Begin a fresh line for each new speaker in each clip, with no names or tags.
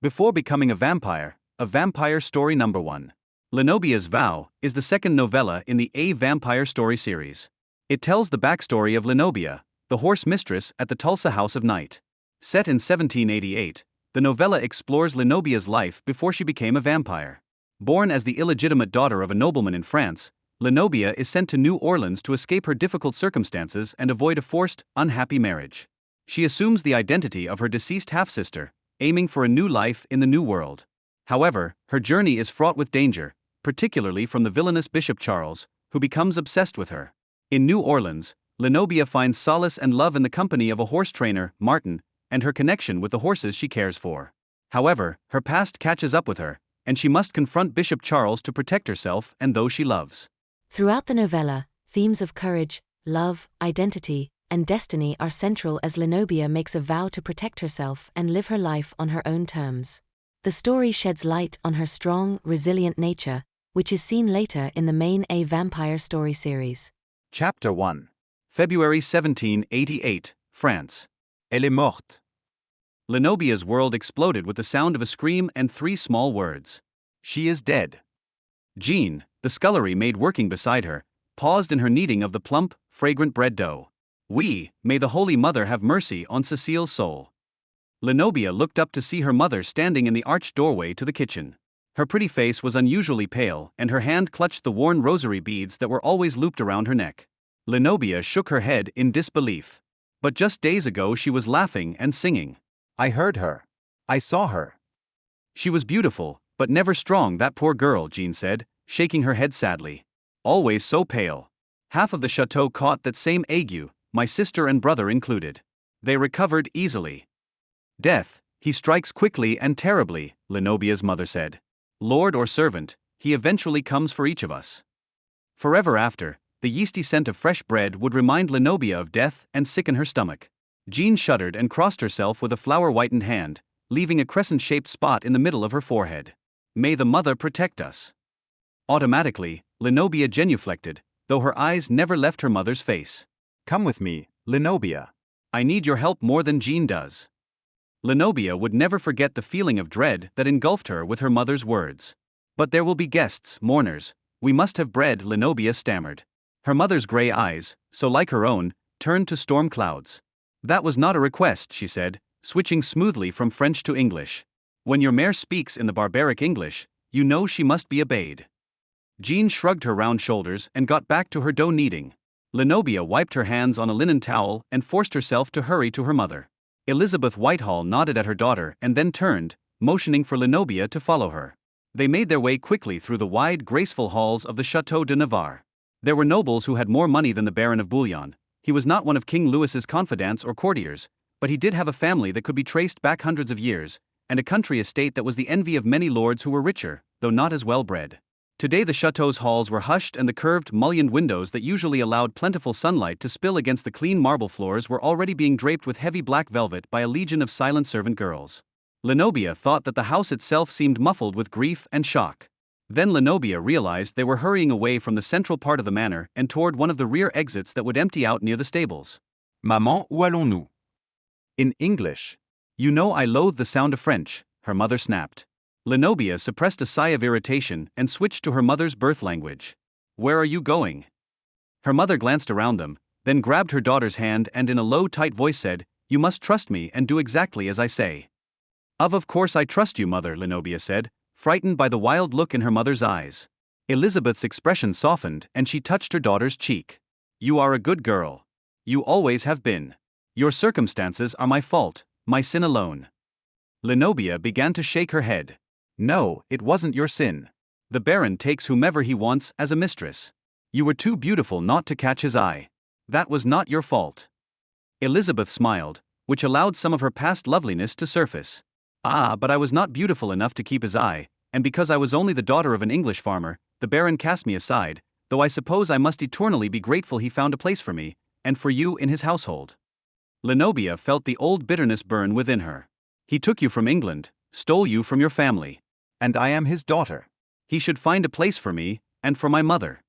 Before becoming a vampire story number 1. Lenobia's Vow is the second novella in the A Vampire story series. It tells the backstory of Lenobia, the horse mistress at the Tulsa House of Night. Set in 1788, the novella explores Lenobia's life before she became a vampire. Born as the illegitimate daughter of a nobleman in France, Lenobia is sent to New Orleans to escape her difficult circumstances and avoid a forced, unhappy marriage. She assumes the identity of her deceased half-sister, aiming for a new life in the New World. However, her journey is fraught with danger, particularly from the villainous Bishop Charles, who becomes obsessed with her. In New Orleans, Lenobia finds solace and love in the company of a horse trainer, Martin, and her connection with the horses she cares for. However, her past catches up with her, and she must confront Bishop Charles to protect herself and those she loves.
Throughout the novella, themes of courage, love, identity, and destiny are central as Lenobia makes a vow to protect herself and live her life on her own terms. The story sheds light on her strong, resilient nature, which is seen later in the main A Vampire story series.
Chapter 1. February 1788, France. Elle est morte. Lenobia's world exploded with the sound of a scream and 3 small words. She is dead. Jean, the scullery maid working beside her, paused in her kneading of the plump, fragrant bread dough. "We, may the Holy Mother have mercy on Cecile's soul." Lenobia looked up to see her mother standing in the arched doorway to the kitchen. Her pretty face was unusually pale, and her hand clutched the worn rosary beads that were always looped around her neck. Lenobia shook her head in disbelief. But just days ago she was laughing and singing. "I heard her. I saw her." "She was beautiful, but never strong, that poor girl," Jean said, shaking her head sadly. "Always so pale. Half of the chateau caught that same ague, my sister and brother included. They recovered easily." "Death, he strikes quickly and terribly," Lenobia's mother said. "Lord or servant, he eventually comes for each of us." Forever after, the yeasty scent of fresh bread would remind Lenobia of death and sicken her stomach. Jean shuddered and crossed herself with a flour-whitened hand, leaving a crescent-shaped spot in the middle of her forehead. "May the mother protect us." Automatically, Lenobia genuflected, though her eyes never left her mother's face. "Come with me, Lenobia. I need your help more than Jean does." Lenobia would never forget the feeling of dread that engulfed her with her mother's words. "But there will be guests, mourners. We must have bread," Lenobia stammered. Her mother's gray eyes, so like her own, turned to storm clouds. "That was not a request," she said, switching smoothly from French to English. "When your mère speaks in the barbaric English, you know she must be obeyed." Jean shrugged her round shoulders and got back to her dough kneading. Lenobia wiped her hands on a linen towel and forced herself to hurry to her mother. Elizabeth Whitehall nodded at her daughter and then turned, motioning for Lenobia to follow her. They made their way quickly through the wide, graceful halls of the Château de Navarre. There were nobles who had more money than the Baron of Bouillon. He was not one of King Louis's confidants or courtiers, but he did have a family that could be traced back hundreds of years, and a country estate that was the envy of many lords who were richer, though not as well bred. Today the chateau's halls were hushed, and the curved, mullioned windows that usually allowed plentiful sunlight to spill against the clean marble floors were already being draped with heavy black velvet by a legion of silent servant girls. Lenobia thought that the house itself seemed muffled with grief and shock. Then Lenobia realized they were hurrying away from the central part of the manor and toward one of the rear exits that would empty out near the stables. "Maman, où allons-nous?" In English. "You know I loathe the sound of French," her mother snapped. Lenobia suppressed a sigh of irritation and switched to her mother's birth language. "Where are you going?" Her mother glanced around them, then grabbed her daughter's hand and in a low, tight voice said, "You must trust me and do exactly as I say." Of course I trust you, mother," Lenobia said, frightened by the wild look in her mother's eyes. Elizabeth's expression softened and she touched her daughter's cheek. "You are a good girl. You always have been. Your circumstances are my fault, my sin alone." Lenobia began to shake her head. "No, it wasn't your sin. The Baron takes whomever he wants as a mistress. You were too beautiful not to catch his eye. That was not your fault." Elizabeth smiled, which allowed some of her past loveliness to surface. "Ah, but I was not beautiful enough to keep his eye, and because I was only the daughter of an English farmer, the Baron cast me aside, though I suppose I must eternally be grateful he found a place for me, and for you in his household." Lenobia felt the old bitterness burn within her. "He took you from England, stole you from your family. And I am his daughter. He should find a place for me, and for my mother."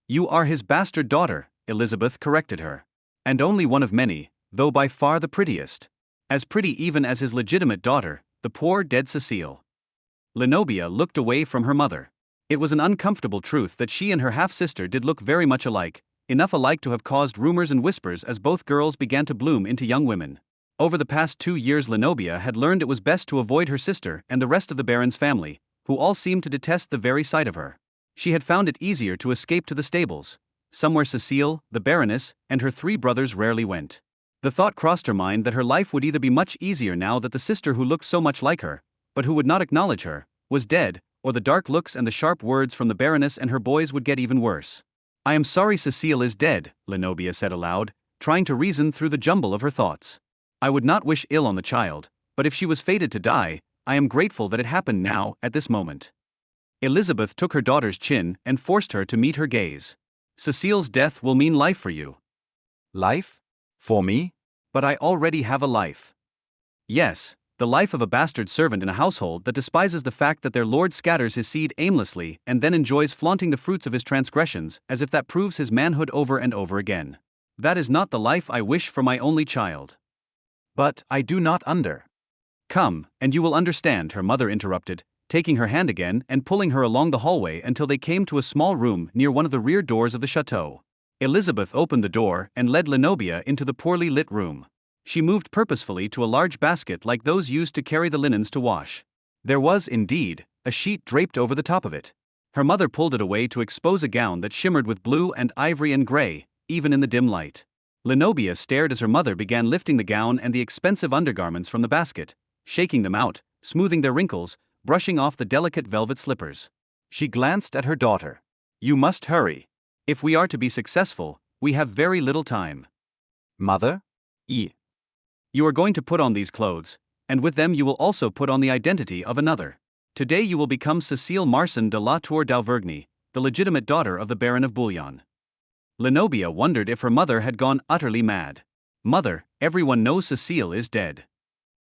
"You are his bastard daughter," Elizabeth corrected her. "And only one of many, though by far the prettiest. As pretty even as his legitimate daughter," The poor dead Cecile. Lenobia looked away from her mother. It was an uncomfortable truth that she and her half-sister did look very much alike, enough alike to have caused rumors and whispers as both girls began to bloom into young women. Over the past 2 years Lenobia had learned it was best to avoid her sister and the rest of the Baron's family, who all seemed to detest the very sight of her. She had found it easier to escape to the stables, somewhere Cecile, the Baroness, and her 3 brothers rarely went. The thought crossed her mind that her life would either be much easier now that the sister who looked so much like her, but who would not acknowledge her, was dead, or the dark looks and the sharp words from the Baroness and her boys would get even worse. "I am sorry Cecile is dead," Lenobia said aloud, trying to reason through the jumble of her thoughts. "I would not wish ill on the child, but if she was fated to die, I am grateful that it happened now, at this moment." Elizabeth took her daughter's chin and forced her to meet her gaze. "Cecile's death will mean life for you." "Life? For me? But I already have a life." "Yes, the life of a bastard servant in a household that despises the fact that their lord scatters his seed aimlessly and then enjoys flaunting the fruits of his transgressions as if that proves his manhood over and over again. That is not the life I wish for my only child." "But I do not Come, and you will understand," her mother interrupted, taking her hand again and pulling her along the hallway until they came to a small room near one of the rear doors of the chateau. Elizabeth opened the door and led Lenobia into the poorly lit room. She moved purposefully to a large basket like those used to carry the linens to wash. There was, indeed, a sheet draped over the top of it. Her mother pulled it away to expose a gown that shimmered with blue and ivory and gray, even in the dim light. Lenobia stared as her mother began lifting the gown and the expensive undergarments from the basket, shaking them out, smoothing their wrinkles, brushing off the delicate velvet slippers. She glanced at her daughter. "You must hurry. If we are to be successful, we have very little time." "Mother? You are going to put on these clothes, and with them you will also put on the identity of another. Today you will become Cecile Marsan de la Tour d'Auvergne, the legitimate daughter of the Baron of Bouillon." Lenobia wondered if her mother had gone utterly mad. "Mother, everyone knows Cecile is dead."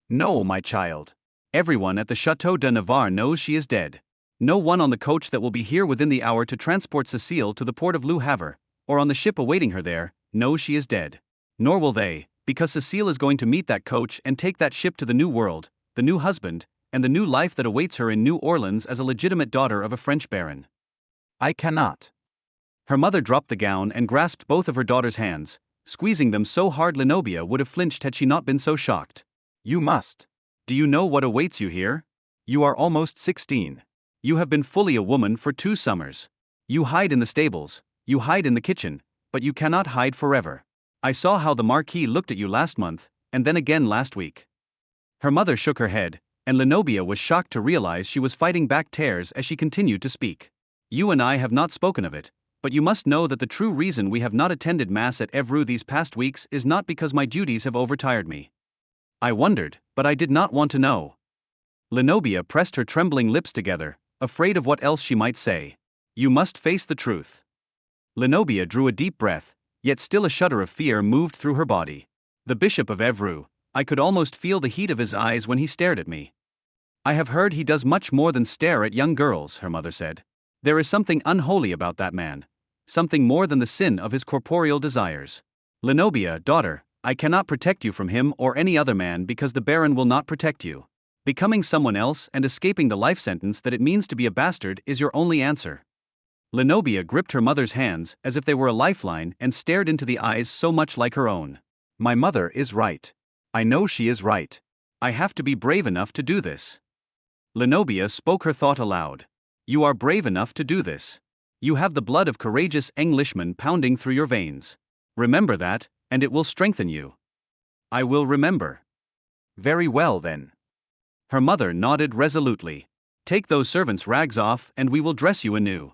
"No, my child. Everyone at the Château de Navarre knows she is dead. No one on the coach that will be here within the hour to transport Cecile to the port of Le Havre, or on the ship awaiting her there, knows she is dead. Nor will they, because Cecile is going to meet that coach and take that ship to the new world, the new husband, and the new life that awaits her in New Orleans as a legitimate daughter of a French baron." "I cannot." Her mother dropped the gown and grasped both of her daughter's hands, squeezing them so hard Lenobia would have flinched had she not been so shocked. "You must. Do you know what awaits you here? You are almost 16. You have been fully a woman for 2 summers. You hide in the stables, you hide in the kitchen, but you cannot hide forever. I saw how the Marquis looked at you last month, and then again last week." Her mother shook her head, and Lenobia was shocked to realize she was fighting back tears as she continued to speak. "You and I have not spoken of it, but you must know that the true reason we have not attended Mass at Évreux these past weeks is not because my duties have overtired me." I wondered, but I did not want to know. Lenobia pressed her trembling lips together, afraid of what else she might say. "You must face the truth." Lenobia drew a deep breath, yet still a shudder of fear moved through her body. "The Bishop of Évreux, I could almost feel the heat of his eyes when he stared at me." "I have heard he does much more than stare at young girls," her mother said. "There is something unholy about that man. Something more than the sin of his corporeal desires. Lenobia, daughter, I cannot protect you from him or any other man because the Baron will not protect you. Becoming someone else and escaping the life sentence that it means to be a bastard is your only answer." Lenobia gripped her mother's hands as if they were a lifeline and stared into the eyes so much like her own. "My mother is right. I know she is right. I have to be brave enough to do this." Lenobia spoke her thought aloud. "You are brave enough to do this. You have the blood of courageous Englishmen pounding through your veins. Remember that, and it will strengthen you." "I will remember." "Very well then." Her mother nodded resolutely. "Take those servants' rags off and we will dress you anew."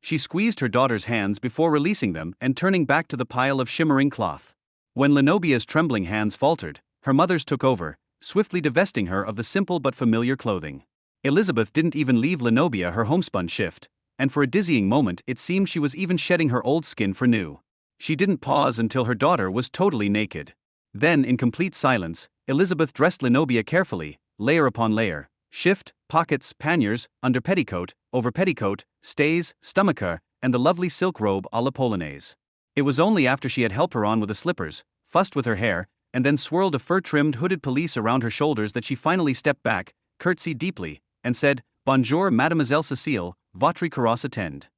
She squeezed her daughter's hands before releasing them and turning back to the pile of shimmering cloth. When Lenobia's trembling hands faltered, her mother's took over, swiftly divesting her of the simple but familiar clothing. Elizabeth didn't even leave Lenobia her homespun shift, and for a dizzying moment it seemed she was even shedding her old skin for new. She didn't pause until her daughter was totally naked. Then, in complete silence, Elizabeth dressed Lenobia carefully, layer upon layer, shift, pockets, panniers, under petticoat, over petticoat, stays, stomacher, and the lovely silk robe à la polonaise. It was only after she had helped her on with the slippers, fussed with her hair, and then swirled a fur-trimmed hooded pelisse around her shoulders that she finally stepped back, curtsied deeply, and said, "Bonjour Mademoiselle Cécile, votre carrosse attend."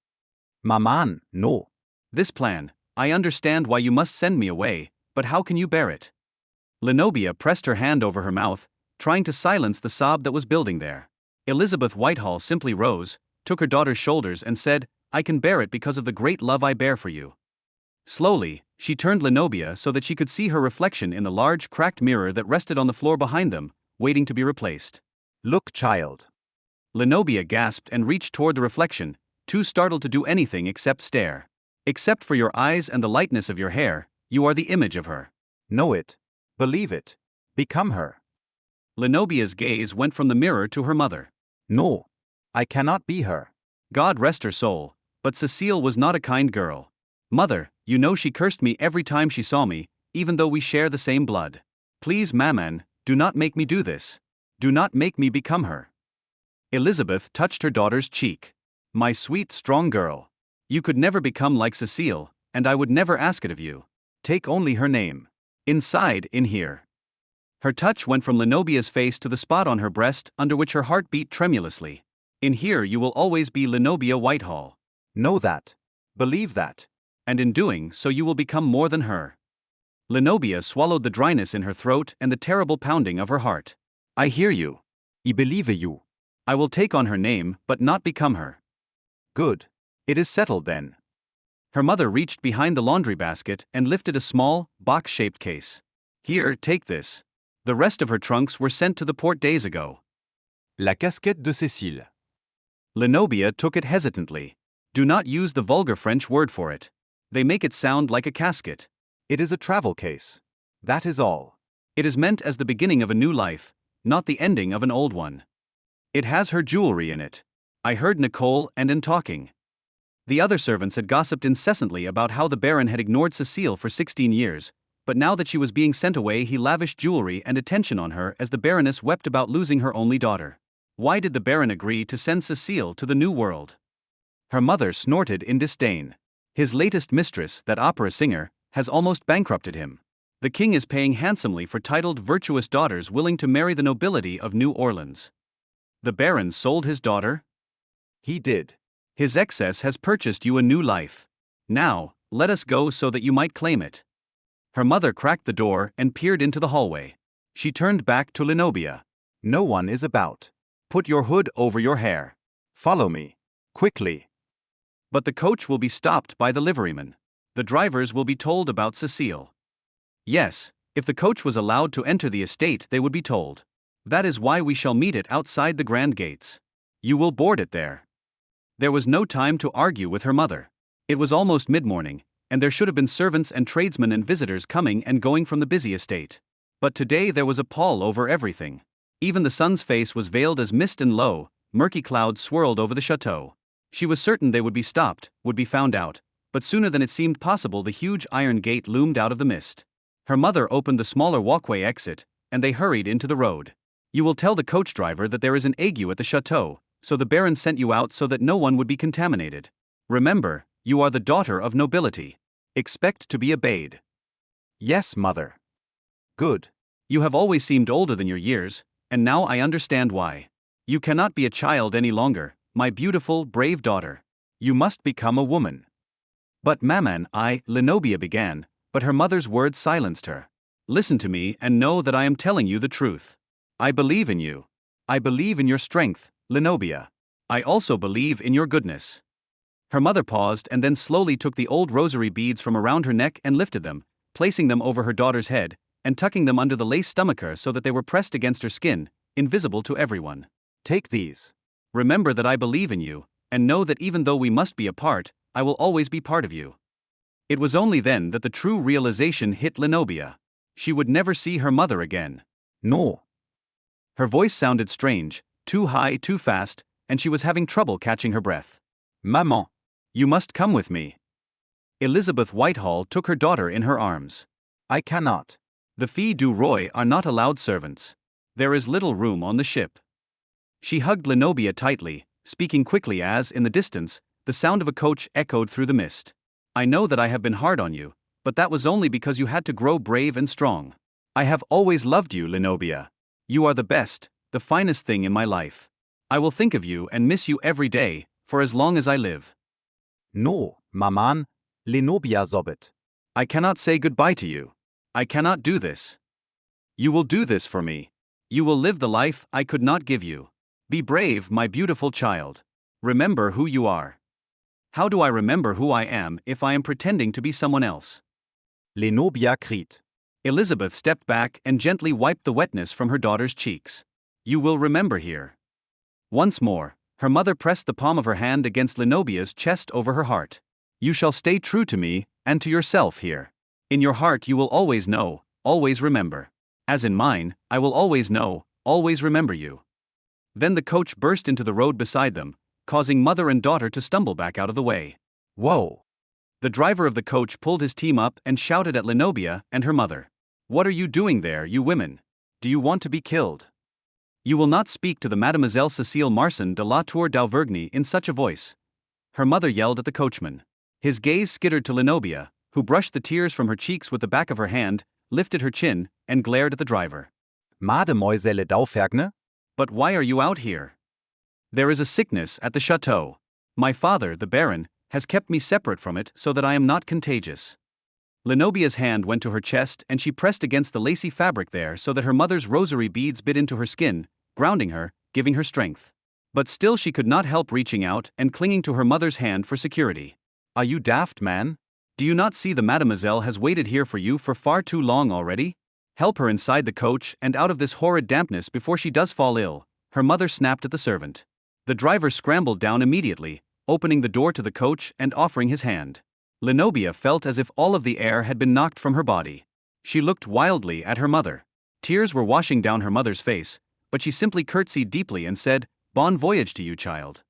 Maman, no.
This plan, I understand why you must send me away, but how can you bear it? Lenobia pressed her hand over her mouth, trying to silence the sob that was building there. Elizabeth Whitehall simply rose, took her daughter's shoulders and said, "I can bear it because of the great love I bear for you." Slowly, she turned Lenobia so that she could see her reflection in the large cracked mirror that rested on the floor behind them, waiting to be replaced.
Look, child.
Lenobia gasped and reached toward the reflection, too startled to do anything except stare. "Except for your eyes and the lightness of your hair, you are the image of her."
Know it. Believe it. Become her.
Lenobia's gaze went from the mirror to her mother.
No. I cannot be her.
God rest her soul, but Cécile was not a kind girl. "Mother, you know she cursed me every time she saw me, even though we share the same blood. Please, Maman, do not make me do this. Do not make me become her." Elizabeth touched her daughter's cheek. "My sweet, strong girl. You could never become like Cécile, and I would never ask it of you. Take only her name. Inside, in here." Her touch went from Lenobia's face to the spot on her breast under which her heart beat tremulously. "In here you will always be Lenobia Whitehall.
Know that. Believe that.
And in doing so you will become more than her." Lenobia swallowed the dryness in her throat and the terrible pounding of her heart. "I hear you.
I believe you.
I will take on her name, but not become her."
Good. It is settled then.
Her mother reached behind the laundry basket and lifted a small, box-shaped case. "Here, take this." The rest of her trunks were sent to the port days ago.
La casquette de Cécile.
Lenobia took it hesitantly. Do not use the vulgar French word for it. They make it sound like a casket.
It is a travel case. That is all.
It is meant as the beginning of a new life, not the ending of an old one. It has her jewelry in it. I heard Nicole and in talking. The other servants had gossiped incessantly about how the Baron had ignored Cécile for 16 years, but now that she was being sent away he lavished jewelry and attention on her as the Baroness wept about losing her only daughter. Why did the Baron agree to send Cécile to the New World? Her mother snorted in disdain. His latest mistress, that opera singer, has almost bankrupted him. The king is paying handsomely for titled virtuous daughters willing to marry the nobility of New Orleans. The Baron sold his daughter?
He did.
His excess has purchased you a new life. Now, let us go so that you might claim it. Her mother cracked the door and peered into the hallway. She turned back to Lenobia.
No one is about.
Put your hood over your hair.
Follow me. Quickly.
But the coach will be stopped by the liveryman. The drivers will be told about Cécile. Yes, if the coach was allowed to enter the estate they would be told. That is why we shall meet it outside the grand gates. You will board it there. There was no time to argue with her mother. It was almost mid-morning, and there should have been servants and tradesmen and visitors coming and going from the busy estate. But today there was a pall over everything. Even the sun's face was veiled as mist and low, murky clouds swirled over the chateau. She was certain they would be stopped, would be found out, but sooner than it seemed possible the huge iron gate loomed out of the mist. Her mother opened the smaller walkway exit, and they hurried into the road. "You will tell the coach driver that there is an ague at the chateau, so the Baron sent you out so that no one would be contaminated. Remember, you are the daughter of nobility. Expect to be obeyed."
Yes, mother. Good.
You have always seemed older than your years, and now I understand why. You cannot be a child any longer, my beautiful, brave daughter. You must become a woman. "But Maman," Lenobia began, but her mother's words silenced her. "Listen to me and know that I am telling you the truth. I believe in you. I believe in your strength, Lenobia. I also believe in your goodness." Her mother paused and then slowly took the old rosary beads from around her neck and lifted them, placing them over her daughter's head, and tucking them under the lace stomacher so that they were pressed against her skin, invisible to everyone.
Take these.
Remember that I believe in you, and know that even though we must be apart, I will always be part of you. It was only then that the true realization hit Lenobia. She would never see her mother again.
No.
Her voice sounded strange, too high, too fast, and she was having trouble catching her breath.
Maman.
You must come with me. Elizabeth Whitehall took her daughter in her arms.
I cannot.
The filles du roi are not allowed servants. There is little room on the ship. She hugged Lenobia tightly, speaking quickly as, in the distance, the sound of a coach echoed through the mist. "I know that I have been hard on you, but that was only because you had to grow brave and strong. I have always loved you, Lenobia. You are the best, the finest thing in my life. I will think of you and miss you every day, for as long as I live.
No, Maman, Lenobia sobbet.
I cannot say goodbye to you. I cannot do this. You will do this for me. You will live the life I could not give you. Be brave, my beautiful child. Remember who you are. How do I remember who I am if I am pretending to be someone else?
Lenobia kriet.
Elizabeth stepped back and gently wiped the wetness from her daughter's cheeks. You will remember here. Once more, her mother pressed the palm of her hand against Lenobia's chest over her heart. You shall stay true to me, and to yourself here. In your heart you will always know, always remember. As in mine, I will always know, always remember you. Then the coach burst into the road beside them, causing mother and daughter to stumble back out of the way.
Whoa!
The driver of the coach pulled his team up and shouted at Lenobia and her mother. What are you doing there, you women? Do you want to be killed? You will not speak to the Mademoiselle Cécile Marsan de la Tour d'Auvergne in such a voice. Her mother yelled at the coachman. His gaze skittered to Lenobia, who brushed the tears from her cheeks with the back of her hand, lifted her chin, and glared at the driver.
Mademoiselle d'Auvergne?
But why are you out here? There is a sickness at the chateau. My father, the Baron, has kept me separate from it so that I am not contagious. Lenobia's hand went to her chest and she pressed against the lacy fabric there so that her mother's rosary beads bit into her skin, grounding her, giving her strength. But still she could not help reaching out and clinging to her mother's hand for security. Are you daft, man? Do you not see the mademoiselle has waited here for you for far too long already? Help her inside the coach and out of this horrid dampness before she does fall ill, her mother snapped at the servant. The driver scrambled down immediately, opening the door to the coach and offering his hand. Lenobia felt as if all of the air had been knocked from her body. She looked wildly at her mother. Tears were washing down her mother's face, but she simply curtsied deeply and said, "Bon voyage to you, child."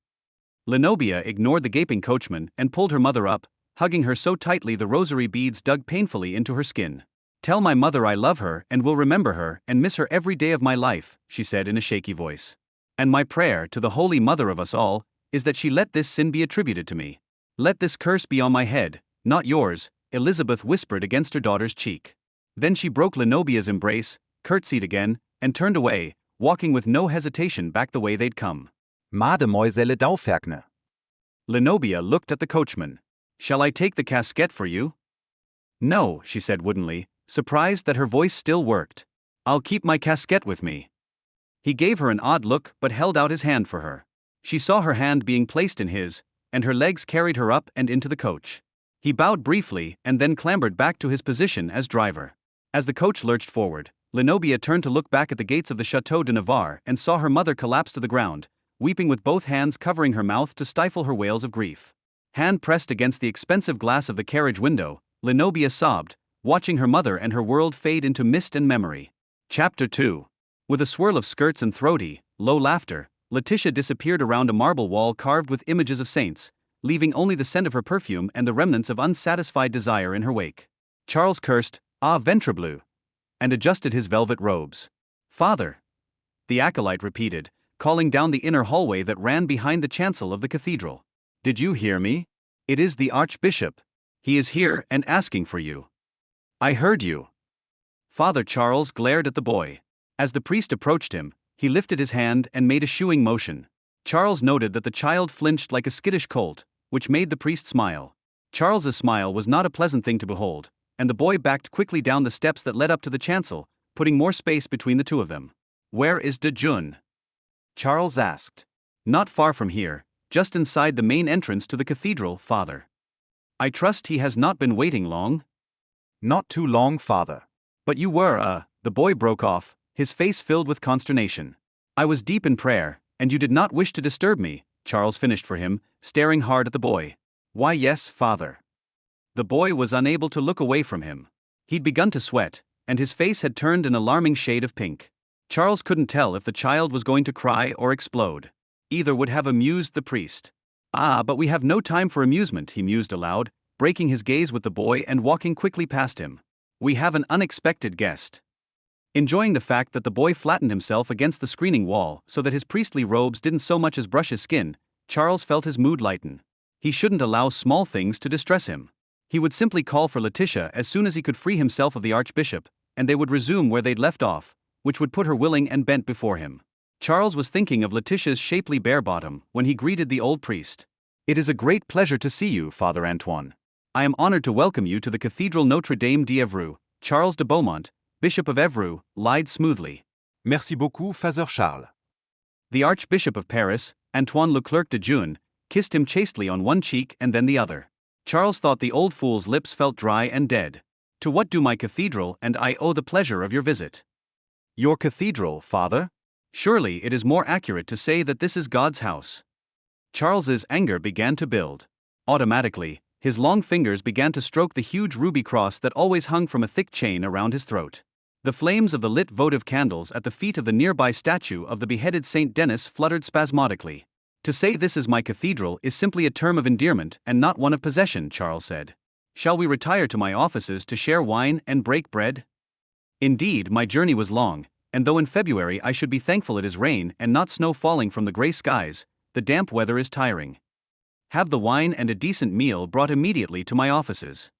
Lenobia ignored the gaping coachman and pulled her mother up, hugging her so tightly the rosary beads dug painfully into her skin. "Tell my mother I love her and will remember her and miss her every day of my life," she said in a shaky voice. "And my prayer to the Holy Mother of us all is that she let this sin be attributed to me. Let this curse be on my head, not yours," Elizabeth whispered against her daughter's cheek. Then she broke Lenobia's embrace, curtsied again, and turned away, walking with no hesitation back the way they'd come.
Mademoiselle d'Auvergne.
Lenobia looked at the coachman. "Shall I take the casquette for you?" "No," she said woodenly, surprised that her voice still worked. "I'll keep my casquette with me." He gave her an odd look but held out his hand for her. She saw her hand being placed in his, and her legs carried her up and into the coach. He bowed briefly and then clambered back to his position as driver. As the coach lurched forward, Lenobia turned to look back at the gates of the Château de Navarre and saw her mother collapse to the ground, weeping with both hands covering her mouth to stifle her wails of grief. Hand pressed against the expensive glass of the carriage window, Lenobia sobbed, watching her mother and her world fade into mist and memory. Chapter 2. With a swirl of skirts and throaty, low laughter, Letitia disappeared around a marble wall carved with images of saints, leaving only the scent of her perfume and the remnants of unsatisfied desire in her wake. Charles cursed, "Ah, ventrebleu," and adjusted his velvet robes. "Father," the acolyte repeated, calling down the inner hallway that ran behind the chancel of the cathedral. "Did you hear me? It is the Archbishop. He is here and asking for you." "I heard you." Father Charles glared at the boy. As the priest approached him, he lifted his hand and made a shooing motion. Charles noted that the child flinched like a skittish colt, which made the priest smile. Charles's smile was not a pleasant thing to behold, and the boy backed quickly down the steps that led up to the chancel, putting more space between the two of them. "Where is de June?" Charles asked. "Not far from here, just inside the main entrance to the cathedral, Father." "I trust he has not been waiting long?"
"Not too long, Father."
"But you were, the boy broke off, his face filled with consternation. "I was deep in prayer, and you did not wish to disturb me," Charles finished for him, staring hard at the boy. "Why, yes, Father." The boy was unable to look away from him. He'd begun to sweat, and his face had turned an alarming shade of pink. Charles couldn't tell if the child was going to cry or explode. Either would have amused the priest. "Ah, but we have no time for amusement," he mused aloud, breaking his gaze with the boy and walking quickly past him. "We have an unexpected guest." Enjoying the fact that the boy flattened himself against the screening wall so that his priestly robes didn't so much as brush his skin, Charles felt his mood lighten. He shouldn't allow small things to distress him. He would simply call for Letitia as soon as he could free himself of the Archbishop, and they would resume where they'd left off, which would put her willing and bent before him. Charles was thinking of Letitia's shapely bare bottom when he greeted the old priest.
It is a great pleasure to see you, Father Antoine.
I am honored to welcome you to the Cathedral Notre Dame d'Evreux. Charles de Beaumont, Bishop of Evreux, lied smoothly.
Merci beaucoup, Father Charles.
The Archbishop of Paris, Antoine Leclerc de Jeune, kissed him chastely on one cheek and then the other. Charles thought the old fool's lips felt dry and dead. To what do my cathedral and I owe the pleasure of your visit?
Your cathedral, Father?
Surely it is more accurate to say that this is God's house. Charles's anger began to build. Automatically, his long fingers began to stroke the huge ruby cross that always hung from a thick chain around his throat. The flames of the lit votive candles at the feet of the nearby statue of the beheaded Saint Denis fluttered spasmodically. To say this is my cathedral is simply a term of endearment and not one of possession, Charles said. Shall we retire to my offices to share wine and break bread? Indeed, my journey was long, and though in February I should be thankful it is rain and not snow falling from the gray skies, the damp weather is tiring. Have the wine and a decent meal brought immediately to my offices.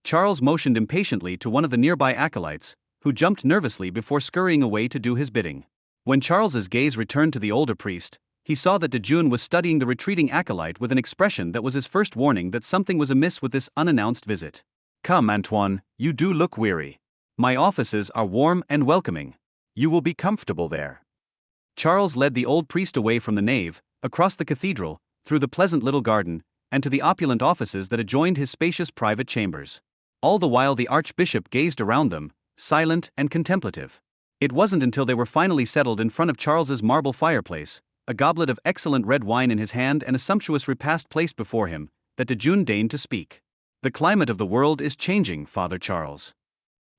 Charles motioned impatiently to one of the nearby acolytes, who jumped nervously before scurrying away to do his bidding. When Charles's gaze returned to the older priest, he saw that de Jeune was studying the retreating acolyte with an expression that was his first warning that something was amiss with this unannounced visit.
Come, Antoine, you do look weary.
My offices are warm and welcoming.
You will be comfortable there.
Charles led the old priest away from the nave, across the cathedral, through the pleasant little garden, and to the opulent offices that adjoined his spacious private chambers. All the while the archbishop gazed around them, silent and contemplative. It wasn't until they were finally settled in front of Charles's marble fireplace, a goblet of excellent red wine in his hand and a sumptuous repast placed before him, that de Jeune deigned to speak. The climate of the world is changing, Father Charles.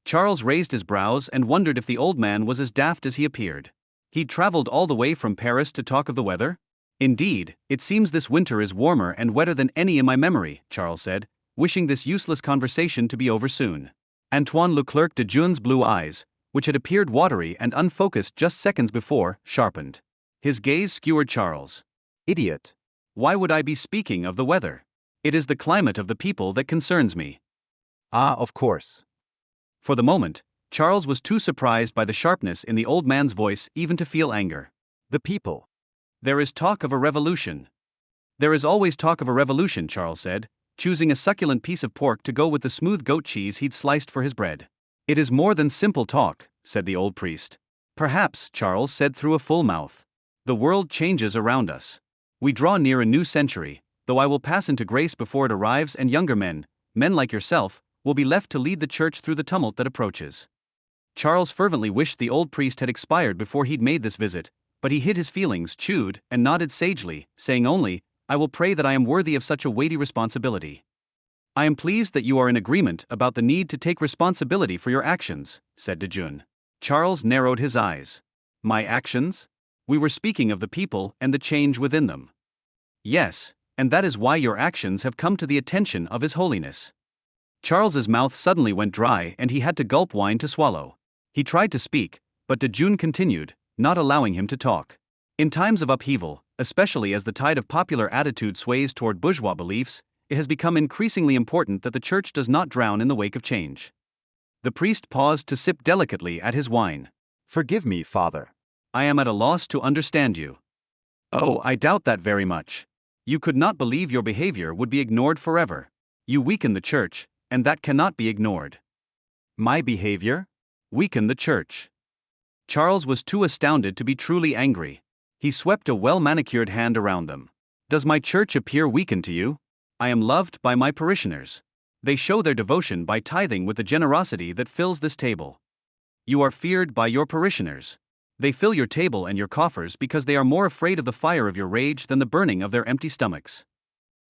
Charles raised his brows and wondered if the old man was as daft as he appeared. He'd traveled all the way from Paris to talk of the weather? Indeed, it seems this winter is warmer and wetter than any in my memory, Charles said, wishing this useless conversation to be over soon. Antoine Leclerc de Jeune's blue eyes, which had appeared watery and unfocused just seconds before, sharpened. His gaze skewered Charles.
Idiot.
Why would I be speaking of the weather? It is the climate of the people that concerns me.
Ah, of course.
For the moment, Charles was too surprised by the sharpness in the old man's voice even to feel anger.
The people.
There is talk of a revolution. There is always talk of a revolution, Charles said, choosing a succulent piece of pork to go with the smooth goat cheese he'd sliced for his bread. It is more than simple talk, said the old priest. Perhaps, Charles said through a full mouth. The world changes around us. We draw near a new century, though I will pass into grace before it arrives, and younger men like yourself, will be left to lead the church through the tumult that approaches. Charles fervently wished the old priest had expired before he'd made this visit, but he hid his feelings, chewed, and nodded sagely, saying only, I will pray that I am worthy of such a weighty responsibility. I am pleased that you are in agreement about the need to take responsibility for your actions, said de Jeune. Charles narrowed his eyes. My actions? We were speaking of the people and the change within them. Yes, and that is why your actions have come to the attention of His Holiness. Charles's mouth suddenly went dry and he had to gulp wine to swallow. He tried to speak, but de Jeune continued, not allowing him to talk. In times of upheaval, especially as the tide of popular attitude sways toward bourgeois beliefs, it has become increasingly important that the church does not drown in the wake of change. The priest paused to sip delicately at his wine.
Forgive me, Father.
I am at a loss to understand you. Oh, I doubt that very much. You could not believe your behavior would be ignored forever. You weaken the church, and that cannot be ignored.
My behavior?
Weaken the church. Charles was too astounded to be truly angry. He swept a well-manicured hand around them. Does my church appear weakened to you? I am loved by my parishioners. They show their devotion by tithing with the generosity that fills this table. You are feared by your parishioners. They fill your table and your coffers because they are more afraid of the fire of your rage than the burning of their empty stomachs.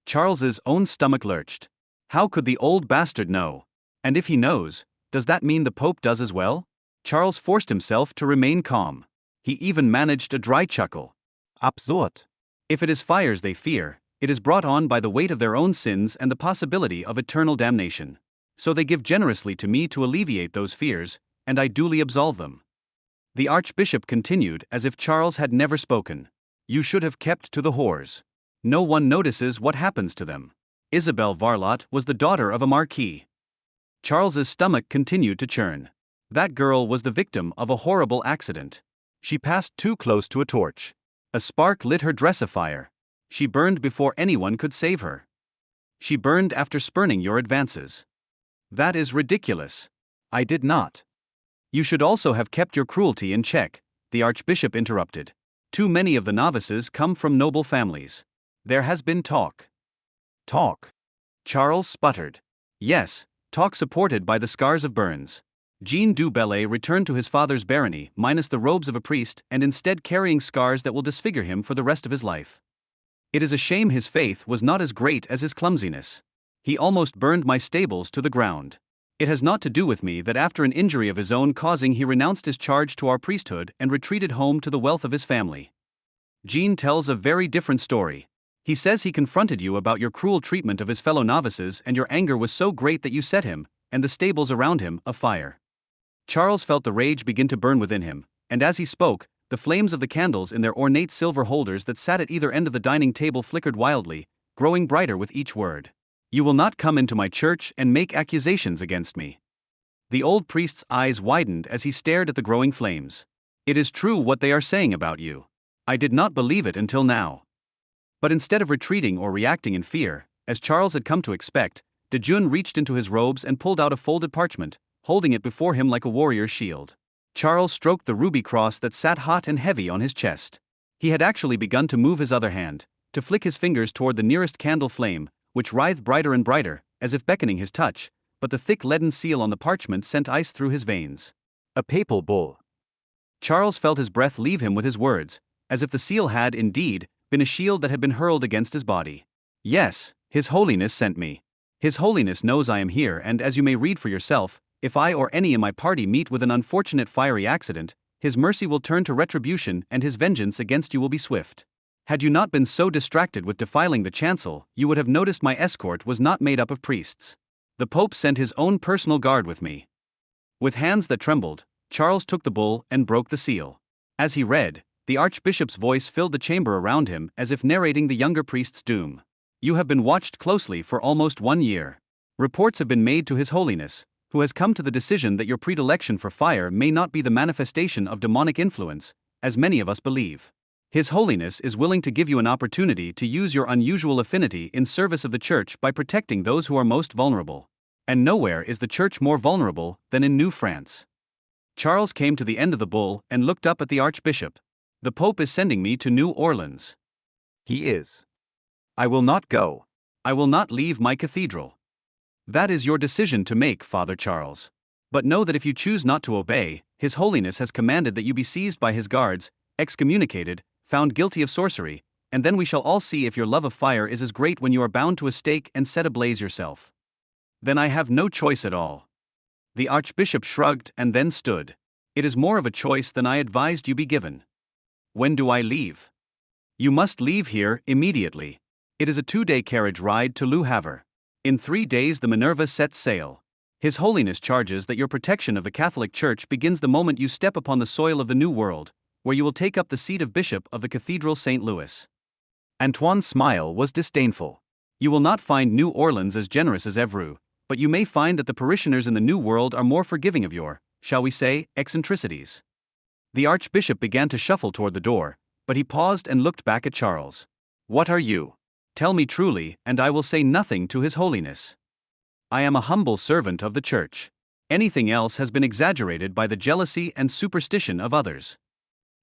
Charles's own stomach lurched. How could the old bastard know? And if he knows, does that mean the Pope does as well? Charles forced himself to remain calm. He even managed a dry chuckle.
Absurd.
If it is fires they fear, it is brought on by the weight of their own sins and the possibility of eternal damnation. So they give generously to me to alleviate those fears, and I duly absolve them. The archbishop continued as if Charles had never spoken. You should have kept to the whores. No one notices what happens to them. Isabelle Varlot was the daughter of a marquis. Charles's stomach continued to churn. That girl was the victim of a horrible accident.
She passed too close to a torch.
A spark lit her dress afire. She burned before anyone could save her. She burned after spurning your advances. That is ridiculous.
I did not.
You should also have kept your cruelty in check, the Archbishop interrupted. Too many of the novices come from noble families. There has been talk.
Talk.
Charles sputtered. Yes, talk supported by the scars of burns. Jean du Bellay returned to his father's barony minus the robes of a priest and instead carrying scars that will disfigure him for the rest of his life. It is a shame his faith was not as great as his clumsiness. He almost burned my stables to the ground. It has not to do with me that after an injury of his own causing he renounced his charge to our priesthood and retreated home to the wealth of his family. Jean tells a very different story. He says he confronted you about your cruel treatment of his fellow novices and your anger was so great that you set him, and the stables around him, afire. Charles felt the rage begin to burn within him, and as he spoke, the flames of the candles in their ornate silver holders that sat at either end of the dining table flickered wildly, growing brighter with each word. You will not come into my church and make accusations against me. The old priest's eyes widened as he stared at the growing flames. It is true what they are saying about you. I did not believe it until now. But instead of retreating or reacting in fear, as Charles had come to expect, de June reached into his robes and pulled out a folded parchment, holding it before him like a warrior's shield. Charles stroked the ruby cross that sat hot and heavy on his chest. He had actually begun to move his other hand, to flick his fingers toward the nearest candle flame, which writhed brighter and brighter, as if beckoning his touch, but the thick leaden seal on the parchment sent ice through his veins.
A papal bull.
Charles felt his breath leave him with his words, as if the seal had, indeed, been a shield that had been hurled against his body. Yes, His Holiness sent me. His Holiness knows I am here, and as you may read for yourself, if I or any in my party meet with an unfortunate fiery accident, his mercy will turn to retribution and his vengeance against you will be swift. Had you not been so distracted with defiling the chancel, you would have noticed my escort was not made up of priests. The Pope sent his own personal guard with me. With hands that trembled, Charles took the bull and broke the seal. As he read, the Archbishop's voice filled the chamber around him as if narrating the younger priest's doom. You have been watched closely for almost 1 year. Reports have been made to His Holiness, who has come to the decision that your predilection for fire may not be the manifestation of demonic influence, as many of us believe. His Holiness is willing to give you an opportunity to use your unusual affinity in service of the Church by protecting those who are most vulnerable. And nowhere is the Church more vulnerable than in New France. Charles came to the end of the bull and looked up at the Archbishop. The Pope is sending me to New Orleans.
He is. I will not go.
I will not leave my cathedral. That is your decision to make, Father Charles. But know that if you choose not to obey, His Holiness has commanded that you be seized by his guards, excommunicated, found guilty of sorcery, and then we shall all see if your love of fire is as great when you are bound to a stake and set ablaze yourself. Then I have no choice at all. The Archbishop shrugged and then stood. It is more of a choice than I advised you be given. When do I leave? You must leave here immediately. It is a 2-day carriage ride to Le Havre. In 3 days the Minerva sets sail. His Holiness charges that your protection of the Catholic Church begins the moment you step upon the soil of the New World, where you will take up the seat of Bishop of the Cathedral St. Louis.
Antoine's smile was disdainful.
You will not find New Orleans as generous as Evreux, but you may find that the parishioners in the New World are more forgiving of your, shall we say, eccentricities. The Archbishop began to shuffle toward the door, but he paused and looked back at Charles. What are you? Tell me truly, and I will say nothing to His Holiness. I am a humble servant of the Church. Anything else has been exaggerated by the jealousy and superstition of others.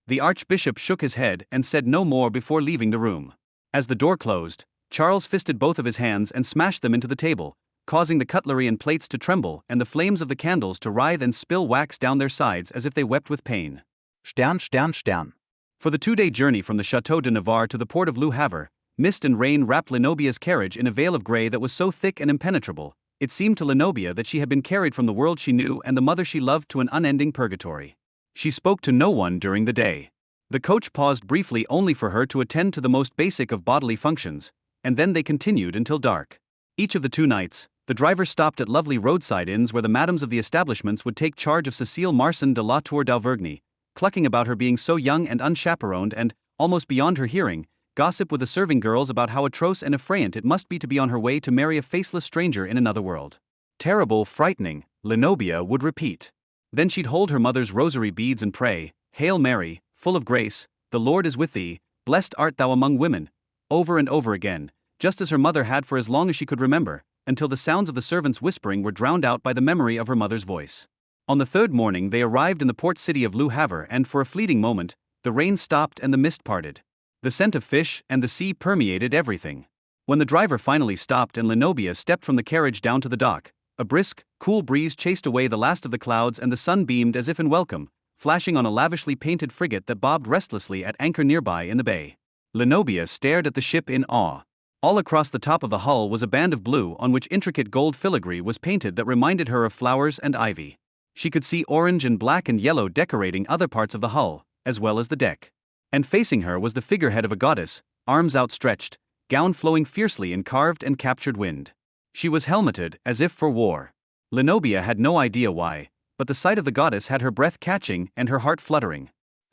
The Archbishop shook his head and said no more before leaving the room. As the door closed, Charles fisted both of his hands and smashed them into the table, causing the cutlery and plates to tremble and the flames of the candles to writhe and spill wax down their sides as if they wept with pain.
Stern, Stern, Stern.
For the 2-day journey from the Château de Navarre to the port of Le Havre, mist and rain wrapped Lenobia's carriage in a veil of grey that was so thick and impenetrable, it seemed to Lenobia that she had been carried from the world she knew and the mother she loved to an unending purgatory. She spoke to no one during the day. The coach paused briefly only for her to attend to the most basic of bodily functions, and then they continued until dark. Each of the 2 nights, the driver stopped at lovely roadside inns where the madams of the establishments would take charge of Cécile Marsan de la Tour d'Auvergne, clucking about her being so young and unchaperoned and, almost beyond her hearing, gossip with the serving girls about how atroce and effrayant it must be to be on her way to marry a faceless stranger in another world. Terrible, frightening, Lenobia would repeat. Then she'd hold her mother's rosary beads and pray, "Hail Mary, full of grace, the Lord is with thee, blessed art thou among women," over and over again, just as her mother had for as long as she could remember, until the sounds of the servants whispering were drowned out by the memory of her mother's voice. On the third morning they arrived in the port city of Le Havre, and for a fleeting moment, the rain stopped and the mist parted. The scent of fish and the sea permeated everything. When the driver finally stopped and Lenobia stepped from the carriage down to the dock, a brisk, cool breeze chased away the last of the clouds and the sun beamed as if in welcome, flashing on a lavishly painted frigate that bobbed restlessly at anchor nearby in the bay. Lenobia stared at the ship in awe. All across the top of the hull was a band of blue on which intricate gold filigree was painted that reminded her of flowers and ivy. She could see orange and black and yellow decorating other parts of the hull, as well as the deck. And facing her was the figurehead of a goddess, arms outstretched, gown flowing fiercely in carved and captured wind. She was helmeted, as if for war. Lenobia had no idea why, but the sight of the goddess had her breath catching and her heart fluttering.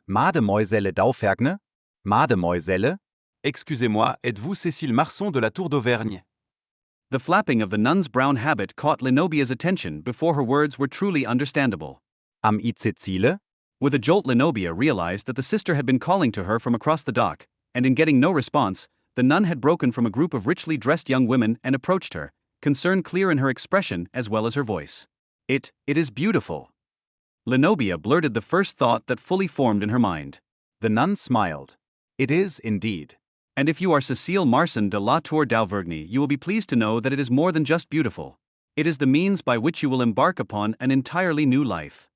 Mademoiselle d'Auvergne? Mademoiselle?
Excusez-moi, êtes-vous Cécile Marson de la Tour d'Auvergne?
The flapping of the nun's brown habit caught Lenobia's attention before her words were truly understandable.
Am I Cécile?
With a jolt, Lenobia realized that the sister had been calling to her from across the dock, and in getting no response, the nun had broken from a group of richly dressed young women and approached her, concern clear in her expression as well as her voice. It is beautiful." Lenobia blurted the first thought that fully formed in her mind.
The nun smiled. "It is indeed.
"And if you are Cécile Marson de la Tour d'Auvergne, you will be pleased to know that it is more than just beautiful. It is the means by which you will embark upon an entirely new life."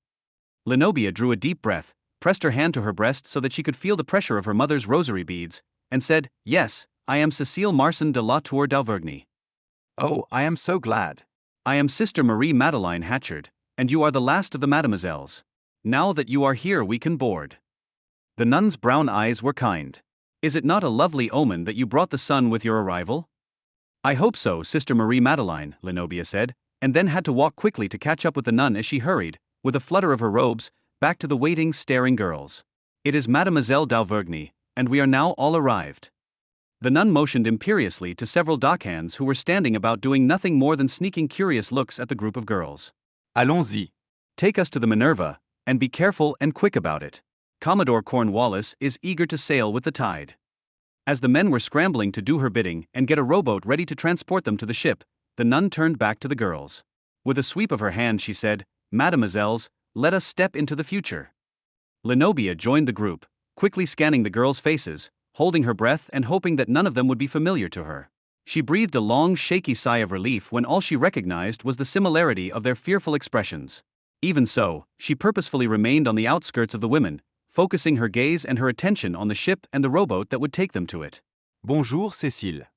Lenobia drew a deep breath, pressed her hand to her breast so that she could feel the pressure of her mother's rosary beads, and said, "Yes, I am Cécile Marson de la Tour d'Auvergne.
Oh, I am so glad.
I am Sister Marie Madeleine Hatchard, and you are the last of the mademoiselles. Now that you are here we can board." The nun's brown eyes were kind. "Is it not a lovely omen that you brought the sun with your arrival?" "I hope so, Sister Marie Madeleine," Lenobia said, and then had to walk quickly to catch up with the nun as she hurried, with a flutter of her robes, back to the waiting, staring girls. "It is Mademoiselle d'Auvergne, and we are now all arrived." The nun motioned imperiously to several dockhands who were standing about doing nothing more than sneaking curious looks at the group of girls.
Allons-y.
"Take us to the Minerva, and be careful and quick about it. Commodore Cornwallis is eager to sail with the tide." As the men were scrambling to do her bidding and get a rowboat ready to transport them to the ship, the nun turned back to the girls. With a sweep of her hand she said, "Mademoiselles, let us step into the future." Lenobia joined the group, quickly scanning the girls' faces, holding her breath and hoping that none of them would be familiar to her. She breathed a long, shaky sigh of relief when all she recognized was the similarity of their fearful expressions. Even so, she purposefully remained on the outskirts of the women, focusing her gaze and her attention on the ship and the rowboat that would take them to it.
Bonjour, Cécile.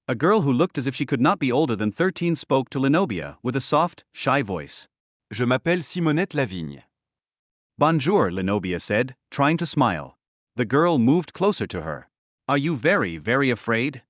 A girl who looked as if she could not be older than 13 spoke to Lenobia with a soft, shy voice.
Je m'appelle Simonette Lavigne.
"Bonjour," Lenobia said, trying to smile. The girl moved closer to her. "Are you very, very afraid?"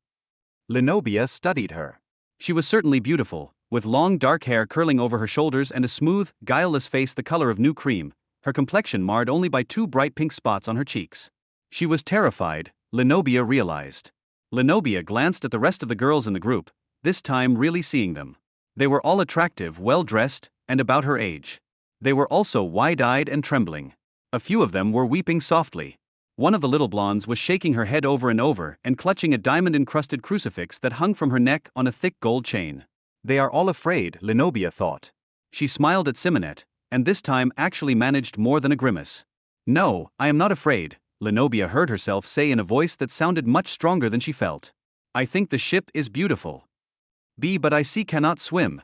Lenobia studied her.
She was certainly beautiful, with long dark hair curling over her shoulders and a smooth, guileless face the color of new cream, her complexion marred only by 2 bright pink spots on her cheeks. She was terrified, Lenobia realized. Lenobia glanced at the rest of the girls in the group, this time really seeing them. They were all attractive, well-dressed, and about her age. They were also wide-eyed and trembling. A few of them were weeping softly. One of the little blondes was shaking her head over and over and clutching a diamond-encrusted crucifix that hung from her neck on a thick gold chain.
They are all afraid, Lenobia thought.
She smiled at Simonette, and this time actually managed more than a grimace. "No, I am not afraid," Lenobia heard herself say in a voice that sounded much stronger than she felt. "I think the ship is beautiful. But I see cannot swim,"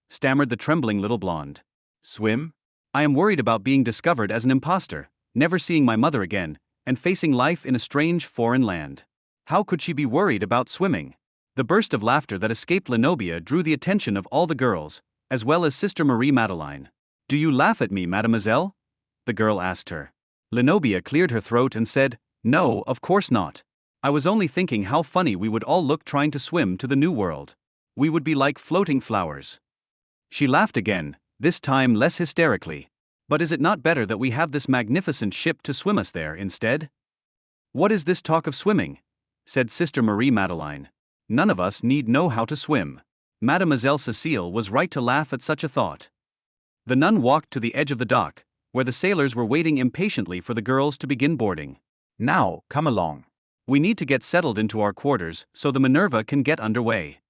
stammered the trembling little blonde.
Swim?
"I am worried about being discovered as an imposter, never seeing my mother again, and facing life in a strange foreign land." How could she be worried about swimming? The burst of laughter that escaped Lenobia drew the attention of all the girls, as well as Sister Marie Madeleine. "Do you laugh at me, mademoiselle?" the girl asked her. Lenobia cleared her throat and said, "No, of course not. I was only thinking how funny we would all look trying to swim to the new world. We would be like floating flowers." She laughed again, this time less hysterically. "But is it not better that we have this magnificent ship to swim us there instead?" "What is this talk of swimming?" said Sister Marie Madeleine. "None of us need know how to swim." Mademoiselle Cécile was right to laugh at such a thought. The nun walked to the edge of the dock, where the sailors were waiting impatiently for the girls to begin boarding.
Now, come along.
We need to get settled into our quarters so the Minerva can get underway.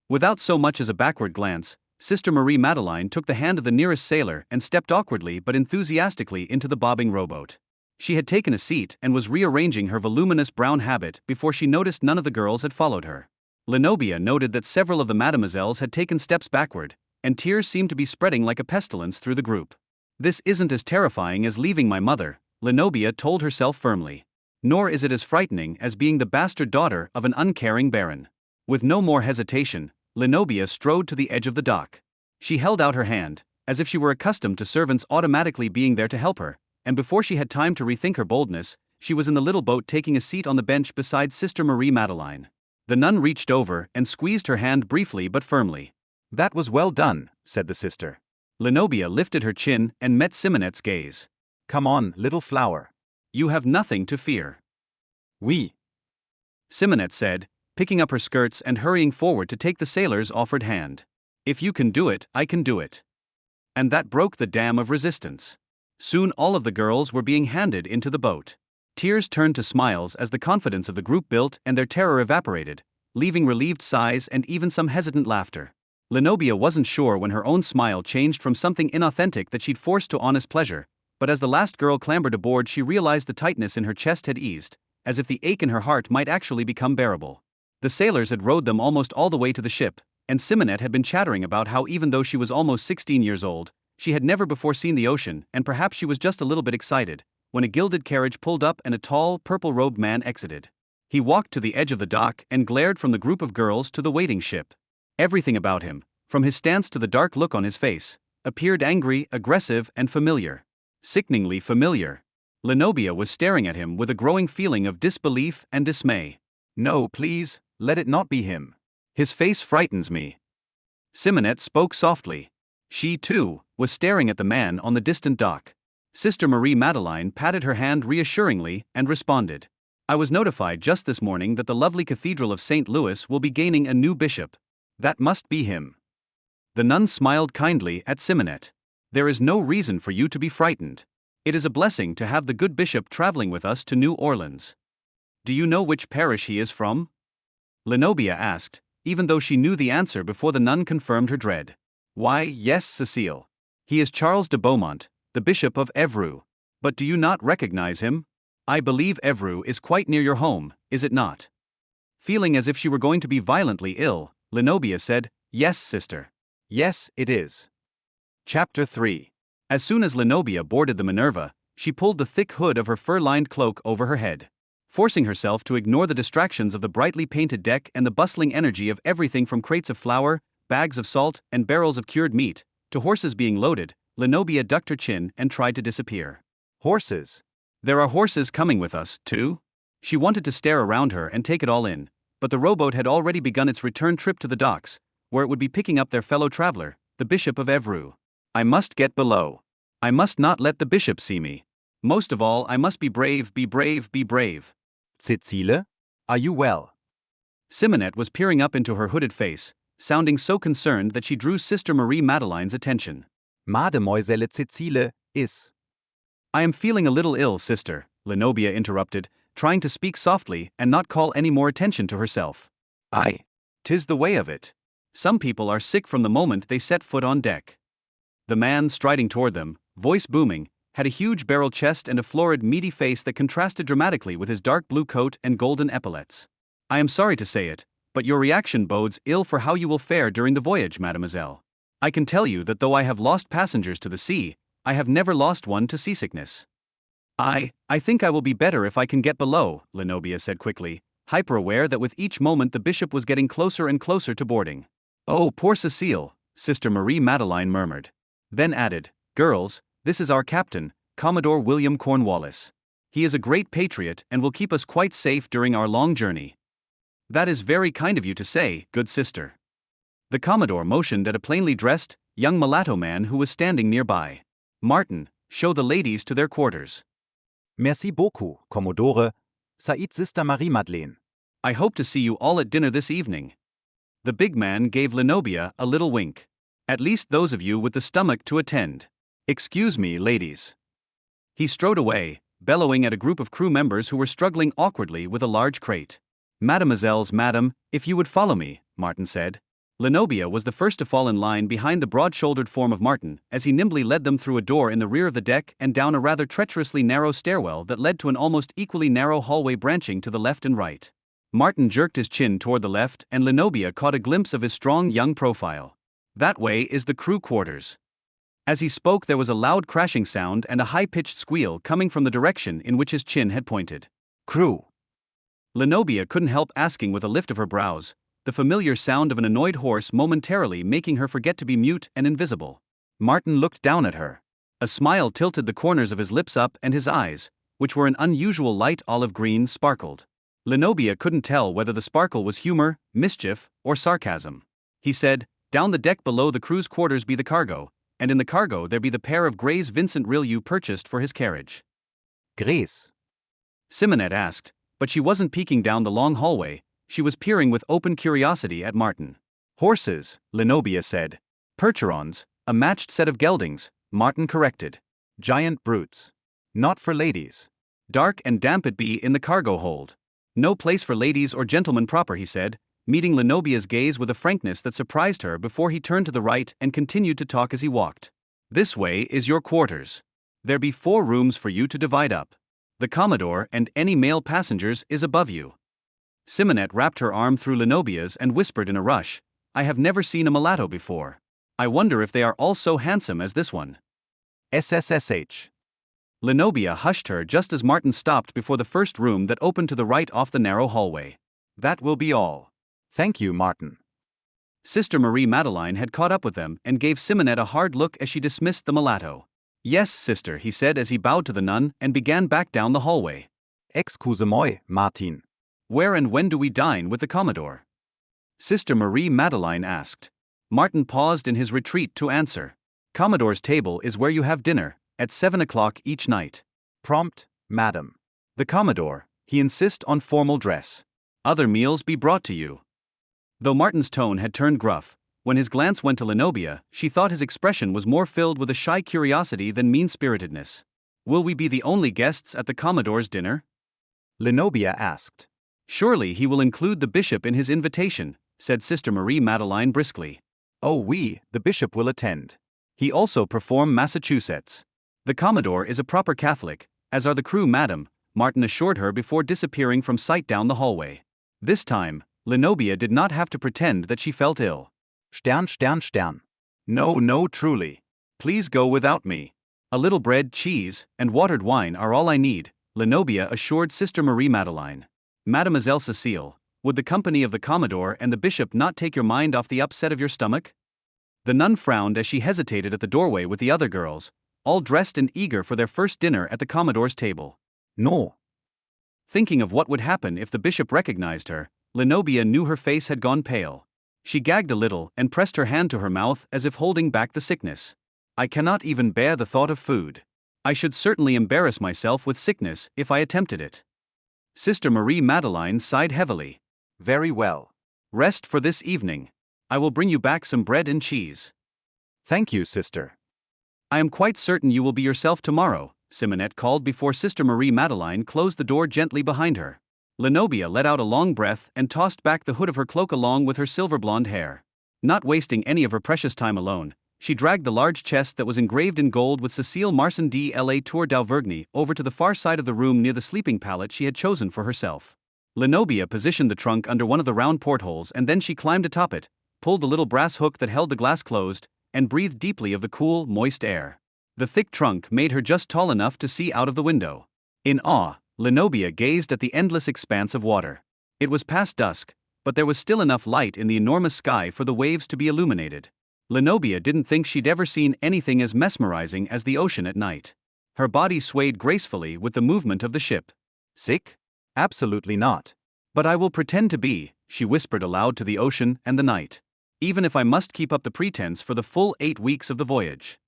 Without so much as a backward glance, Sister Marie Madeleine took the hand of the nearest sailor and stepped awkwardly but enthusiastically into the bobbing rowboat. She had taken a seat and was rearranging her voluminous brown habit before she noticed none of the girls had followed her. Lenobia noted that several of the mademoiselles had taken steps backward, and tears seemed to be spreading like a pestilence through the group. This isn't as terrifying as leaving my mother, Lenobia told herself firmly. Nor is it as frightening as being the bastard daughter of an uncaring baron. With no more hesitation, Lenobia strode to the edge of the dock. She held out her hand, as if she were accustomed to servants automatically being there to help her, and before she had time to rethink her boldness, she was in the little boat taking a seat on the bench beside Sister Marie Madeleine. The nun reached over and squeezed her hand briefly but firmly.
That was well done, said the sister.
Lenobia lifted her chin and met Simonette's gaze.
Come on, little flower.
You have nothing to fear.
Oui,
Simonette said, picking up her skirts and hurrying forward to take the sailor's offered hand. If you can do it, I can do it. And that broke the dam of resistance. Soon all of the girls were being handed into the boat. Tears turned to smiles as the confidence of the group built and their terror evaporated, leaving relieved sighs and even some hesitant laughter. Lenobia wasn't sure when her own smile changed from something inauthentic that she'd forced to honest pleasure, but as the last girl clambered aboard she realized the tightness in her chest had eased, as if the ache in her heart might actually become bearable. The sailors had rowed them almost all the way to the ship, and Simonette had been chattering about how even though she was almost 16 years old, she had never before seen the ocean, and perhaps she was just a little bit excited, when a gilded carriage pulled up and a tall, purple-robed man exited. He walked to the edge of the dock and glared from the group of girls to the waiting ship. Everything about him, from his stance to the dark look on his face, appeared angry, aggressive, and familiar. Sickeningly familiar. Lenobia was staring at him with a growing feeling of disbelief and dismay.
No, please, let it not be him.
His face frightens me. Simonette spoke softly. She, too, was staring at the man on the distant dock. Sister Marie Madeleine patted her hand reassuringly and responded. I was notified just this morning that the lovely Cathedral of St. Louis will be gaining a new bishop. That must be him. The nun smiled kindly at Simonette. There is no reason for you to be frightened. It is a blessing to have the good bishop traveling with us to New Orleans. Do you know which parish he is from? Lenobia asked, even though she knew the answer before the nun confirmed her dread. Why, yes, Cecile. He is Charles de Beaumont, the Bishop of Évreux. But do you not recognize him? I believe Évreux is quite near your home, is it not? Feeling as if she were going to be violently ill, Lenobia said, Yes, sister.
Yes, it is. Chapter 3.
As soon as Lenobia boarded the Minerva, she pulled the thick hood of her fur-lined cloak over her head. Forcing herself to ignore the distractions of the brightly painted deck and the bustling energy of everything from crates of flour, bags of salt, and barrels of cured meat, to horses being loaded, Lenobia ducked her chin and tried to disappear.
Horses.
There are horses coming with us, too? She wanted to stare around her and take it all in, but the rowboat had already begun its return trip to the docks, where it would be picking up their fellow traveler, the Bishop of Évreux. I must get below. I must not let the bishop see me. Most of all, I must be brave, be brave, be brave.
Cecile? Are you well?
Simonette was peering up into her hooded face, sounding so concerned that she drew Sister Marie Madeleine's attention.
Mademoiselle Cecile is.
I am feeling a little ill, sister, Lenobia interrupted, trying to speak softly and not call any more attention to herself.
Aye.
'Tis the way of it. Some people are sick from the moment they set foot on deck. The man striding toward them, voice booming, had a huge barrel chest and a florid, meaty face that contrasted dramatically with his dark blue coat and golden epaulets. I am sorry to say it, but your reaction bodes ill for how you will fare during the voyage, mademoiselle. I can tell you that though I have lost passengers to the sea, I have never lost one to seasickness. I think I will be better if I can get below, Lenobia said quickly, hyper-aware that with each moment the bishop was getting closer and closer to boarding. Oh, poor Cecile, Sister Marie Madeleine murmured. Then added, Girls, this is our captain, Commodore William Cornwallis. He is a great patriot and will keep us quite safe during our long journey. That is very kind of you to say, good sister. The Commodore motioned at a plainly dressed, young mulatto man who was standing nearby. Martin, show the ladies to their quarters.
Merci beaucoup, Commodore. Said Sister Marie Madeleine.
I hope to see you all at dinner this evening. The big man gave Lenobia a little wink. At least those of you with the stomach to attend. Excuse me, ladies. He strode away, bellowing at a group of crew members who were struggling awkwardly with a large crate. Mademoiselles, madam, if you would follow me, Martin said. Lenobia was the first to fall in line behind the broad-shouldered form of Martin, as he nimbly led them through a door in the rear of the deck and down a rather treacherously narrow stairwell that led to an almost equally narrow hallway branching to the left and right. Martin jerked his chin toward the left, and Lenobia caught a glimpse of his strong young profile. That way is the crew quarters. As he spoke, there was a loud crashing sound and a high-pitched squeal coming from the direction in which his chin had pointed. Crew. Lenobia couldn't help asking with a lift of her brows, the familiar sound of an annoyed horse momentarily making her forget to be mute and invisible. Martin looked down at her. A smile tilted the corners of his lips up, and his eyes, which were an unusual light olive green, sparkled. Lenobia couldn't tell whether the sparkle was humor, mischief, or sarcasm. He said, "Down the deck below the crew's quarters be the cargo, and in the cargo there be the pair of Gray's Vincent Rill you purchased for his carriage."
Grès.
Simonette asked, but she wasn't peeking down the long hallway. She was peering with open curiosity at Martin. "Horses," Lenobia said. "Percherons, a matched set of geldings," Martin corrected.
Giant brutes. Not for ladies.
"Dark and damp it be in the cargo hold. No place for ladies or gentlemen proper," he said, meeting Lenobia's gaze with a frankness that surprised her before he turned to the right and continued to talk as he walked. "This way is your quarters. There be 4 rooms for you to divide up. The Commodore and any male passengers is above you." Simonette wrapped her arm through Lenobia's and whispered in a rush, "I have never seen a mulatto before. I wonder if they are all so handsome as this one."
SSSH.
Lenobia hushed her just as Martin stopped before the first room that opened to the right off the narrow hallway.
That will be all. Thank you, Martin.
Sister Marie Madeleine had caught up with them and gave Simonette a hard look as she dismissed the mulatto. "Yes, sister," he said as he bowed to the nun and began back down the hallway.
Excuse-moi, Martin.
"Where and when do we dine with the Commodore?" Sister Marie Madeleine asked. Martin paused in his retreat to answer. "Commodore's table is where you have dinner, at 7 o'clock each night."
Prompt, madam.
"The Commodore, he insists on formal dress. Other meals be brought to you." Though Martin's tone had turned gruff, when his glance went to Lenobia, she thought his expression was more filled with a shy curiosity than mean-spiritedness. "Will we be the only guests at the Commodore's dinner?"
Lenobia asked.
"Surely he will include the bishop in his invitation," said Sister Marie Madeleine briskly.
"Oh oui, the bishop will attend.
"He also perform Massachusetts. The Commodore is a proper Catholic, as are the crew, madam," Martin assured her before disappearing from sight down the hallway. This time, Lenobia did not have to pretend that she felt ill.
Stern, Stern, Stern.
No, truly. Please go without me. A little bread, cheese, and watered wine are all I need," Lenobia assured Sister Marie Madeleine. "Mademoiselle Cecile, would the company of the Commodore and the bishop not take your mind off the upset of your stomach?" The nun frowned as she hesitated at the doorway with the other girls, all dressed and eager for their first dinner at the Commodore's table.
No.
Thinking of what would happen if the bishop recognized her, Lenobia knew her face had gone pale. She gagged a little and pressed her hand to her mouth as if holding back the sickness. "I cannot even bear the thought of food. I should certainly embarrass myself with sickness if I attempted it." Sister Marie Madeleine sighed heavily.
Very well.
"Rest for this evening. I will bring you back some bread and cheese."
Thank you, sister.
"I am quite certain you will be yourself tomorrow," Simonette called before Sister Marie Madeleine closed the door gently behind her. Lenobia let out a long breath and tossed back the hood of her cloak along with her silver blonde hair. Not wasting any of her precious time alone, she dragged the large chest that was engraved in gold with Cécile Marsan de la Tour d'Auvergne over to the far side of the room near the sleeping pallet she had chosen for herself. Lenobia positioned the trunk under one of the round portholes and then she climbed atop it, pulled the little brass hook that held the glass closed, and breathed deeply of the cool, moist air. The thick trunk made her just tall enough to see out of the window. In awe, Lenobia gazed at the endless expanse of water. It was past dusk, but there was still enough light in the enormous sky for the waves to be illuminated. Lenobia didn't think she'd ever seen anything as mesmerizing as the ocean at night. Her body swayed gracefully with the movement of the ship.
Sick? Absolutely not.
"But I will pretend to be," she whispered aloud to the ocean and the night. "Even if I must keep up the pretense for the full 8 weeks of the voyage."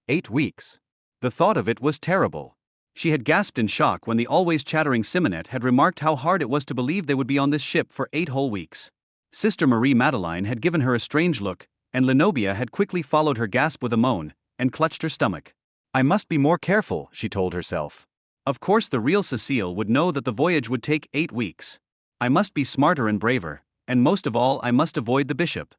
8 weeks.
The thought of it was terrible. She had gasped in shock when the always chattering Simonette had remarked how hard it was to believe they would be on this ship for 8 whole weeks. Sister Marie Madeleine had given her a strange look, and Lenobia had quickly followed her gasp with a moan, and clutched her stomach.
I must be more careful, she told herself.
Of course the real Cecile would know that the voyage would take 8 weeks. I must be smarter and braver, and most of all I must avoid the bishop.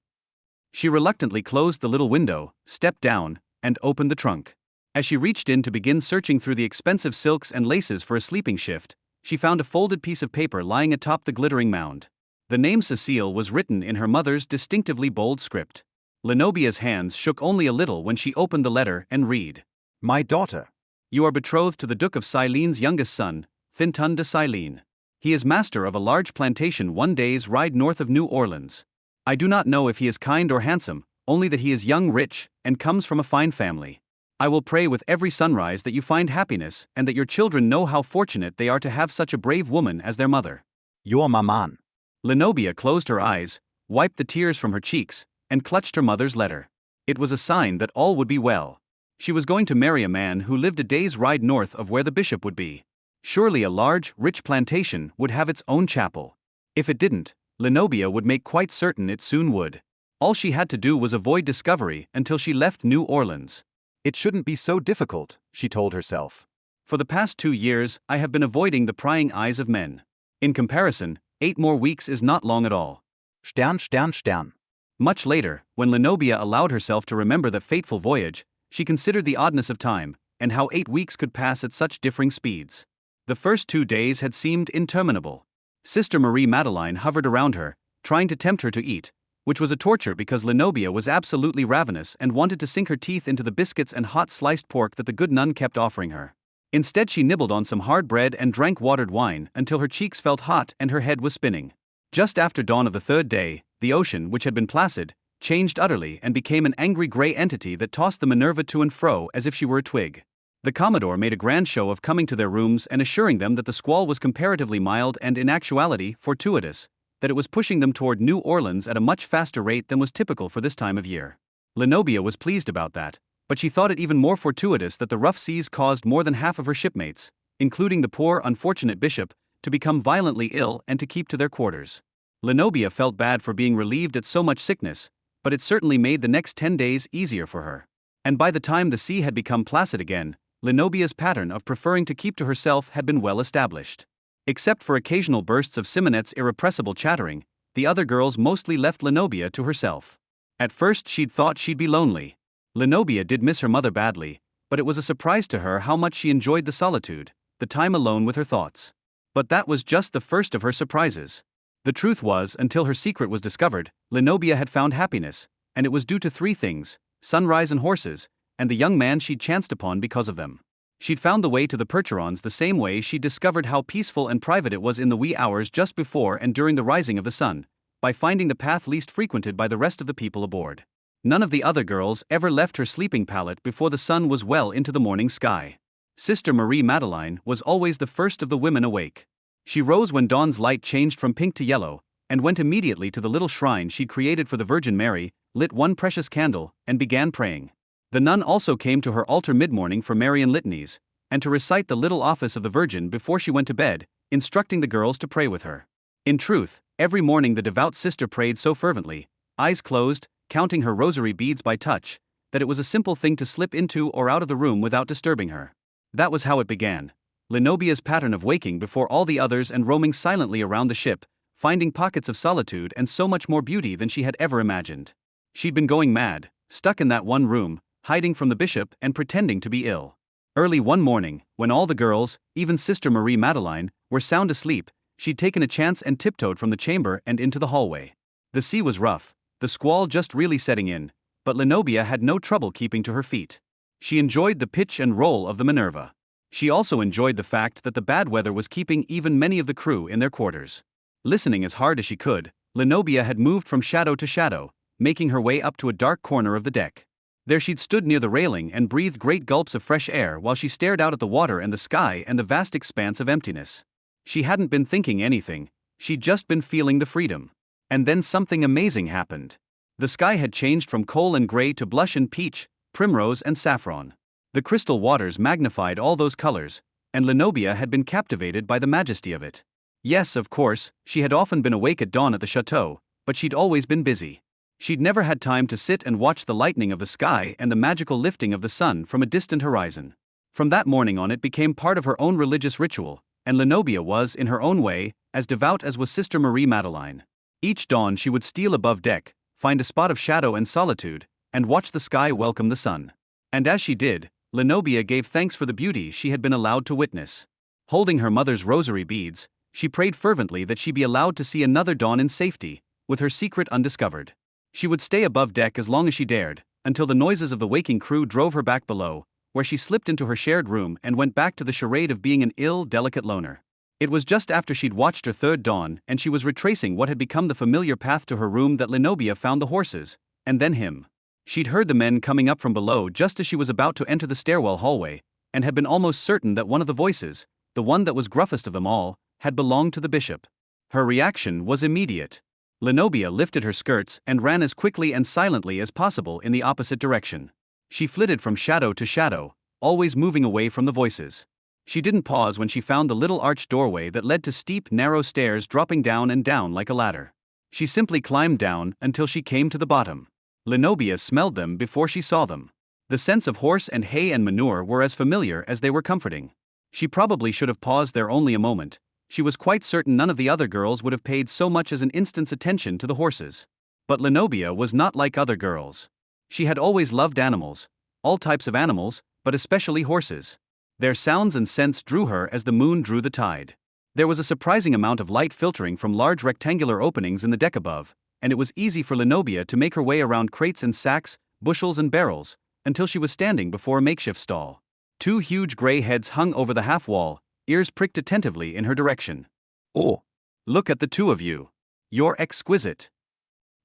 She reluctantly closed the little window, stepped down, and opened the trunk. As she reached in to begin searching through the expensive silks and laces for a sleeping shift, she found a folded piece of paper lying atop the glittering mound. The name Cecile was written in her mother's distinctively bold script. Lenobia's hands shook only a little when she opened the letter and read.
My daughter.
You are betrothed to the Duke of Silene's youngest son, Finton de Silene. He is master of a large plantation 1 day's ride north of New Orleans. I do not know if he is kind or handsome, only that he is young, rich, and comes from a fine family. I will pray with every sunrise that you find happiness and that your children know how fortunate they are to have such a brave woman as their mother.
Your maman.
Lenobia closed her eyes, wiped the tears from her cheeks, and clutched her mother's letter. It was a sign that all would be well. She was going to marry a man who lived a day's ride north of where the bishop would be. Surely a large, rich plantation would have its own chapel. If it didn't, Lenobia would make quite certain it soon would. All she had to do was avoid discovery until she left New Orleans.
It shouldn't be so difficult, she told herself.
For the past 2 years, I have been avoiding the prying eyes of men. In comparison, 8 more weeks is not long at all.
Stern, Stern, Stern.
Much later, when Lenobia allowed herself to remember that fateful voyage, she considered the oddness of time, and how 8 weeks could pass at such differing speeds. The first 2 days had seemed interminable. Sister Marie Madeleine hovered around her, trying to tempt her to eat, which was a torture because Lenobia was absolutely ravenous and wanted to sink her teeth into the biscuits and hot sliced pork that the good nun kept offering her. Instead she nibbled on some hard bread and drank watered wine until her cheeks felt hot and her head was spinning. Just after dawn of the 3rd day, the ocean, which had been placid, changed utterly and became an angry gray entity that tossed the Minerva to and fro as if she were a twig. The Commodore made a grand show of coming to their rooms and assuring them that the squall was comparatively mild and in actuality fortuitous, that it was pushing them toward New Orleans at a much faster rate than was typical for this time of year. Lenobia was pleased about that, but she thought it even more fortuitous that the rough seas caused more than half of her shipmates, including the poor unfortunate bishop, to become violently ill and to keep to their quarters. Lenobia felt bad for being relieved at so much sickness, but it certainly made the next 10 days easier for her. And by the time the sea had become placid again, Lenobia's pattern of preferring to keep to herself had been well established. Except for occasional bursts of Simonette's irrepressible chattering, the other girls mostly left Lenobia to herself. At first she'd thought she'd be lonely. Lenobia did miss her mother badly, but it was a surprise to her how much she enjoyed the solitude, the time alone with her thoughts. But that was just the first of her surprises. The truth was, until her secret was discovered, Lenobia had found happiness, and it was due to 3 things: sunrise and horses, and the young man she'd chanced upon because of them. She'd found the way to the Percherons the same way she'd discovered how peaceful and private it was in the wee hours just before and during the rising of the sun, by finding the path least frequented by the rest of the people aboard. None of the other girls ever left her sleeping pallet before the sun was well into the morning sky. Sister Marie Madeleine was always the first of the women awake. She rose when dawn's light changed from pink to yellow, and went immediately to the little shrine she'd created for the Virgin Mary, lit 1 precious candle, and began praying. The nun also came to her altar mid-morning for Marian litanies, and to recite the little office of the Virgin before she went to bed, instructing the girls to pray with her. In truth, every morning the devout sister prayed so fervently, eyes closed, counting her rosary beads by touch, that it was a simple thing to slip into or out of the room without disturbing her. That was how it began. Lenobia's pattern of waking before all the others and roaming silently around the ship, finding pockets of solitude and so much more beauty than she had ever imagined. She'd been going mad, stuck in that one room, hiding from the bishop and pretending to be ill. Early one morning, when all the girls, even Sister Marie Madeleine, were sound asleep, she'd taken a chance and tiptoed from the chamber and into the hallway. The sea was rough, the squall just really setting in, but Lenobia had no trouble keeping to her feet. She enjoyed the pitch and roll of the Minerva. She also enjoyed the fact that the bad weather was keeping even many of the crew in their quarters. Listening as hard as she could, Lenobia had moved from shadow to shadow, making her way up to a dark corner of the deck. There she'd stood near the railing and breathed great gulps of fresh air while she stared out at the water and the sky and the vast expanse of emptiness. She hadn't been thinking anything, she'd just been feeling the freedom. And then something amazing happened. The sky had changed from coal and gray to blush and peach, primrose and saffron. The crystal waters magnified all those colors, and Lenobia had been captivated by the majesty of it. Yes, of course, she had often been awake at dawn at the chateau, but she'd always been busy. She'd never had time to sit and watch the lightening of the sky and the magical lifting of the sun from a distant horizon. From that morning on, it became part of her own religious ritual, and Lenobia was, in her own way, as devout as was Sister Marie Madeleine. Each dawn she would steal above deck, find a spot of shadow and solitude, and watch the sky welcome the sun. And as she did, Lenobia gave thanks for the beauty she had been allowed to witness. Holding her mother's rosary beads, she prayed fervently that she be allowed to see another dawn in safety, with her secret undiscovered. She would stay above deck as long as she dared, until the noises of the waking crew drove her back below, where she slipped into her shared room and went back to the charade of being an ill, delicate loner. It was just after she'd watched her third dawn and she was retracing what had become the familiar path to her room that Lenobia found the horses, and then him. She'd heard the men coming up from below just as she was about to enter the stairwell hallway, and had been almost certain that one of the voices, the one that was gruffest of them all, had belonged to the bishop. Her reaction was immediate. Lenobia lifted her skirts and ran as quickly and silently as possible in the opposite direction. She flitted from shadow to shadow, always moving away from the voices. She didn't pause when she found the little arched doorway that led to steep, narrow stairs dropping down and down like a ladder. She simply climbed down until she came to the bottom. Lenobia smelled them before she saw them. The scents of horse and hay and manure were as familiar as they were comforting. She probably should have paused there only a moment. She was quite certain none of the other girls would have paid so much as an instant's attention to the horses. But Lenobia was not like other girls. She had always loved animals, all types of animals, but especially horses. Their sounds and scents drew her as the moon drew the tide. There was a surprising amount of light filtering from large rectangular openings in the deck above, and it was easy for Lenobia to make her way around crates and sacks, bushels and barrels, until she was standing before a makeshift stall. Two huge gray heads hung over the half wall, ears pricked attentively in her direction. "Oh, look at the two of you. You're exquisite."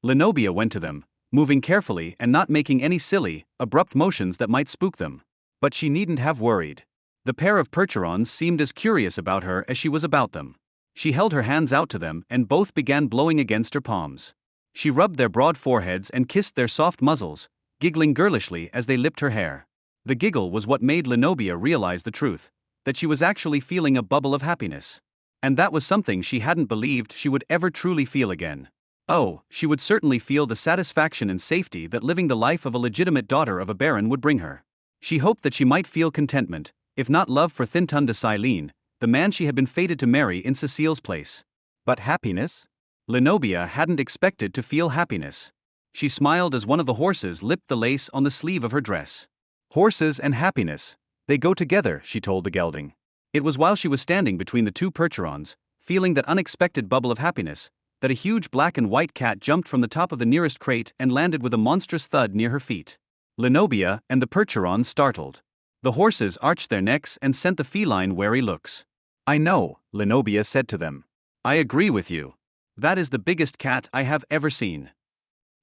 Lenobia went to them, moving carefully and not making any silly, abrupt motions that might spook them. But she needn't have worried. The pair of percherons seemed as curious about her as she was about them. She held her hands out to them and both began blowing against her palms. She rubbed their broad foreheads and kissed their soft muzzles, giggling girlishly as they lipped her hair. The giggle was what made Lenobia realize the truth, that she was actually feeling a bubble of happiness. And that was something she hadn't believed she would ever truly feel again. Oh, she would certainly feel the satisfaction and safety that living the life of a legitimate daughter of a baron would bring her. She hoped that she might feel contentment, if not love for Thinton de Silene, the man she had been fated to marry in Cecile's place.
But happiness?
Lenobia hadn't expected to feel happiness. She smiled as one of the horses lipped the lace on the sleeve of her dress. "Horses and happiness, they go together," she told the gelding. It was while she was standing between the two percherons, feeling that unexpected bubble of happiness, that a huge black and white cat jumped from the top of the nearest crate and landed with a monstrous thud near her feet. Lenobia and the percherons startled. The horses arched their necks and sent the feline wary looks.
"I know," Lenobia said to them.
"I agree with you. That is the biggest cat I have ever seen."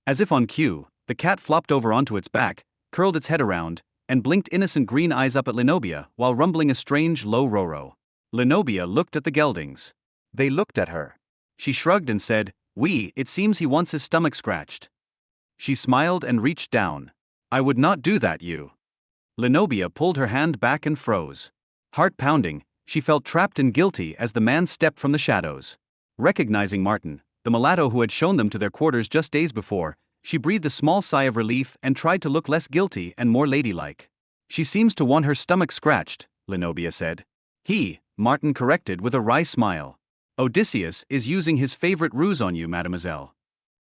As if on cue, the cat flopped over onto its back, curled its head around, and blinked innocent green eyes up at Lenobia while rumbling a strange low roro. Lenobia looked at the geldings.
They looked at her.
She shrugged and said, "Oui, it seems he wants his stomach scratched." She smiled and reached down. "I would not do that, you." Lenobia pulled her hand back and froze. Heart pounding, she felt trapped and guilty as the man stepped from the shadows. Recognizing Martin, the mulatto who had shown them to their quarters just days before, she breathed a small sigh of relief and tried to look less guilty and more ladylike. "She seems to want her stomach scratched," Lenobia said. Martin corrected with a wry smile. "Odysseus is using his favorite ruse on you, mademoiselle."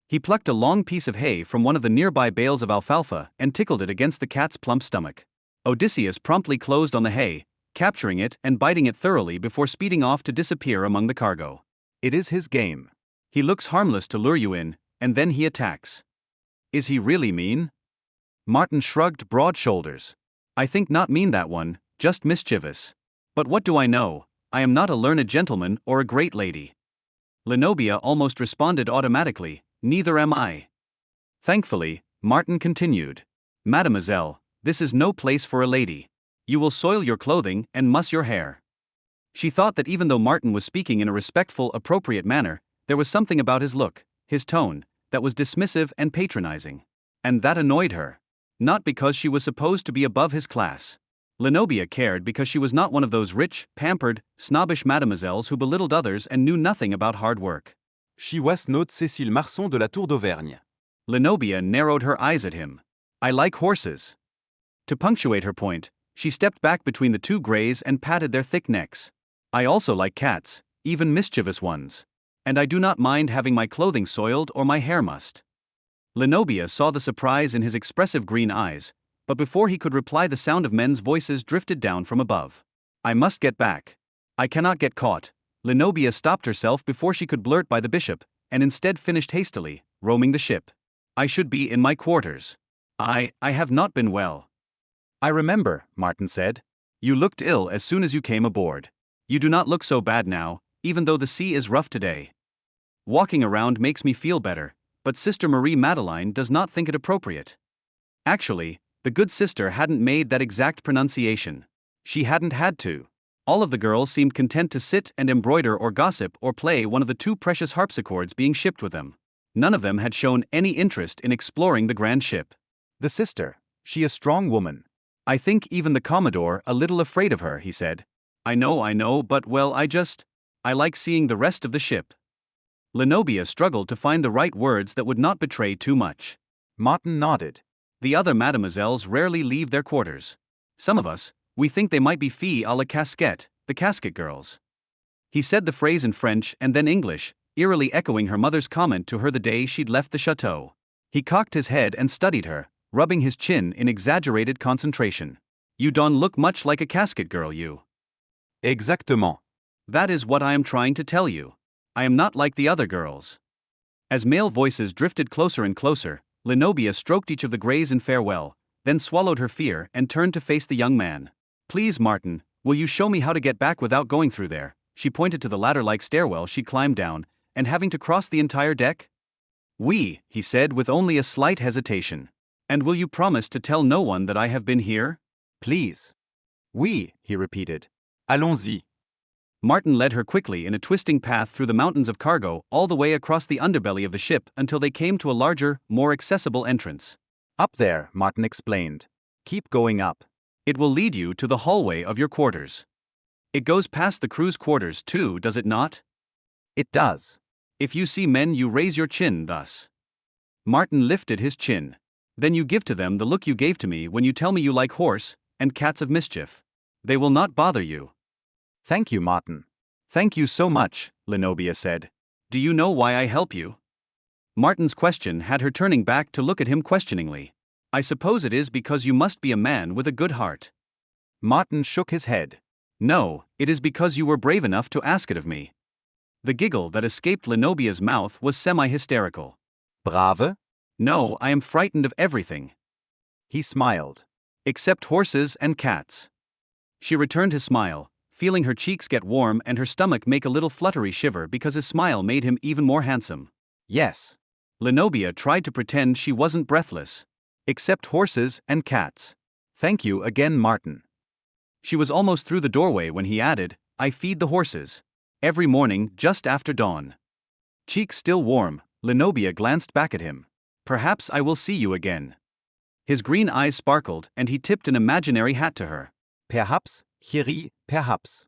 He plucked a long piece of hay from one of the nearby bales of alfalfa and tickled it against the cat's plump stomach. Odysseus promptly closed on the hay, capturing it and biting it thoroughly before speeding off to disappear among the cargo.
It is his game.
He looks harmless to lure you in, and then he attacks. Is he really mean? Martin shrugged broad shoulders. "I think not mean that one, just mischievous. But what do I know? I am not a learned gentleman or a great lady." Lenobia almost responded automatically, "Neither am I." Thankfully, Martin continued, "Mademoiselle, this is no place for a lady. You will soil your clothing and muss your hair." She thought that even though Martin was speaking in a respectful, appropriate manner, there was something about his look, his tone, that was dismissive and patronizing. And that annoyed her. Not because she was supposed to be above his class. Lenobia cared because she was not one of those rich, pampered, snobbish mademoiselles who belittled others and knew nothing about hard work.
She was not Cécile Marson de la Tour d'Auvergne.
Lenobia narrowed her eyes at him. I like horses. To punctuate her point, she stepped back between the two greys and patted their thick necks. I also like cats, even mischievous ones. And I do not mind having my clothing soiled or my hair mussed. Lenobia saw the surprise in his expressive green eyes, but before he could reply the sound of men's voices drifted down from above. I must get back. I cannot get caught. Lenobia stopped herself before she could blurt by the bishop, and instead finished hastily, roaming the ship. I should be in my quarters. I have not been well.
I remember, Martin said.
You looked ill as soon as you came aboard. You do not look so bad now, even though the sea is rough today. Walking around makes me feel better, but Sister Marie Madeleine does not think it appropriate. Actually, the good sister hadn't made that exact pronunciation. She hadn't had to. All of the girls seemed content to sit and embroider or gossip or play one of the two precious harpsichords being shipped with them. None of them had shown any interest in exploring the grand ship.
The sister, she a strong woman.
I think even the Commodore a little afraid of her, he said. I know, but well, I like seeing the rest of the ship. Lenobia struggled to find the right words that would not betray too much.
Martin nodded.
The other mademoiselles rarely leave their quarters. Some of us, we think they might be filles à la casquette, the casket girls. He said the phrase in French and then English, eerily echoing her mother's comment to her the day she'd left the chateau. He cocked his head and studied her, rubbing his chin in exaggerated concentration. You don't look much like a casket girl, you.
Exactement.
That is what I am trying to tell you. I am not like the other girls. As male voices drifted closer and closer, Lenobia stroked each of the greys in farewell, then swallowed her fear and turned to face the young man. Please, Martin, will you show me how to get back without going through there? She pointed to the ladder-like stairwell she climbed down, and having to cross the entire deck. Oui, he said with only a slight hesitation. And will you promise to tell no one that I have been here?
Please. Oui, he repeated.
Allons-y.
Martin led her quickly in a twisting path through the mountains of cargo all the way across the underbelly of the ship until they came to a larger, more accessible entrance.
Up there, Martin explained. Keep going up.
It will lead you to the hallway of your quarters. It goes past the crew's quarters too, does it not?
It does.
If you see men, you raise your chin thus. Martin lifted his chin. Then you give to them the look you gave to me when you tell me you like horse and cats of mischief. They will not bother you.
Thank you, Martin.
Thank you so much, Lenobia said. Do you know why I help you? Martin's question had her turning back to look at him questioningly. I suppose it is because you must be a man with a good heart.
Martin shook his head.
No, it is because you were brave enough to ask it of me. The giggle that escaped Lenobia's mouth was semi-hysterical.
Brave?
No, I am frightened of everything.
He smiled.
Except horses and cats. She returned his smile, feeling her cheeks get warm and her stomach make a little fluttery shiver because his smile made him even more handsome.
Yes.
Lenobia tried to pretend she wasn't breathless.
Except horses and cats. Thank you again, Martin.
She was almost through the doorway when he added, I feed the horses. Every morning, just after dawn. Cheeks still warm, Lenobia glanced back at him. Perhaps I will see you again. His green eyes sparkled and he tipped an imaginary hat to her.
Perhaps, chérie, perhaps.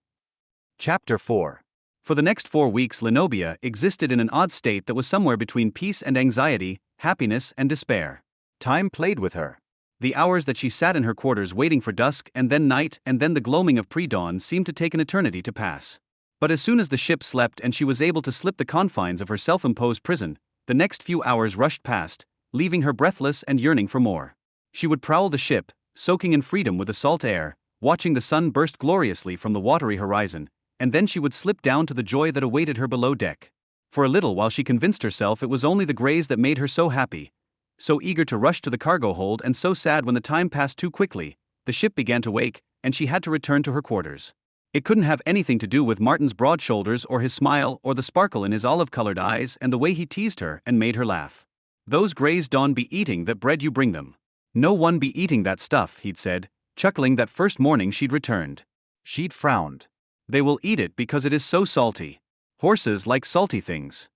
Chapter 4.
For the next 4 weeks, Lenobia existed in an odd state that was somewhere between peace and anxiety, happiness and despair.
Time played with her.
The hours that she sat in her quarters waiting for dusk and then night and then the gloaming of pre-dawn seemed to take an eternity to pass. But as soon as the ship slept and she was able to slip the confines of her self-imposed prison, the next few hours rushed past, leaving her breathless and yearning for more. She would prowl the ship, soaking in freedom with the salt air, watching the sun burst gloriously from the watery horizon, and then she would slip down to the joy that awaited her below deck. For a little while she convinced herself it was only the greys that made her so happy, so eager to rush to the cargo hold and so sad when the time passed too quickly. The ship began to wake, and she had to return to her quarters. It couldn't have anything to do with Martin's broad shoulders or his smile or the sparkle in his olive-colored eyes and the way he teased her and made her laugh. Those greys don't be eating that bread you bring them. No one be eating that stuff, he'd said, chuckling that first morning she'd returned.
She'd frowned.
They will eat it because it is so salty. Horses like salty things.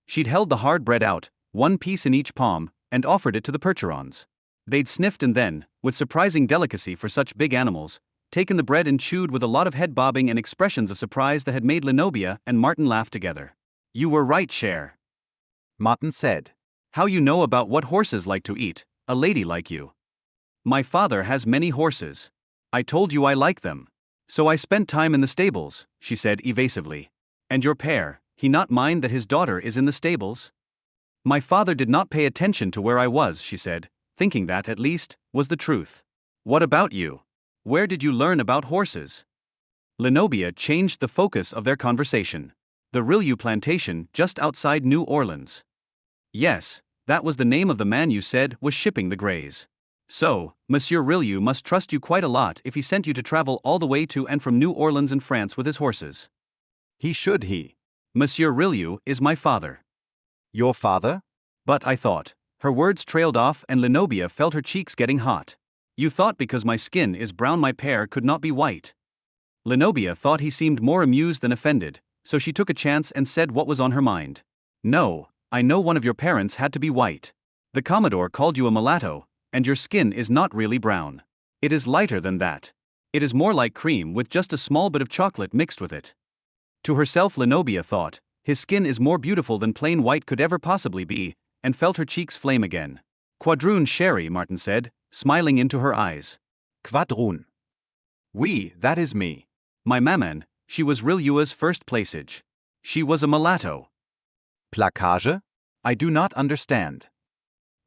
She'd held the hard bread out, one piece in each palm, and offered it to the percherons. They'd sniffed and then, with surprising delicacy for such big animals, taken the bread and chewed with a lot of head bobbing and expressions of surprise that had made Lenobia and Martin laugh together. You were right, Cher.
Martin said.
How you know about what horses like to eat, a lady like you? My father has many horses. I told you I like them. So I spent time in the stables, she said evasively. And your père, he not mind that his daughter is in the stables? My father did not pay attention to where I was, she said, thinking that, at least, was the truth. What about you? Where did you learn about horses? Lenobia changed the focus of their conversation. The Rillieux plantation just outside New Orleans. Yes, that was the name of the man you said was shipping the grays. So, Monsieur Rillieux must trust you quite a lot if he sent you to travel all the way to and from New Orleans in France with his horses.
He should he.
Monsieur Rillieux is my father.
Your father?
But I thought. Her words trailed off and Lenobia felt her cheeks getting hot. You thought because my skin is brown my père could not be white. Lenobia thought he seemed more amused than offended, so she took a chance and said what was on her mind. No, I know one of your parents had to be white. The Commodore called you a mulatto, and your skin is not really brown. It is lighter than that. It is more like cream with just a small bit of chocolate mixed with it. To herself Lenobia thought, his skin is more beautiful than plain white could ever possibly be, and felt her cheeks flame again. Quadroon sherry, Martin said, smiling into her eyes.
Quadroon. Oui, that is me.
My maman, she was Rillieux's first placage. She was a mulatto.
Placage? I do not understand.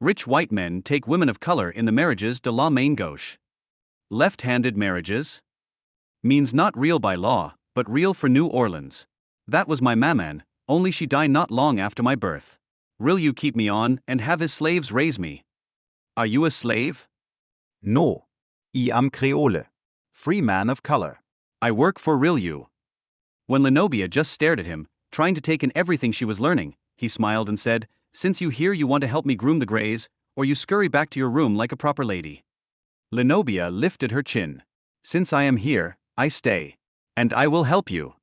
Rich white men take women of color in the marriages de la main gauche. Left-handed marriages? Means not real by law, but real for New Orleans. That was my maman, only she died not long after my birth. Rillieux keep me on and have his slaves raise me. Are you a slave?
No. I am Creole. Free man of color.
I work for Rillieux. When Lenobia just stared at him, trying to take in everything she was learning, he smiled and said, since you hear you want to help me groom the grays, or you scurry back to your room like a proper lady. Lenobia lifted her chin. Since I am here, I stay. And I will help you.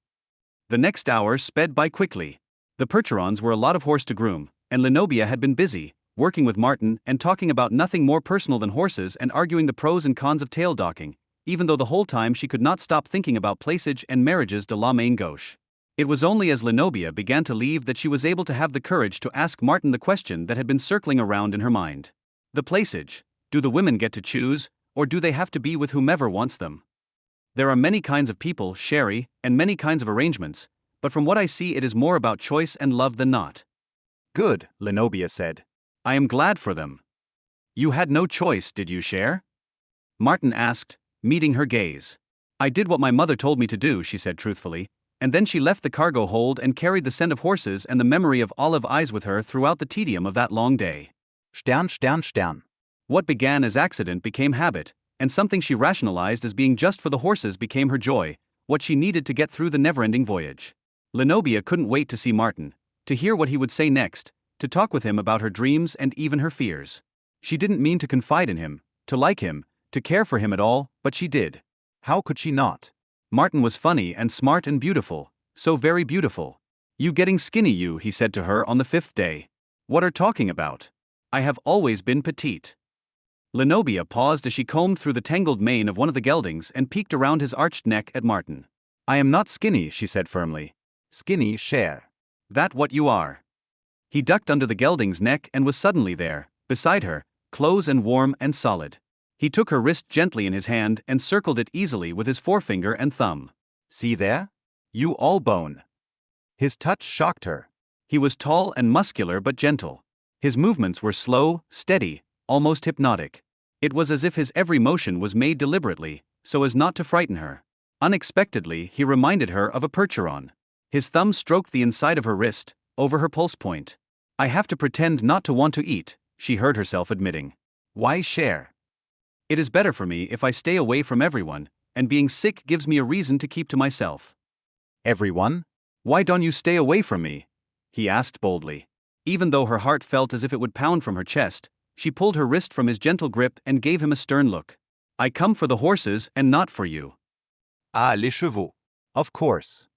The next hour sped by quickly. The Percherons were a lot of horse to groom, and Lenobia had been busy, working with Martin and talking about nothing more personal than horses and arguing the pros and cons of tail docking, even though the whole time she could not stop thinking about placage and marriages de la main gauche. It was only as Lenobia began to leave that she was able to have the courage to ask Martin the question that had been circling around in her mind. The placage, do the women get to choose, or do they have to be with whomever wants them? There are many kinds of people, Sherry, and many kinds of arrangements, but from what I see it is more about choice and love than not.
Good, Lenobia said.
I am glad for them. You had no choice, did you, Cher? Martin asked, meeting her gaze. I did what my mother told me to do, she said truthfully, and then she left the cargo hold and carried the scent of horses and the memory of olive eyes with her throughout the tedium of that long day.
Stern, Stern, Stern.
What began as accident became habit, and something she rationalized as being just for the horses became her joy, what she needed to get through the never-ending voyage. Lenobia couldn't wait to see Martin, to hear what he would say next, to talk with him about her dreams and even her fears. She didn't mean to confide in him, to like him, to care for him at all, but she did.
How could she not?
Martin was funny and smart and beautiful, so very beautiful. You getting skinny you, he said to her on the 5th day. What are talking about? I have always been petite. Lenobia paused as she combed through the tangled mane of one of the geldings and peeked around his arched neck at Martin.
I am not skinny, she said firmly. Skinny, Cher.
That what you are. He ducked under the gelding's neck and was suddenly there, beside her, close and warm and solid. He took her wrist gently in his hand and circled it easily with his forefinger and thumb.
See there? You all bone. His touch shocked her.
He was tall and muscular but gentle. His movements were slow, steady, almost hypnotic. It was as if his every motion was made deliberately, so as not to frighten her. Unexpectedly, he reminded her of a Percheron. His thumb stroked the inside of her wrist, over her pulse point. I have to pretend not to want to eat, she heard herself admitting. Why Cher? It is better for me if I stay away from everyone, and being sick gives me a reason to keep to myself.
Everyone?
Why don't you stay away from me? He asked boldly. Even though her heart felt as if it would pound from her chest, she pulled her wrist from his gentle grip and gave him a stern look. I come for the horses and not for you.
Ah, les chevaux. Of course.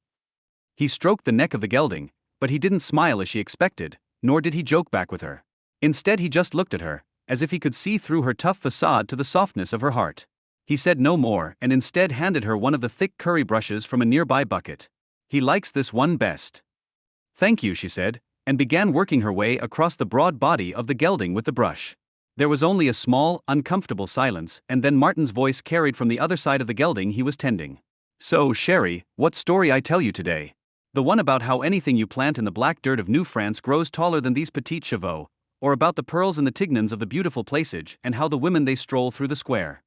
He stroked the neck of the gelding, but he didn't smile as she expected, nor did he joke back with her. Instead he just looked at her, as if he could see through her tough facade to the softness of her heart. He said no more and instead handed her one of the thick curry brushes from a nearby bucket. He likes this one best. Thank you, she said, and began working her way across the broad body of the gelding with the brush. There was only a small, uncomfortable silence, and then Martin's voice carried from the other side of the gelding he was tending. So, Sherry, what story I tell you today? The one about how anything you plant in the black dirt of New France grows taller than these petits chevaux, or about the pearls and the tignons of the beautiful placeage and how the women they stroll through the square.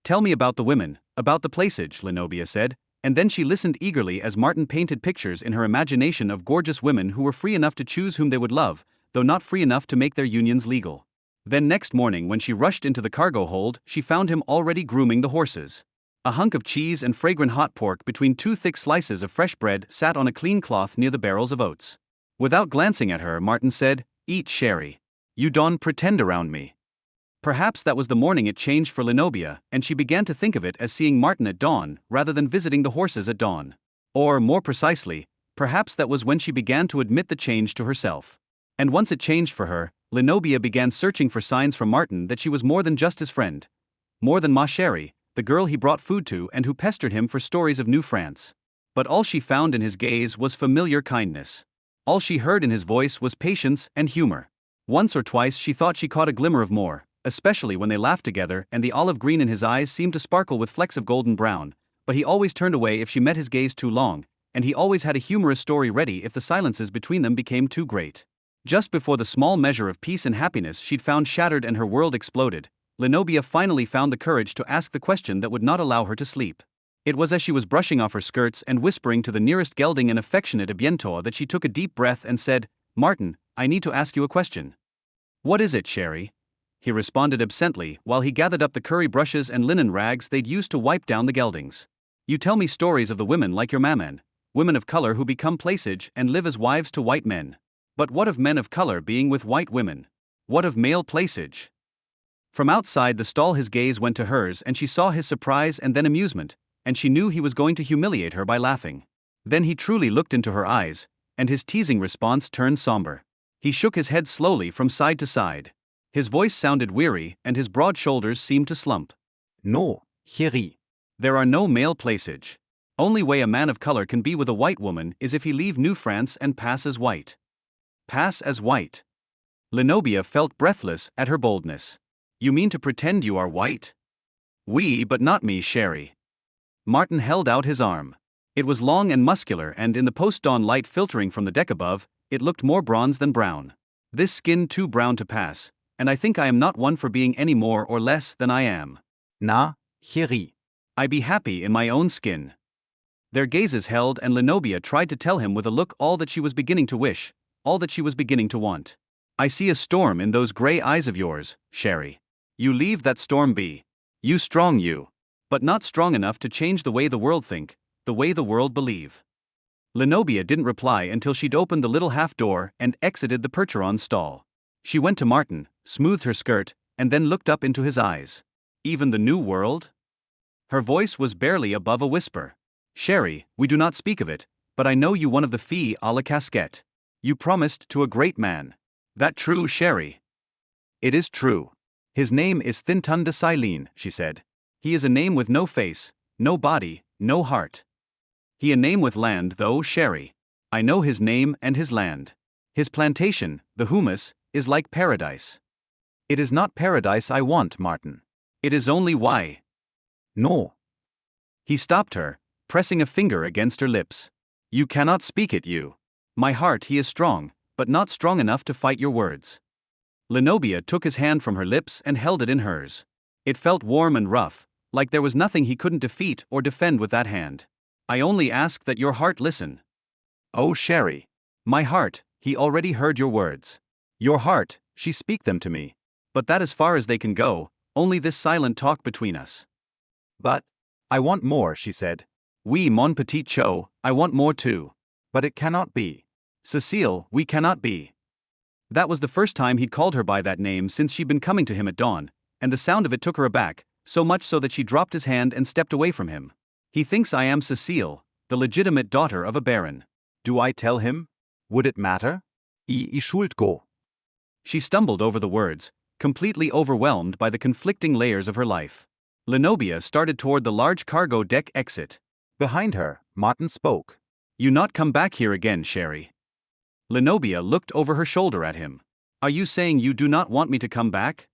Tell me about the women, about the placeage, Lenobia said, and then she listened eagerly as Martin painted pictures in her imagination of gorgeous women who were free enough to choose whom they would love, though not free enough to make their unions legal. Then next morning when she rushed into the cargo hold, she found him already grooming the horses. A hunk of cheese and fragrant hot pork between two thick slices of fresh bread sat on a clean cloth near the barrels of oats. Without glancing at her, Martin said, "Eat, Sherry. You don't pretend around me." Perhaps that was the morning it changed for Lenobia, and she began to think of it as seeing Martin at dawn, rather than visiting the horses at dawn. Or, more precisely, perhaps that was when she began to admit the change to herself. And once it changed for her, Lenobia began searching for signs from Martin that she was more than just his friend. More than ma chérie, the girl he brought food to and who pestered him for stories of New France. But all she found in his gaze was familiar kindness. All she heard in his voice was patience and humor. Once or twice she thought she caught a glimmer of more, especially when they laughed together and the olive green in his eyes seemed to sparkle with flecks of golden brown, but he always turned away if she met his gaze too long, and he always had a humorous story ready if the silences between them became too great. Just before the small measure of peace and happiness she'd found shattered and her world exploded, Lenobia finally found the courage to ask the question that would not allow her to sleep. It was as she was brushing off her skirts and whispering to the nearest gelding an affectionate "à bientôt" that she took a deep breath and said, "Martin, I need to ask you a question." "What is it, Sherry?" he responded absently while he gathered up the curry brushes and linen rags they'd used to wipe down the geldings. "You tell me stories of the women like your maman, women of color who become placeage and live as wives to white men. But what of men of color being with white women? What of male placeage?" From outside the stall his gaze went to hers and she saw his surprise and then amusement, and she knew he was going to humiliate her by laughing. Then he truly looked into her eyes, and his teasing response turned somber. He shook his head slowly from side to side. His voice sounded weary and his broad shoulders seemed to slump.
No, chérie.
There are no male placeage. Only way a man of color can be with a white woman is if he leave New France and pass as white. Pass as white. Lenobia felt breathless at her boldness. "You mean to pretend you are white?" "Oui, but not me, Sherry." Martin held out his arm. It was long and muscular, and in the post-dawn light filtering from the deck above, it looked more bronze than brown. "This skin too brown to pass, and I think I am not one for being any more or less than I am."
Na, chérie.
"I be happy in my own skin." Their gazes held, and Lenobia tried to tell him with a look all that she was beginning to wish, all that she was beginning to want. "I see a storm in those gray eyes of yours, Sherry. You leave that storm be. You strong you. But not strong enough to change the way the world think, the way the world believe." Lenobia didn't reply until she'd opened the little half door and exited the Percheron's stall. She went to Martin, smoothed her skirt, and then looked up into his eyes. "Even the new world?" Her voice was barely above a whisper. "Sherry, we do not speak of it, but I know you one of the filles à la casquette. You promised to a great man. That true, Sherry?"
It is true. His name is Thinton de Silene, she said.
"He is a name with no face, no body, no heart." "He a name with land though, Sherry. I know his name and his land. His plantation, the humus, is like paradise."
It is not paradise I want, Martin.
"It is only why."
No.
He stopped her, pressing a finger against her lips. "You cannot speak it, you. My heart he is strong, but not strong enough to fight your words." Lenobia took his hand from her lips and held it in hers. It felt warm and rough, like there was nothing he couldn't defeat or defend with that hand. "I only ask that your heart listen."
Oh, Sherry.
"My heart, he already heard your words."
Your heart, she speak them to me.
"But that as far as they can go, only this silent talk between us."
But I want more, she said.
"Oui, mon petit cho, I want more too."
But it cannot be.
"Cecile, we cannot be." That was the first time he'd called her by that name since she'd been coming to him at dawn, and the sound of it took her aback, so much so that she dropped his hand and stepped away from him. "He thinks I am Cecile, the legitimate daughter of a baron."
Do I tell him? Would it matter? I schuld go.
She stumbled over the words, completely overwhelmed by the conflicting layers of her life. Lenobia started toward the large cargo deck exit.
Behind her, Martin spoke.
"You not come back here again, Sherry." Lenobia looked over her shoulder at him. Are you saying you do not want me to come back?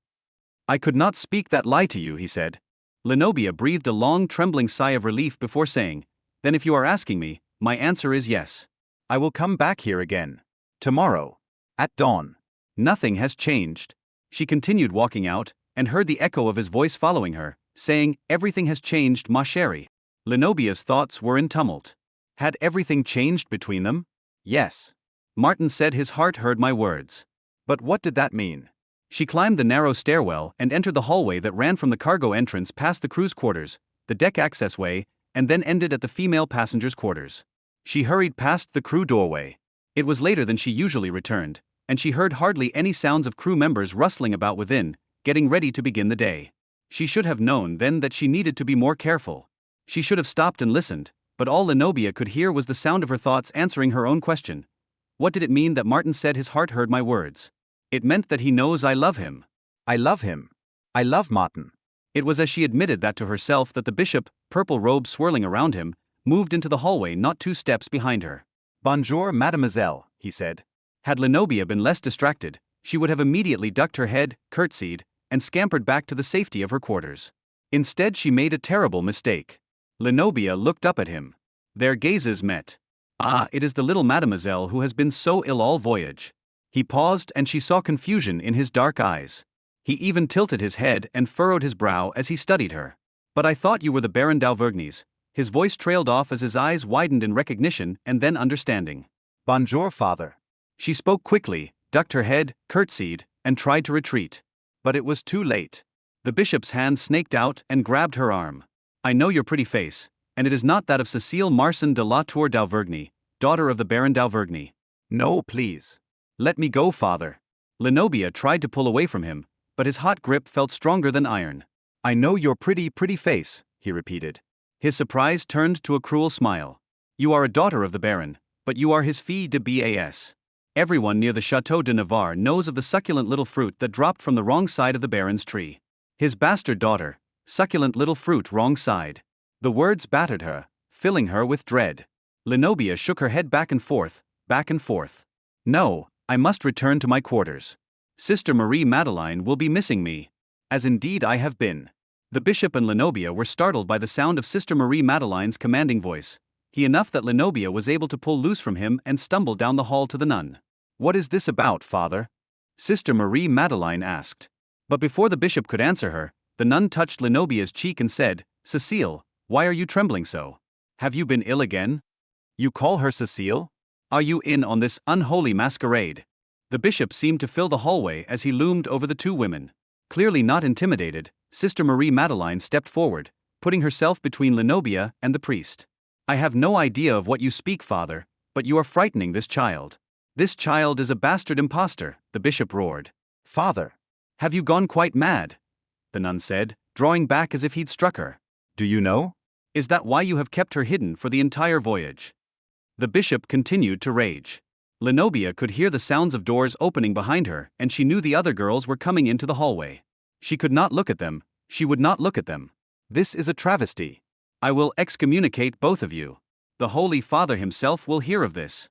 I could not speak that lie to you, he said. Lenobia breathed a long trembling sigh of relief before saying, Then if you are asking me, my answer is yes.
I will come back here again. Tomorrow. At dawn.
Nothing has changed. She continued walking out, and heard the echo of his voice following her, saying, Everything has changed, ma chérie. Lenobia's thoughts were in tumult. Had everything changed between them? Yes. Martin said his heart heard my words.
But what did that mean?
She climbed the narrow stairwell and entered the hallway that ran from the cargo entrance past the crew's quarters, the deck access way, and then ended at the female passengers' quarters. She hurried past the crew doorway. It was later than she usually returned, and she heard hardly any sounds of crew members rustling about within, getting ready to begin the day. She should have known then that she needed to be more careful. She should have stopped and listened, but all Lenobia could hear was the sound of her thoughts answering her own question. What did it mean that Martin said his heart heard my words? It meant that he knows I love him.
I love him. I love Martin.
It was as she admitted that to herself that the bishop, purple robe swirling around him, moved into the hallway not 2 steps behind her.
Bonjour, mademoiselle, he said.
Had Lenobia been less distracted, she would have immediately ducked her head, curtsied, and scampered back to the safety of her quarters. Instead, she made a terrible mistake. Lenobia looked up at him. Their gazes met. Ah, it is the little mademoiselle who has been so ill all voyage. He paused and she saw confusion in his dark eyes. He even tilted his head and furrowed his brow as he studied her. But I thought you were the Baron d'Auvergnes. His voice trailed off as his eyes widened in recognition and then understanding.
Bonjour, father.
She spoke quickly, ducked her head, curtsied, and tried to retreat. But it was too late. The bishop's hand snaked out and grabbed her arm. I know your pretty face, and it is not that of Cécile Marsan de la Tour d'Auvergne, daughter of the Baron d'Auvergne.
No, please.
Let me go, father. Lenobia tried to pull away from him, but his hot grip felt stronger than iron.
I know your pretty face, he repeated.
His surprise turned to a cruel smile. You are a daughter of the Baron, but you are his fille de bas. Everyone near the Château de Navarre knows of the succulent little fruit that dropped from the wrong side of the Baron's tree. His bastard daughter, succulent little fruit wrong side. The words battered her, filling her with dread. Lenobia shook her head back and forth, back and forth. No, I must return to my quarters. Sister Marie Madeleine will be missing me. As indeed I have been. The bishop and Lenobia were startled by the sound of Sister Marie Madeleine's commanding voice. He enough that Lenobia was able to pull loose from him and stumble down the hall to the nun. What is this about, father? Sister Marie Madeleine asked. But before the bishop could answer her, the nun touched Lenobia's cheek and said, Cécile, why are you trembling so? Have you been ill again?
You call her Cécile?
Are you in on this unholy masquerade? The bishop seemed to fill the hallway as he loomed over the 2 women. Clearly not intimidated, Sister Marie Madeleine stepped forward, putting herself between Lenobia and the priest. I have no idea of what you speak, father, but you are frightening this child. This child is a bastard impostor, the bishop roared.
Father.
Have you gone quite mad? The nun said, drawing back as if he'd struck her.
Do you know?
Is that why you have kept her hidden for the entire voyage? The bishop continued to rage. Lenobia could hear the sounds of doors opening behind her, and she knew the other girls were coming into the hallway. She could not look at them, she would not look at them.
This is a travesty.
I will excommunicate both of you. The Holy Father himself will hear of this.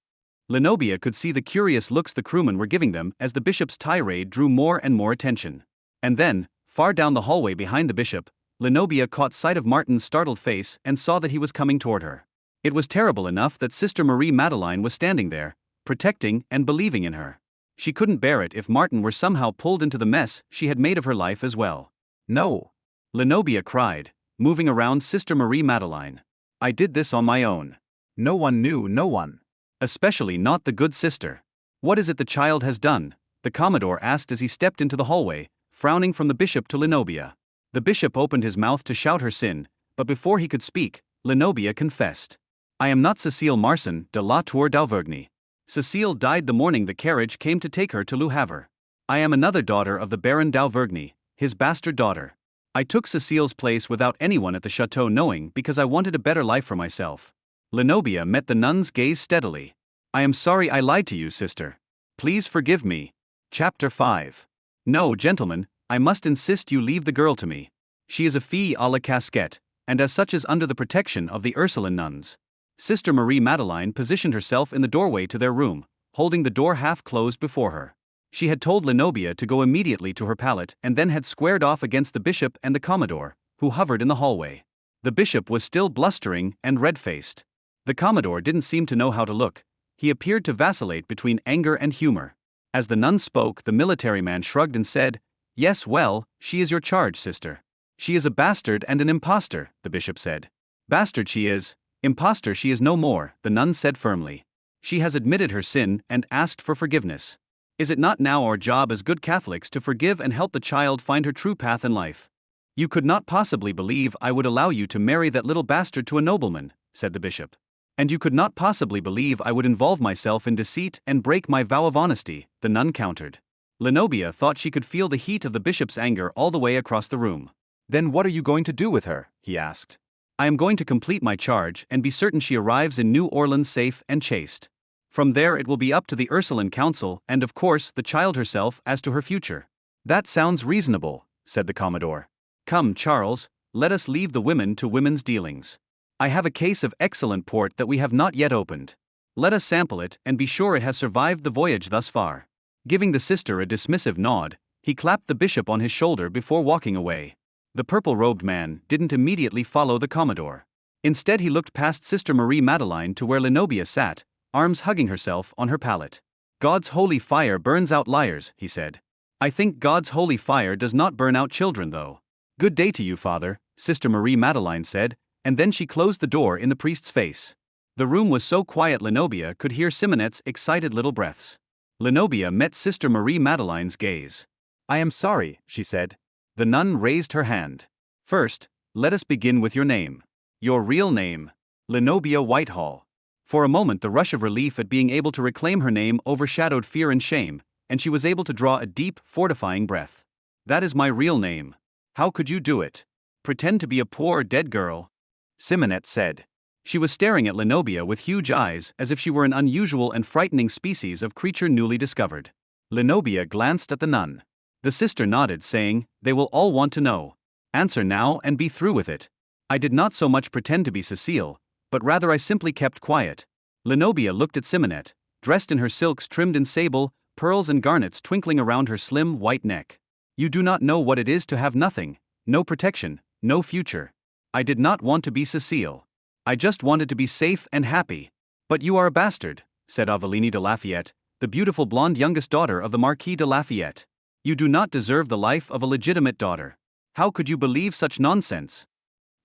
Lenobia could see the curious looks the crewmen were giving them as the bishop's tirade drew more and more attention. And then, far down the hallway behind the bishop, Lenobia caught sight of Martin's startled face and saw that he was coming toward her. It was terrible enough that Sister Marie Madeleine was standing there, protecting and believing in her. She couldn't bear it if Martin were somehow pulled into the mess she had made of her life as well.
No.
Lenobia cried, moving around Sister Marie Madeleine. I did this on my own.
No one knew, no one.
Especially not the good sister. What is it the child has done? The Commodore asked as he stepped into the hallway, frowning from the bishop to Lenobia. The bishop opened his mouth to shout her sin, but before he could speak, Lenobia confessed. I am not Cécile Marsan de la Tour d'Auvergne. Cécile died the morning the carriage came to take her to Le Havre. I am another daughter of the Baron d'Auvergne, his bastard daughter. I took Cécile's place without anyone at the chateau knowing because I wanted a better life for myself. Lenobia met the nun's gaze steadily. I am sorry I lied to you, sister. Please forgive me. Chapter 5. No, gentlemen, I must insist you leave the girl to me. She is a fille à la casquette, and as such is under the protection of the Ursuline nuns. Sister Marie Madeleine positioned herself in the doorway to their room, holding the door half closed before her. She had told Lenobia to go immediately to her pallet and then had squared off against the bishop and the Commodore, who hovered in the hallway. The bishop was still blustering and red-faced. The Commodore didn't seem to know how to look. He appeared to vacillate between anger and humor. As the nun spoke, the military man shrugged and said, "Yes, well, she is your charge, sister." "She is a bastard and an impostor," the bishop said. "Bastard she is, impostor she is no more," the nun said firmly. "She has admitted her sin and asked for forgiveness. Is it not now our job as good Catholics to forgive and help the child find her true path in life?" "You could not possibly believe I would allow you to marry that little bastard to a nobleman," said the bishop. "And you could not possibly believe I would involve myself in deceit and break my vow of honesty," the nun countered. Lenobia thought she could feel the heat of the bishop's anger all the way across the room.
Then what are you going to do with her? He asked.
"I am going to complete my charge and be certain she arrives in New Orleans safe and chaste. From there it will be up to the Ursuline Council and of course the child herself as to her future." "That sounds reasonable," said the Commodore. "Come, Charles, let us leave the women to women's dealings. I have a case of excellent port that we have not yet opened. Let us sample it and be sure it has survived the voyage thus far." Giving the sister a dismissive nod, he clapped the bishop on his shoulder before walking away. The purple-robed man didn't immediately follow the Commodore. Instead he looked past Sister Marie Madeleine to where Lenobia sat, arms hugging herself on her pallet. "God's holy fire burns out liars," he said. "I think God's holy fire does not burn out children though." "Good day to you, Father," Sister Marie Madeleine said, and then she closed the door in the priest's face. The room was so quiet Lenobia could hear Simonette's excited little breaths. Lenobia met Sister Marie Madeleine's gaze.
"I am sorry," she said.
The nun raised her hand. "First, let us begin with your name. Your real name." "Lenobia Whitehall." For a moment the rush of relief at being able to reclaim her name overshadowed fear and shame, and she was able to draw a deep, fortifying breath. "That is my real name. How could you do it? Pretend to be a poor dead girl?"
Simonette said.
She was staring at Lenobia with huge eyes as if she were an unusual and frightening species of creature newly discovered. Lenobia glanced at the nun. The sister nodded, saying, "They will all want to know. Answer now and be through with it." "I did not so much pretend to be Cecile, but rather I simply kept quiet." Lenobia looked at Simonette, dressed in her silks trimmed in sable, pearls and garnets twinkling around her slim white neck. "You do not know what it is to have nothing, no protection, no future. I did not want to be Cecile. I just wanted to be safe and happy." "But you are a bastard," said Aveline de Lafayette, the beautiful blonde youngest daughter of the Marquis de Lafayette. "You do not deserve the life of a legitimate daughter. How could you believe such nonsense?"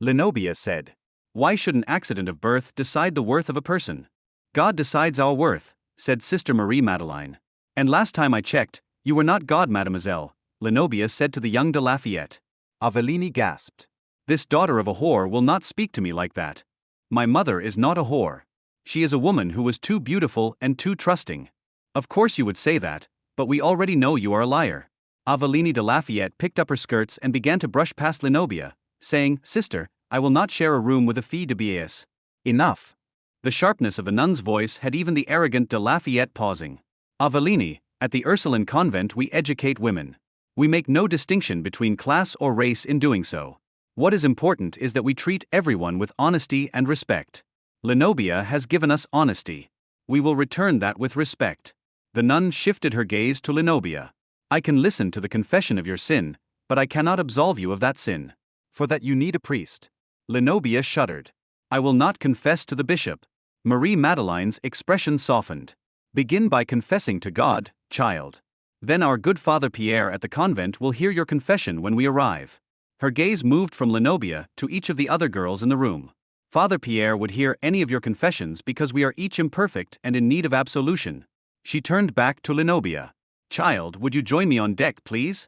Lenobia said.
"Why should an accident of birth decide the worth of a person?" "God decides our worth," said Sister Marie Madeleine. "And last time I checked, you were not God, mademoiselle," Lenobia said to the young de Lafayette.
Aveline gasped.
"This daughter of a whore will not speak to me like that. My mother is not a whore. She is a woman who was too beautiful and too trusting." "Of course you would say that, but we already know you are a liar." Aveline de Lafayette picked up her skirts and began to brush past Lenobia, saying, "Sister, I will not share a room with a fille de Biais."
"Enough."
The sharpness of the nun's voice had even the arrogant de Lafayette pausing. "Aveline, at the Ursuline convent we educate women. We make no distinction between class or race in doing so. What is important is that we treat everyone with honesty and respect. Lenobia has given us honesty. We will return that with respect." The nun shifted her gaze to Lenobia. "I can listen to the confession of your sin, but I cannot absolve you of that sin."
"For that you need a priest."
Lenobia shuddered. "I will not confess to the bishop." Marie Madeleine's expression softened. "Begin by confessing to God, child. Then our good Father Pierre at the convent will hear your confession when we arrive." Her gaze moved from Lenobia to each of the other girls in the room. "Father Pierre would hear any of your confessions because we are each imperfect and in need of absolution." She turned back to Lenobia. "Child, would you join me on deck, please?"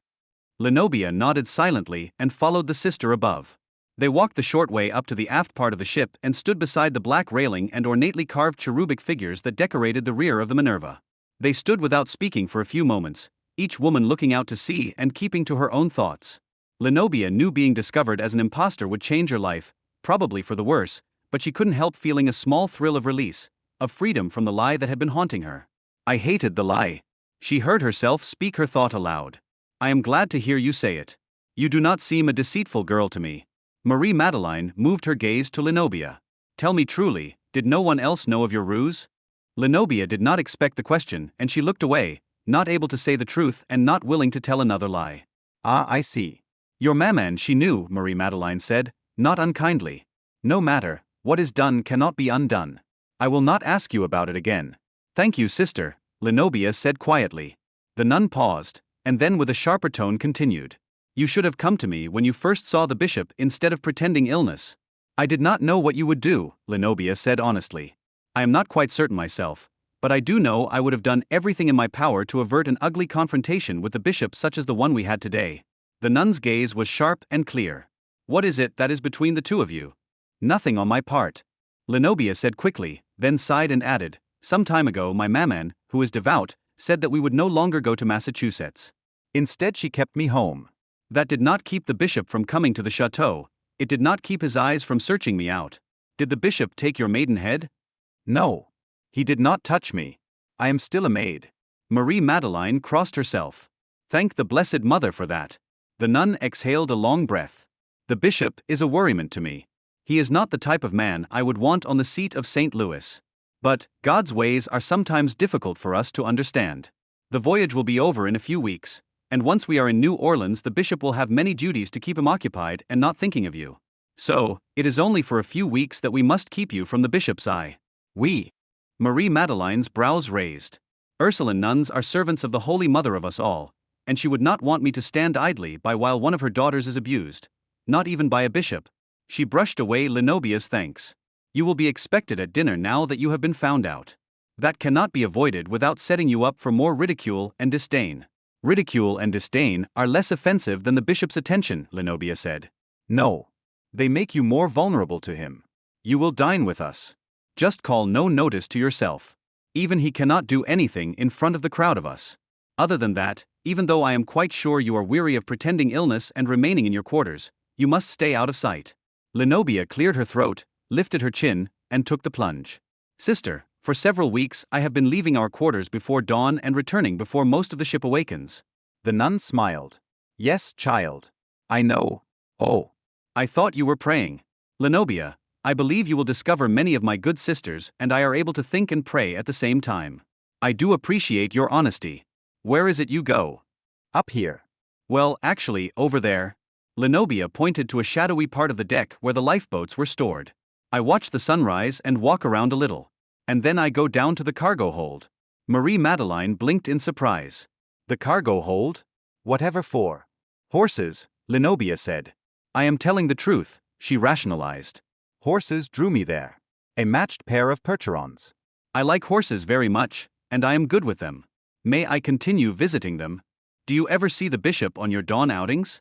Lenobia nodded silently and followed the sister above. They walked the short way up to the aft part of the ship and stood beside the black railing and ornately carved cherubic figures that decorated the rear of the Minerva. They stood without speaking for a few moments, each woman looking out to sea and keeping to her own thoughts. Lenobia knew being discovered as an impostor would change her life, probably for the worse, but she couldn't help feeling a small thrill of release, of freedom from the lie that had been haunting her. "I hated the lie." She heard herself speak her thought aloud. "I am glad to hear you say it. You do not seem a deceitful girl to me." Marie Madeleine moved her gaze to Lenobia. "Tell me truly, did no one else know of your ruse?" Lenobia did not expect the question, and she looked away, not able to say the truth and not willing to tell another lie.
Ah, I see.
Your maman, she knew, Marie Madeleine said, not unkindly. No matter, what is done cannot be undone. I will not ask you about it again. Thank you, sister, Lenobia said quietly. The nun paused, and then with a sharper tone continued. You should have come to me when you first saw the bishop instead of pretending illness. I did not know what you would do, Lenobia said honestly. I am not quite certain myself, but I do know I would have done everything in my power to avert an ugly confrontation with the bishop such as the one we had today. The nun's gaze was sharp and clear. What is it that is between the two of you? Nothing on my part. Lenobia said quickly, then sighed and added, some time ago my maman, who is devout, said that we would no longer go to Massachusetts.
Instead, she kept me home.
That did not keep the bishop from coming to the chateau. It did not keep his eyes from searching me out. Did the bishop take your maidenhead?
No. He did not touch me. I am still a maid.
Marie Madeleine crossed herself. Thank the Blessed Mother for that. The nun exhaled a long breath. The bishop is a worriment to me. He is not the type of man I would want on the seat of St. Louis. But, God's ways are sometimes difficult for us to understand. The voyage will be over in a few weeks, and once we are in New Orleans the bishop will have many duties to keep him occupied and not thinking of you. So, it is only for a few weeks that we must keep you from the bishop's eye.
We.
Marie Madeleine's brows raised. Ursuline nuns are servants of the Holy Mother of us all, and she would not want me to stand idly by while one of her daughters is abused. Not even by a bishop. She brushed away Lenobia's thanks. You will be expected at dinner now that you have been found out. That cannot be avoided without setting you up for more ridicule and disdain. Ridicule and disdain are less offensive than the bishop's attention, Lenobia said.
No. They make you more vulnerable to him.
You will dine with us. Just call no notice to yourself. Even he cannot do anything in front of the crowd of us. Other than that, even though I am quite sure you are weary of pretending illness and remaining in your quarters, you must stay out of sight. Lenobia cleared her throat, lifted her chin, and took the plunge. Sister, for several weeks I have been leaving our quarters before dawn and returning before most of the ship awakens.
The nun smiled. Yes, child. I know. Oh.
I thought you were praying. Lenobia, I believe you will discover many of my good sisters and I are able to think and pray at the same time. I do appreciate your honesty. Where is it you go?
Up here.
Well, actually, over there. Lenobia pointed to a shadowy part of the deck where the lifeboats were stored. I watch the sunrise and walk around a little. And then I go down to the cargo hold. Marie Madeleine blinked in surprise. The cargo hold?
Whatever for?
Horses, Lenobia said. I am telling the truth, she rationalized.
Horses drew me there. A matched pair of percherons.
I like horses very much, and I am good with them. May I continue visiting them? Do you ever see the bishop on your dawn outings?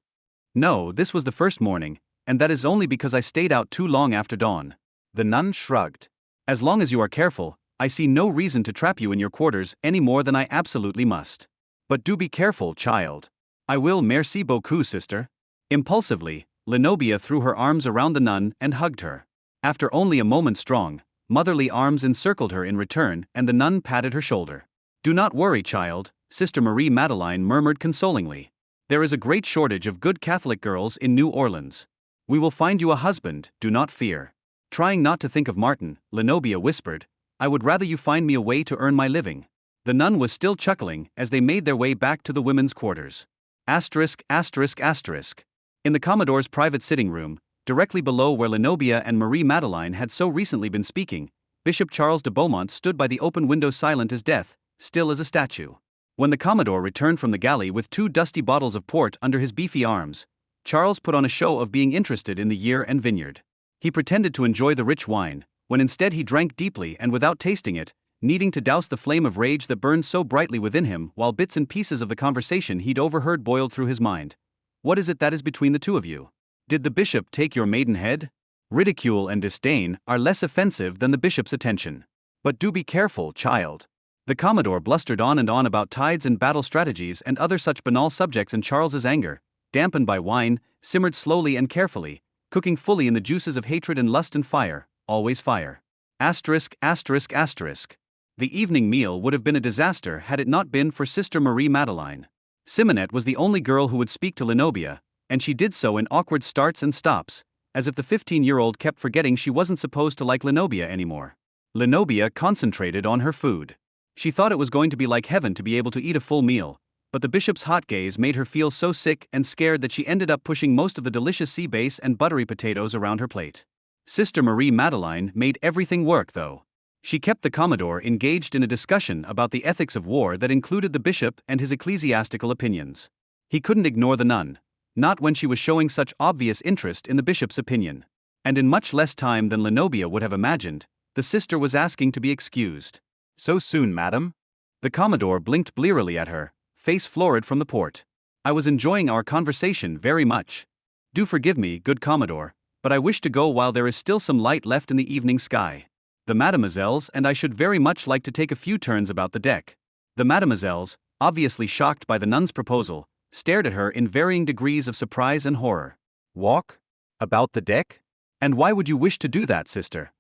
No, this was the first morning, and that is only because I stayed out too long after dawn.
The nun shrugged.
As long as you are careful, I see no reason to trap you in your quarters any more than I absolutely must. But do be careful, child. I will, merci beaucoup, sister. Impulsively, Lenobia threw her arms around the nun and hugged her. After only a moment strong, motherly arms encircled her in return and the nun patted her shoulder. Do not worry, child, Sister Marie Madeleine murmured consolingly. There is a great shortage of good Catholic girls in New Orleans. We will find you a husband, do not fear. Trying not to think of Martin, Lenobia whispered, I would rather you find me a way to earn my living. The nun was still chuckling as they made their way back to the women's quarters. Asterisk, asterisk, asterisk. In the Commodore's private sitting room, directly below where Lenobia and Marie Madeleine had so recently been speaking, Bishop Charles de Beaumont stood by the open window silent as death, still as a statue. When the Commodore returned from the galley with 2 dusty bottles of port under his beefy arms, Charles put on a show of being interested in the year and vineyard. He pretended to enjoy the rich wine, when instead he drank deeply and without tasting it, needing to douse the flame of rage that burned so brightly within him while bits and pieces of the conversation he'd overheard boiled through his mind. What is it that is between the two of you? Did the bishop take your maidenhead? Ridicule and disdain are less offensive than the bishop's attention. But do be careful, child. The Commodore blustered on and on about tides and battle strategies and other such banal subjects, and Charles's anger, dampened by wine, simmered slowly and carefully, cooking fully in the juices of hatred and lust and fire, always fire. Asterisk, asterisk, asterisk. The evening meal would have been a disaster had it not been for Sister Marie Madeleine. Simonette was the only girl who would speak to Lenobia, and she did so in awkward starts and stops, as if the 15-year-old kept forgetting she wasn't supposed to like Lenobia anymore. Lenobia concentrated on her food. She thought it was going to be like heaven to be able to eat a full meal, but the bishop's hot gaze made her feel so sick and scared that she ended up pushing most of the delicious sea bass and buttery potatoes around her plate. Sister Marie Madeleine made everything work, though. She kept the Commodore engaged in a discussion about the ethics of war that included the bishop and his ecclesiastical opinions. He couldn't ignore the nun, not when she was showing such obvious interest in the bishop's opinion. And in much less time than Lenobia would have imagined, the sister was asking to be excused.
So soon, madam?
The Commodore blinked blearily at her, face florid from the port. I was enjoying our conversation very much. Do forgive me, good Commodore, but I wish to go while there is still some light left in the evening sky. The mademoiselles and I should very much like to take a few turns about the deck. The mademoiselles, obviously shocked by the nun's proposal, stared at her in varying degrees of surprise and horror.
Walk? About the deck?
And why would you wish to do that, sister?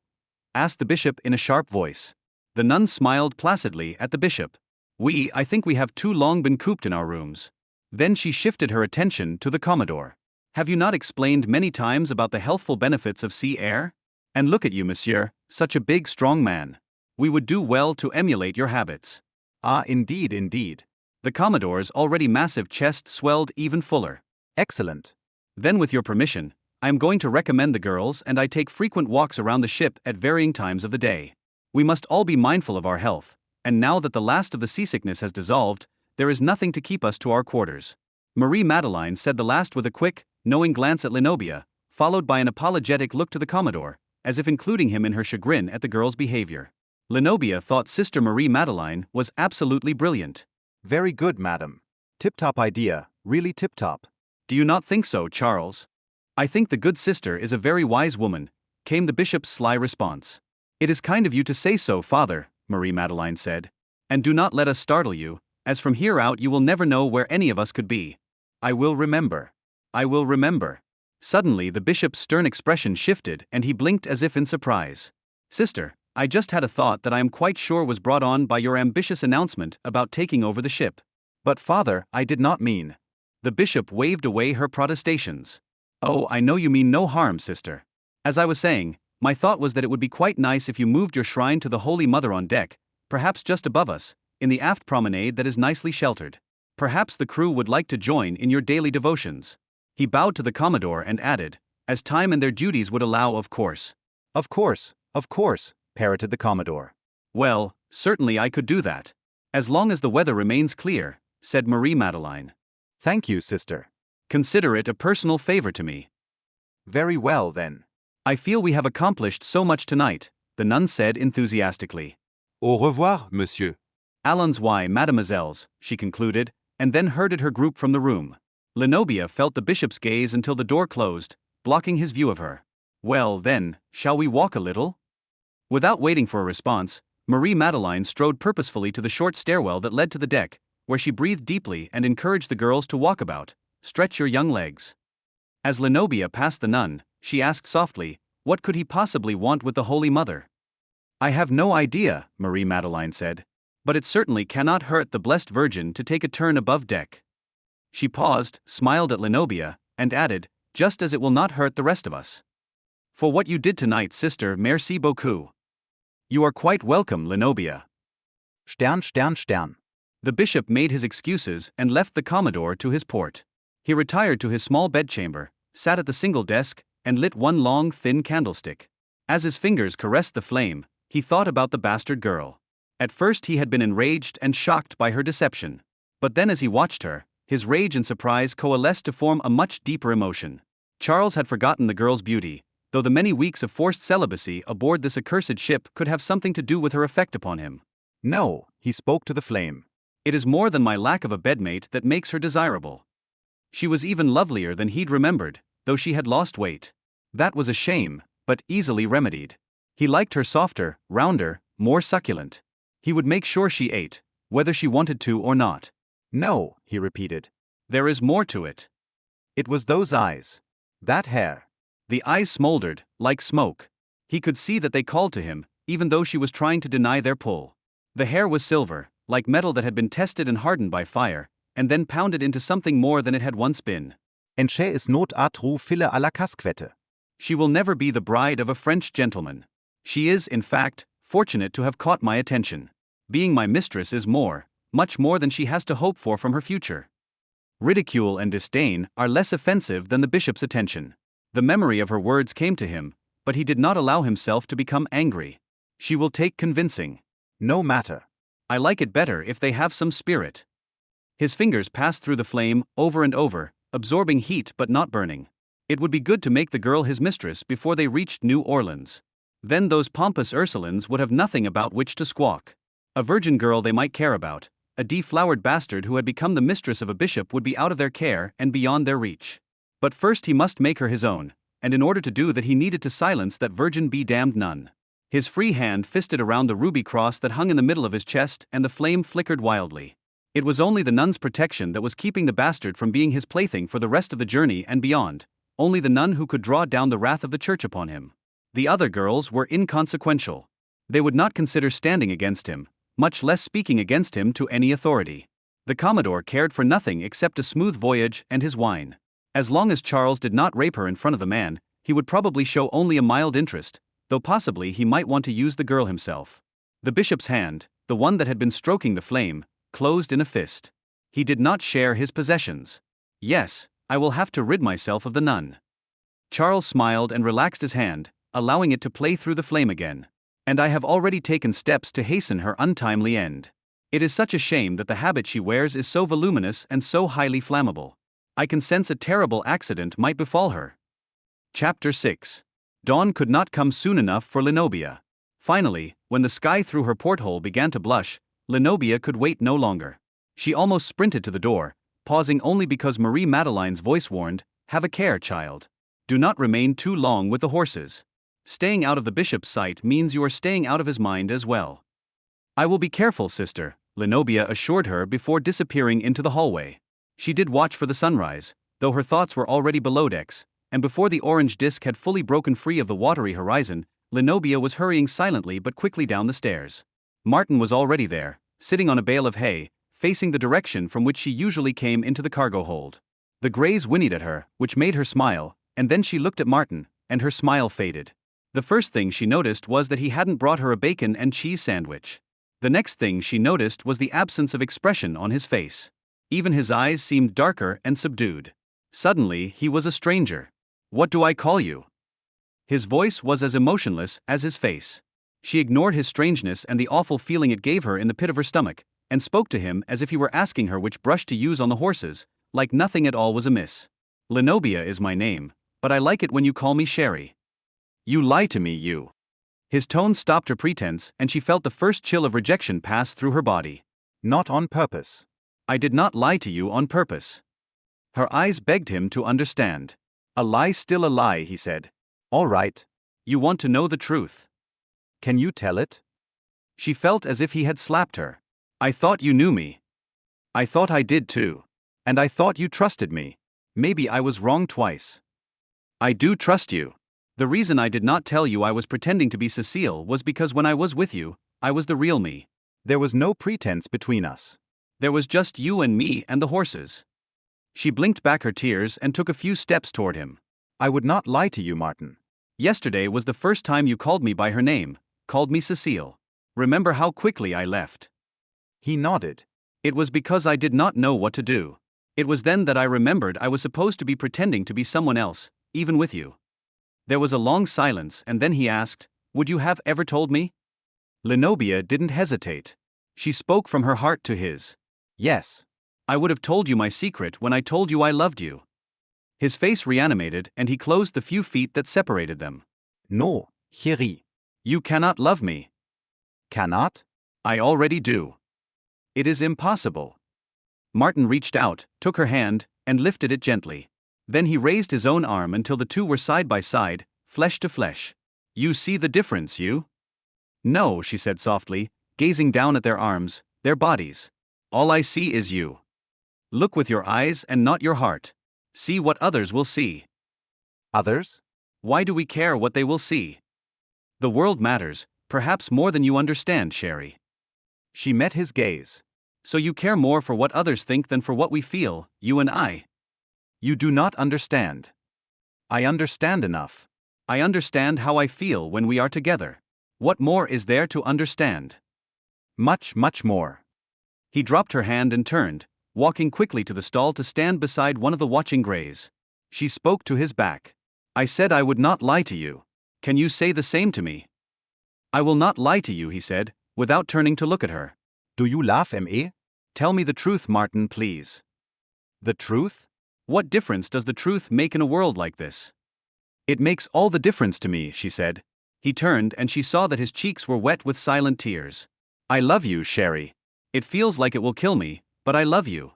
Asked the bishop in a sharp voice. The nun smiled placidly at the bishop. I think we have too long been cooped in our rooms. Then she shifted her attention to the Commodore. Have you not explained many times about the healthful benefits of sea air? And look at you, monsieur, such a big, strong man. We would do well to emulate your habits.
Ah, indeed, indeed.
The Commodore's already massive chest swelled even fuller.
Excellent.
Then, with your permission, I am going to recommend the girls and I take frequent walks around the ship at varying times of the day. We must all be mindful of our health, and now that the last of the seasickness has dissolved, there is nothing to keep us to our quarters. Marie Madeleine said the last with a quick, knowing glance at Lenobia, followed by an apologetic look to the Commodore, as if including him in her chagrin at the girl's behavior. Lenobia thought Sister Marie Madeleine was absolutely brilliant.
Very good, madam. Tip-top idea, really tip-top.
Do you not think so, Charles? I think the good sister is a very wise woman, came the bishop's sly response. It is kind of you to say so, father, Marie Madeleine said. And do not let us startle you, as from here out you will never know where any of us could be. I will remember. I will remember. Suddenly the bishop's stern expression shifted and he blinked as if in surprise. Sister, I just had a thought that I am quite sure was brought on by your ambitious announcement about taking over the ship.
But father, I did not mean.
The bishop waved away her protestations. Oh, I know you mean no harm, sister. As I was saying, my thought was that it would be quite nice if you moved your shrine to the Holy Mother on deck, perhaps just above us, in the aft promenade that is nicely sheltered. Perhaps the crew would like to join in your daily devotions. He bowed to the Commodore and added, as time and their duties would allow, of course.
Of course, parroted the Commodore.
Well, certainly I could do that. As long as the weather remains clear, said Marie Madeleine.
Thank you, sister.
Consider it a personal favor to me.
Very well, then.
I feel we have accomplished so much tonight, the nun said enthusiastically.
Au revoir, monsieur.
Allons y, mademoiselles, she concluded, and then herded her group from the room. Lenobia felt the bishop's gaze until the door closed, blocking his view of her. Well, then, shall we walk a little? Without waiting for a response, Marie Madeleine strode purposefully to the short stairwell that led to the deck, where she breathed deeply and encouraged the girls to walk about. Stretch your young legs. As Lenobia passed the nun, she asked softly, what could he possibly want with the Holy Mother? I have no idea, Marie Madeleine said. But it certainly cannot hurt the Blessed Virgin to take a turn above deck. She paused, smiled at Lenobia, and added, just as it will not hurt the rest of us. For what you did tonight, sister, merci beaucoup. You are quite welcome, Lenobia.
Stern, Stern, Stern.
The bishop made his excuses and left the Commodore to his port. He retired to his small bedchamber, sat at the single desk, and lit one long, thin candlestick. As his fingers caressed the flame, he thought about the bastard girl. At first he had been enraged and shocked by her deception. But then as he watched her, his rage and surprise coalesced to form a much deeper emotion. Charles had forgotten the girl's beauty, though the many weeks of forced celibacy aboard this accursed ship could have something to do with her effect upon him.
No, he spoke to the flame.
It is more than my lack of a bedmate that makes her desirable. She was even lovelier than he'd remembered, though she had lost weight. That was a shame, but easily remedied. He liked her softer, rounder, more succulent. He would make sure she ate, whether she wanted to or not.
No, he repeated.
There is more to it.
It was those eyes. That hair.
The eyes smoldered, like smoke. He could see that they called to him, even though she was trying to deny their pull. The hair was silver, like metal that had been tested and hardened by fire, and then pounded into something more than it had once been.
Enche is not atru fille à la casquette.
She will never be the bride of a French gentleman. She is, in fact, fortunate to have caught my attention. Being my mistress is more, much more than she has to hope for from her future. Ridicule and disdain are less offensive than the bishop's attention. The memory of her words came to him, but he did not allow himself to become angry. She will take convincing.
No matter.
I like it better if they have some spirit. His fingers passed through the flame, over and over, absorbing heat but not burning. It would be good to make the girl his mistress before they reached New Orleans. Then those pompous Ursulines would have nothing about which to squawk. A virgin girl they might care about, a deflowered bastard who had become the mistress of a bishop would be out of their care and beyond their reach. But first he must make her his own, and in order to do that he needed to silence that virgin be damned nun. His free hand fisted around the ruby cross that hung in the middle of his chest, and the flame flickered wildly. It was only the nun's protection that was keeping the bastard from being his plaything for the rest of the journey and beyond, only the nun who could draw down the wrath of the church upon him. The other girls were inconsequential. They would not consider standing against him, much less speaking against him to any authority. The Commodore cared for nothing except a smooth voyage and his wine. As long as Charles did not rape her in front of the man, he would probably show only a mild interest, though possibly he might want to use the girl himself. The bishop's hand, the one that had been stroking the flame, closed in a fist. He did not share his possessions. Yes, I will have to rid myself of the nun. Charles smiled and relaxed his hand, allowing it to play through the flame again. And I have already taken steps to hasten her untimely end. It is such a shame that the habit she wears is so voluminous and so highly flammable. I can sense a terrible accident might befall her. Chapter 6. Dawn could not come soon enough for Lenobia. Finally, when the sky through her porthole began to blush, Lenobia could wait no longer. She almost sprinted to the door, pausing only because Marie Madeleine's voice warned, "Have a care, child. Do not remain too long with the horses. Staying out of the bishop's sight means you are staying out of his mind as well." "I will be careful, sister," Lenobia assured her before disappearing into the hallway. She did watch for the sunrise, though her thoughts were already below decks, and before the orange disk had fully broken free of the watery horizon, Lenobia was hurrying silently but quickly down the stairs. Martin was already there, sitting on a bale of hay, facing the direction from which she usually came into the cargo hold. The greys whinnied at her, which made her smile, and then she looked at Martin, and her smile faded. The first thing she noticed was that he hadn't brought her a bacon and cheese sandwich. The next thing she noticed was the absence of expression on his face. Even his eyes seemed darker and subdued. Suddenly, he was a stranger. "What do I call you?" His voice was as emotionless as his face. She ignored his strangeness and the awful feeling it gave her in the pit of her stomach, and spoke to him as if he were asking her which brush to use on the horses, like nothing at all was amiss. "Lenobia is my name, but I like it when you call me Sherry." "You lie to me, you." His tone stopped her pretense, and she felt the first chill of rejection pass through her body.
Not on purpose.
"I did not lie to you on purpose." Her eyes begged him to understand.
A lie still a lie, he said. All right.
"You want to know the truth.
Can you tell it?
She felt as if he had slapped her. "I thought you knew me." "I thought I did too.
And I thought you trusted me.
Maybe I was wrong twice." "I do trust you. The reason I did not tell you I was pretending to be Cecile was because when I was with you, I was the real me.
There was no pretense between us.
There was just you and me and the horses." She blinked back her tears and took a few steps toward him.
I would not lie to you, Martin.
"Yesterday was the first time you called me by her name, called me Cecile. Remember how quickly I left?"
He nodded.
"It was because I did not know what to do. It was then that I remembered I was supposed to be pretending to be someone else, even with you." There was a long silence, and then he asked, "Would you have ever told me?" Lenobia didn't hesitate. She spoke from her heart to his.
Yes.
"I would have told you my secret when I told you I loved you." His face reanimated, and he closed the few feet that separated them.
No, chérie.
"You cannot love me."
Cannot?
"I already do." "It is impossible." Martin reached out, took her hand, and lifted it gently. Then he raised his own arm until the two were side by side, flesh to flesh. "You see the difference, you?" "No," she said softly, gazing down at their arms, their bodies. "All I see is you. Look with your eyes and not your heart. See what others will see."
Others?
Why do we care what they will see? The world matters, perhaps more than you understand, Sherry.
She met his gaze.
So you care more for what others think than for what we feel, you and I.
You do not understand. I understand enough.
I understand how I feel when we are together. What more is there to understand?
Much, much more.
He dropped her hand and turned, walking quickly to the stall to stand beside one of the watching greys. She spoke to his back. I said I would not lie to you. Can you say the same to me? I will not lie to you, he said, without turning to look at her.
Do you laugh, M.E.?
Tell me the truth, Martin, please.
The truth?
What difference does the truth make in a world like this? It makes all the difference to me, she said. He turned and she saw that his cheeks were wet with silent tears. I love you, Sherry. It feels like it will kill me, but I love you.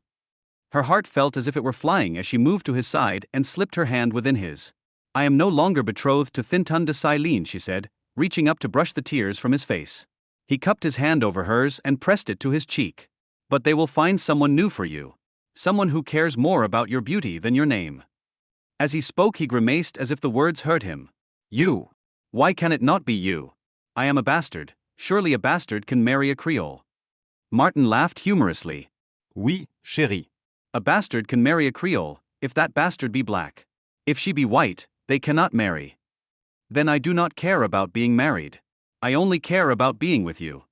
Her heart felt as if it were flying as she moved to his side and slipped her hand within his. I am no longer betrothed to Thinton de Silene, she said, reaching up to brush the tears from his face. He cupped his hand over hers and pressed it to his cheek. But they will find someone new for you. Someone who cares more about your beauty than your name. As he spoke, he grimaced as if the words hurt him. You. Why can it not be you? I am a bastard. Surely a bastard can marry a Creole. Martin laughed humorously.
Oui, chérie.
A bastard can marry a Creole, if that bastard be black. If she be white, they cannot marry. Then I do not care about being married. I only care about being with you.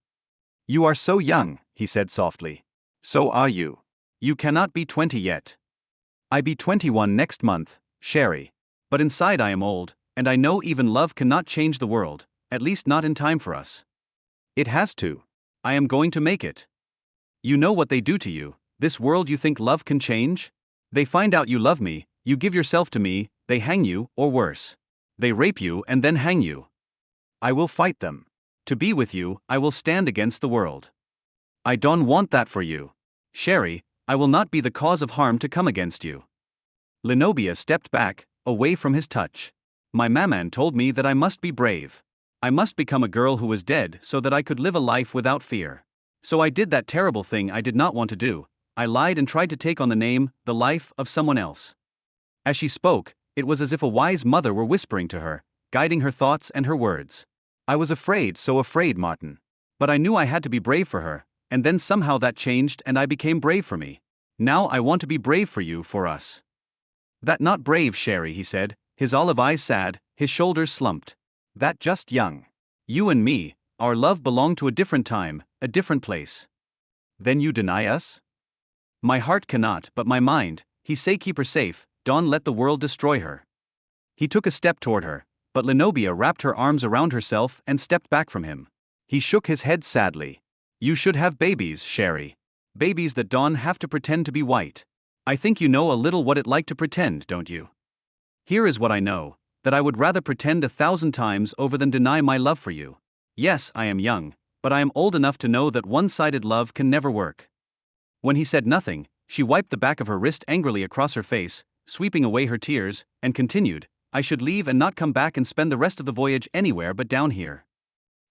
You are so young, he said softly. So are you.
You cannot be 20 yet.
I be 21 next month, Sherry.
But inside I am old, and I know even love cannot change the world, at least not in time for us.
It has to.
I am going to make it. You know what they do to you, this world you think love can change? They find out you love me, you give yourself to me, they hang you, or worse. They rape you and then hang you.
I will fight them.
To be with you, I will stand against the world. I don't want that for you. Sherry, I will not be the cause of harm to come against you. Lenobia stepped back, away from his touch. My maman told me that I must be brave. I must become a girl who was dead so that I could live a life without fear. So I did that terrible thing I did not want to do. I lied and tried to take on the name, the life, of someone else. As she spoke, it was as if a wise mother were whispering to her, guiding her thoughts and her words.
I was afraid, so afraid, Martin.
But I knew I had to be brave for her, and then somehow that changed and I became brave for me. Now I want to be brave for you, for us. That not brave, Sherry, he said, his olive eyes sad, his shoulders slumped.
That just young.
You and me, our love belonged to a different time, a different place.
Then you deny us?
My heart cannot, but my mind, he say keep her safe, don't let the world destroy her. He took a step toward her, but Lenobia wrapped her arms around herself and stepped back from him. He shook his head sadly. You should have babies, Sherry. Babies that don't have to pretend to be white. I think you know a little what it like to pretend, don't you? Here is what I know, that I would rather pretend 1,000 times over than deny my love for you. Yes, I am young, but I am old enough to know that one-sided love can never work. When he said nothing, she wiped the back of her wrist angrily across her face, sweeping away her tears, and continued, I should leave and not come back and spend the rest of the voyage anywhere but down here.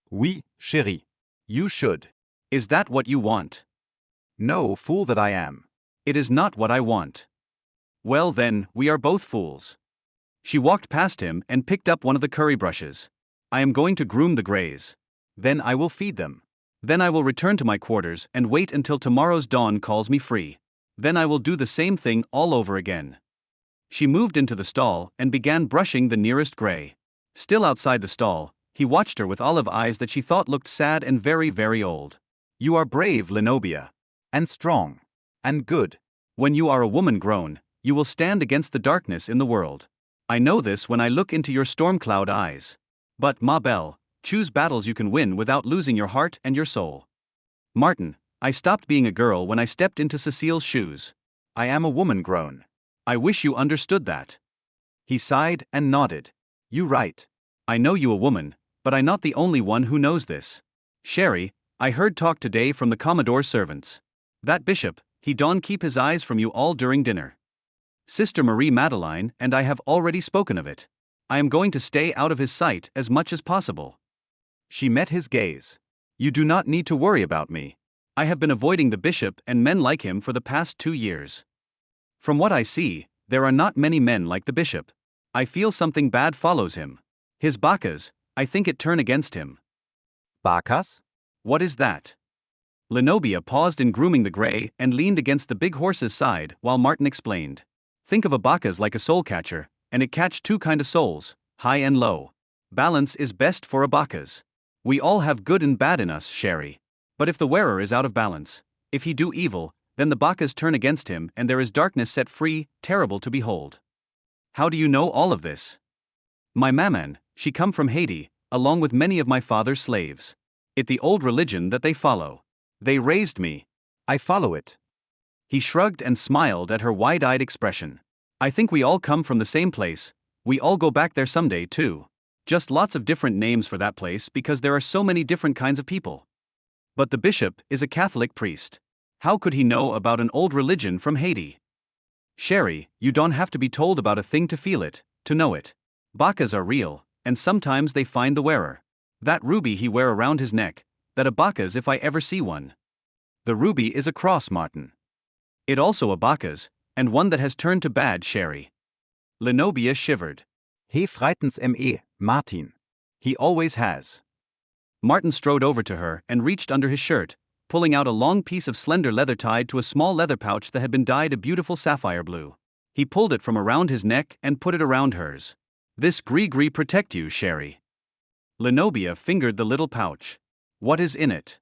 Oui, chérie. You should.
Is that what you want?
No, fool that I am.
It is not what I want. Well then, we are both fools. She walked past him and picked up one of the curry brushes. I am going to groom the greys.
Then I will feed them.
Then I will return to my quarters and wait until tomorrow's dawn calls me free. Then I will do the same thing all over again. She moved into the stall and began brushing the nearest grey. Still outside the stall, he watched her with olive eyes that she thought looked sad and very, very old.
You are brave, Lenobia. And strong. And good.
When you are a woman grown, you will stand against the darkness in the world. I know this when I look into your storm cloud eyes. But, ma belle, choose battles you can win without losing your heart and your soul. Martin, I stopped being a girl when I stepped into Cecile's shoes.
I am a woman grown.
I wish you understood that.
He sighed and nodded. You right.
I know you a woman, but I not the only one who knows this. Sherry, I heard talk today from the Commodore's servants. That bishop, he don't keep his eyes from you all during dinner. Sister Marie Madeline and I have already spoken of it. I am going to stay out of his sight as much as possible.
She met his gaze.
You do not need to worry about me. I have been avoiding the bishop and men like him for the past 2 years. From what I see, there are not many men like the bishop. I feel something bad follows him. His bacchas, I think it turn against him.
Bacchus?
What is that? Lenobia paused in grooming the grey and leaned against the big horse's side while Martin explained. Think of a bacchus like a soul catcher, and it catch 2 kind of souls, high and low. Balance is best for a bacchus. We all have good and bad in us, Sherry. But if the wearer is out of balance, if he do evil, then the Bacchus turn against him and there is darkness set free, terrible to behold. How do you know all of this? My maman, she come from Haiti, along with many of my father's slaves. It the old religion that they follow. They raised me.
I follow it.
He shrugged and smiled at her wide-eyed expression. I think we all come from the same place. We all go back there someday too. Just lots of different names for that place because there are so many different kinds of people. But the bishop is a Catholic priest. How could he know about an old religion from Haiti? Sherry, you don't have to be told about a thing to feel it, to know it. Bacchus are real, and sometimes they find the wearer. That ruby he wear around his neck, that a Bacchus if I ever see one. The ruby is a cross, Martin. It also a Bacchus, and one that has turned to bad, Sherry. Lenobia shivered.
He frightens me, Martin.
He always has. Martin strode over to her and reached under his shirt, pulling out a long piece of slender leather tied to a small leather pouch that had been dyed a beautiful sapphire blue. He pulled it from around his neck and put it around hers. This gris-gris protect you, Sherry. Lenobia fingered the little pouch. What is in it?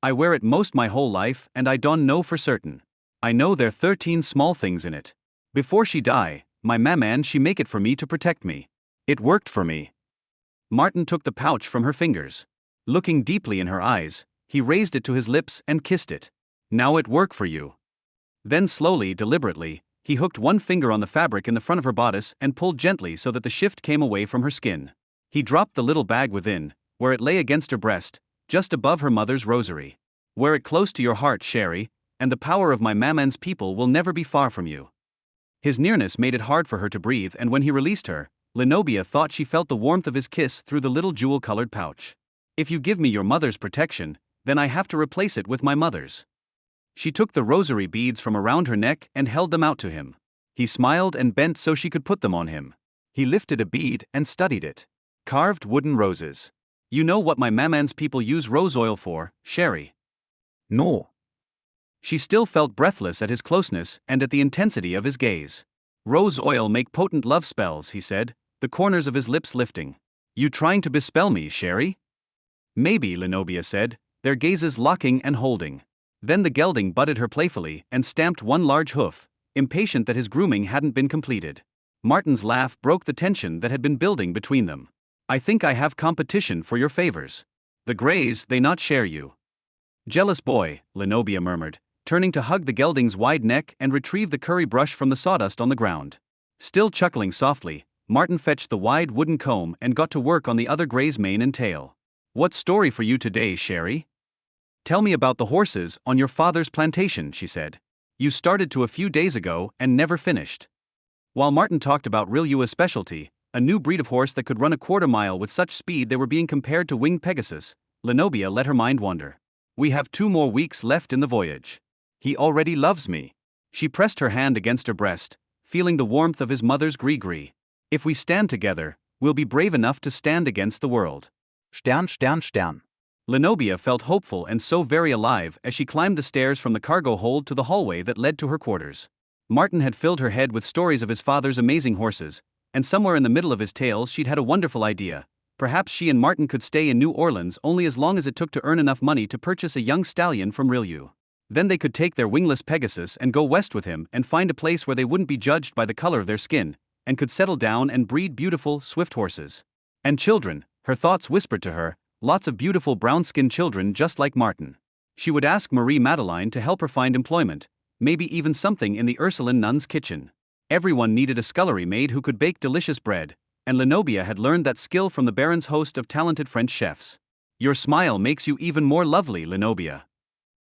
I wear it most my whole life and I don't know for certain. I know there 13 small things in it. Before she die, my maman she make it for me to protect me. It worked for me. Martin took the pouch from her fingers. Looking deeply in her eyes, he raised it to his lips and kissed it. Now it work for you. Then slowly, deliberately, he hooked one finger on the fabric in the front of her bodice and pulled gently so that the shift came away from her skin. He dropped the little bag within, where it lay against her breast, just above her mother's rosary. Wear it close to your heart, Sherry, and the power of my maman's people will never be far from you. His nearness made it hard for her to breathe, and when he released her, Lenobia thought she felt the warmth of his kiss through the little jewel-colored pouch. If you give me your mother's protection, then I have to replace it with my mother's. She took the rosary beads from around her neck and held them out to him. He smiled and bent so she could put them on him. He lifted a bead and studied it. Carved wooden roses. You know what my maman's people use rose oil for, Sherry?
No.
She still felt breathless at his closeness and at the intensity of his gaze. Rose oil make potent love spells, he said, the corners of his lips lifting. You trying to bespell me, Sherry? Maybe, Lenobia said, their gazes locking and holding. Then the gelding butted her playfully and stamped one large hoof, impatient that his grooming hadn't been completed. Martin's laugh broke the tension that had been building between them. I think I have competition for your favors. The Greys, they not share you. Jealous boy, Lenobia murmured, turning to hug the gelding's wide neck and retrieve the curry brush from the sawdust on the ground. Still chuckling softly, Martin fetched the wide wooden comb and got to work on the other grey's mane and tail. What story for you today, Sherry? Tell me about the horses on your father's plantation, she said. You started to a few days ago and never finished. While Martin talked about Rilyua's specialty, a new breed of horse that could run a quarter-mile with such speed they were being compared to winged Pegasus, Lenobia let her mind wander. We have 2 more weeks left in the voyage. He already loves me. She pressed her hand against her breast, feeling the warmth of his mother's gris-gris. If we stand together, we'll be brave enough to stand against the world.
Stern, Stern, Stern.
Lenobia felt hopeful and so very alive as she climbed the stairs from the cargo hold to the hallway that led to her quarters. Martin had filled her head with stories of his father's amazing horses, and somewhere in the middle of his tales she'd had a wonderful idea. Perhaps she and Martin could stay in New Orleans only as long as it took to earn enough money to purchase a young stallion from Rilyu. Then they could take their wingless Pegasus and go west with him and find a place where they wouldn't be judged by the color of their skin, and could settle down and breed beautiful, swift horses. And children, her thoughts whispered to her, lots of beautiful brown-skinned children just like Martin. She would ask Marie Madeleine to help her find employment, maybe even something in the Ursuline nun's kitchen. Everyone needed a scullery maid who could bake delicious bread, and Lenobia had learned that skill from the Baron's host of talented French chefs. Your smile makes you even more lovely, Lenobia.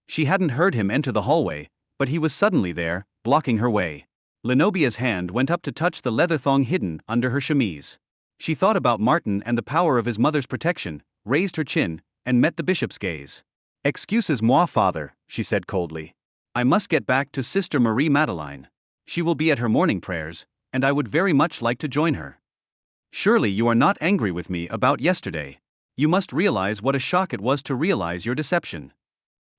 She hadn't heard him enter the hallway, but he was suddenly there, blocking her way. Lenobia's hand went up to touch the leather thong hidden under her chemise. She thought about Martin and the power of his mother's protection, raised her chin, and met the bishop's gaze.
Excuses-moi, father, she said coldly.
I must get back to Sister Marie Madeleine. She will be at her morning prayers, and I would very much like to join her. Surely you are not angry with me about yesterday. You must realize what a shock it was to realize your deception.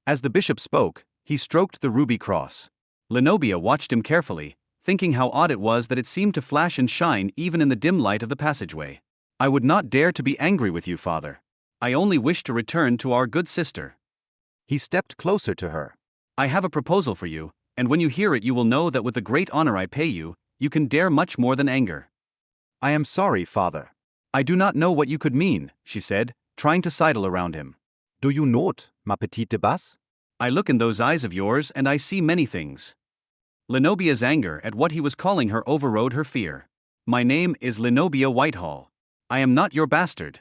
As the bishop spoke, he stroked the ruby cross. Lenobia watched him carefully, thinking how odd it was that it seemed to flash and shine even in the dim light of the passageway. I would not dare to be angry with you, father. I only wish to return to our good sister.
He stepped closer to her.
I have a proposal for you, and when you hear it you will know that with the great honor I pay you, you can dare much more than anger.
I am sorry, father.
I do not know what you could mean, she said, trying to sidle around him.
Do you note, ma petite basse?
I look in those eyes of yours and I see many things. Lenobia's anger at what he was calling her overrode her fear. My name is Lenobia Whitehall. I am not your bastard.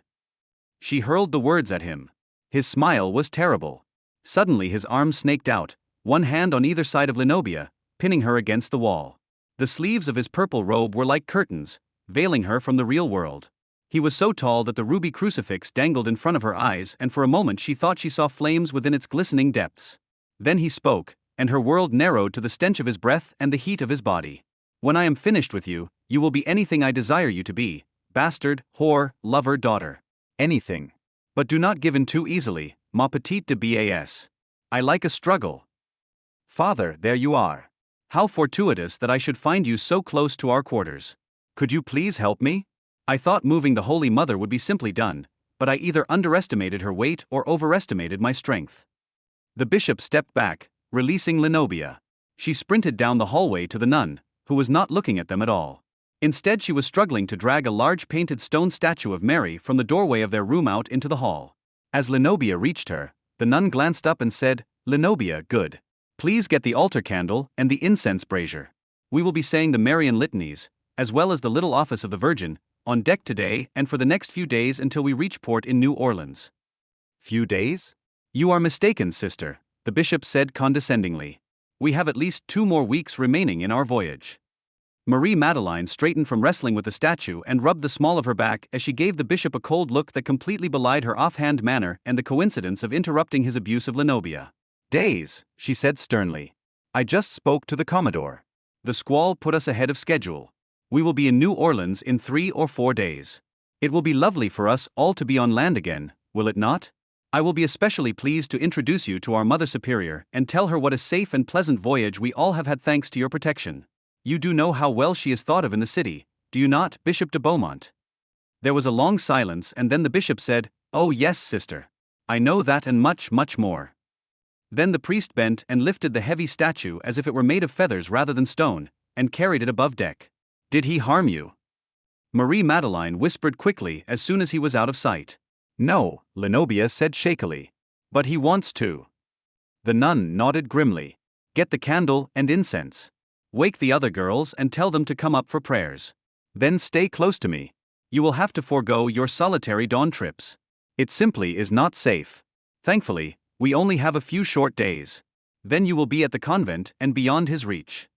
She hurled the words at him. His smile was terrible. Suddenly his arms snaked out, one hand on either side of Lenobia, pinning her against the wall. The sleeves of his purple robe were like curtains, veiling her from the real world. He was so tall that the ruby crucifix dangled in front of her eyes, and for a moment she thought she saw flames within its glistening depths. Then he spoke, and her world narrowed to the stench of his breath and the heat of his body. When I am finished with you, you will be anything I desire you to be: bastard, whore, lover, daughter.
Anything.
But do not give in too easily, ma petite de bas. I like a struggle.
Father, there you are.
How fortuitous that I should find you so close to our quarters. Could you please help me? I thought moving the Holy Mother would be simply done, but I either underestimated her weight or overestimated my strength. The bishop stepped back, releasing Lenobia. She sprinted down the hallway to the nun, who was not looking at them at all. Instead, she was struggling to drag a large painted stone statue of Mary from the doorway of their room out into the hall. As Lenobia reached her, the nun glanced up and said, "Lenobia, good. Please get the altar candle and the incense brazier. We will be saying the Marian litanies, as well as the little office of the Virgin, on deck today and for the next few days until we reach port in New Orleans."
Few days?
You are mistaken, sister, the bishop said condescendingly. We have at least 2 more weeks remaining in our voyage. Marie Madeleine straightened from wrestling with the statue and rubbed the small of her back as she gave the bishop a cold look that completely belied her offhand manner and the coincidence of interrupting his abuse of Lenobia.
Days, she said sternly. I just spoke to the Commodore.
The squall put us ahead of schedule. We will be in New Orleans in 3 or 4 days. It will be lovely for us all to be on land again, will it not? I will be especially pleased to introduce you to our Mother Superior and tell her what a safe and pleasant voyage we all have had thanks to your protection. You do know how well she is thought of in the city, do you not, Bishop de Beaumont? There was a long silence, and then the bishop said, "Oh yes, sister. I know that and much, much more." Then the priest bent and lifted the heavy statue as if it were made of feathers rather than stone, and carried it above deck. "Did he harm you?" Marie Madeleine whispered quickly as soon as he was out of sight.
No, Lenobia said shakily.
But he wants to. The nun nodded grimly. Get the candle and incense. Wake the other girls and tell them to come up for prayers. Then stay close to me. You will have to forego your solitary dawn trips. It simply is not safe. Thankfully, we only have a few short days. Then you will be at the convent and beyond his reach.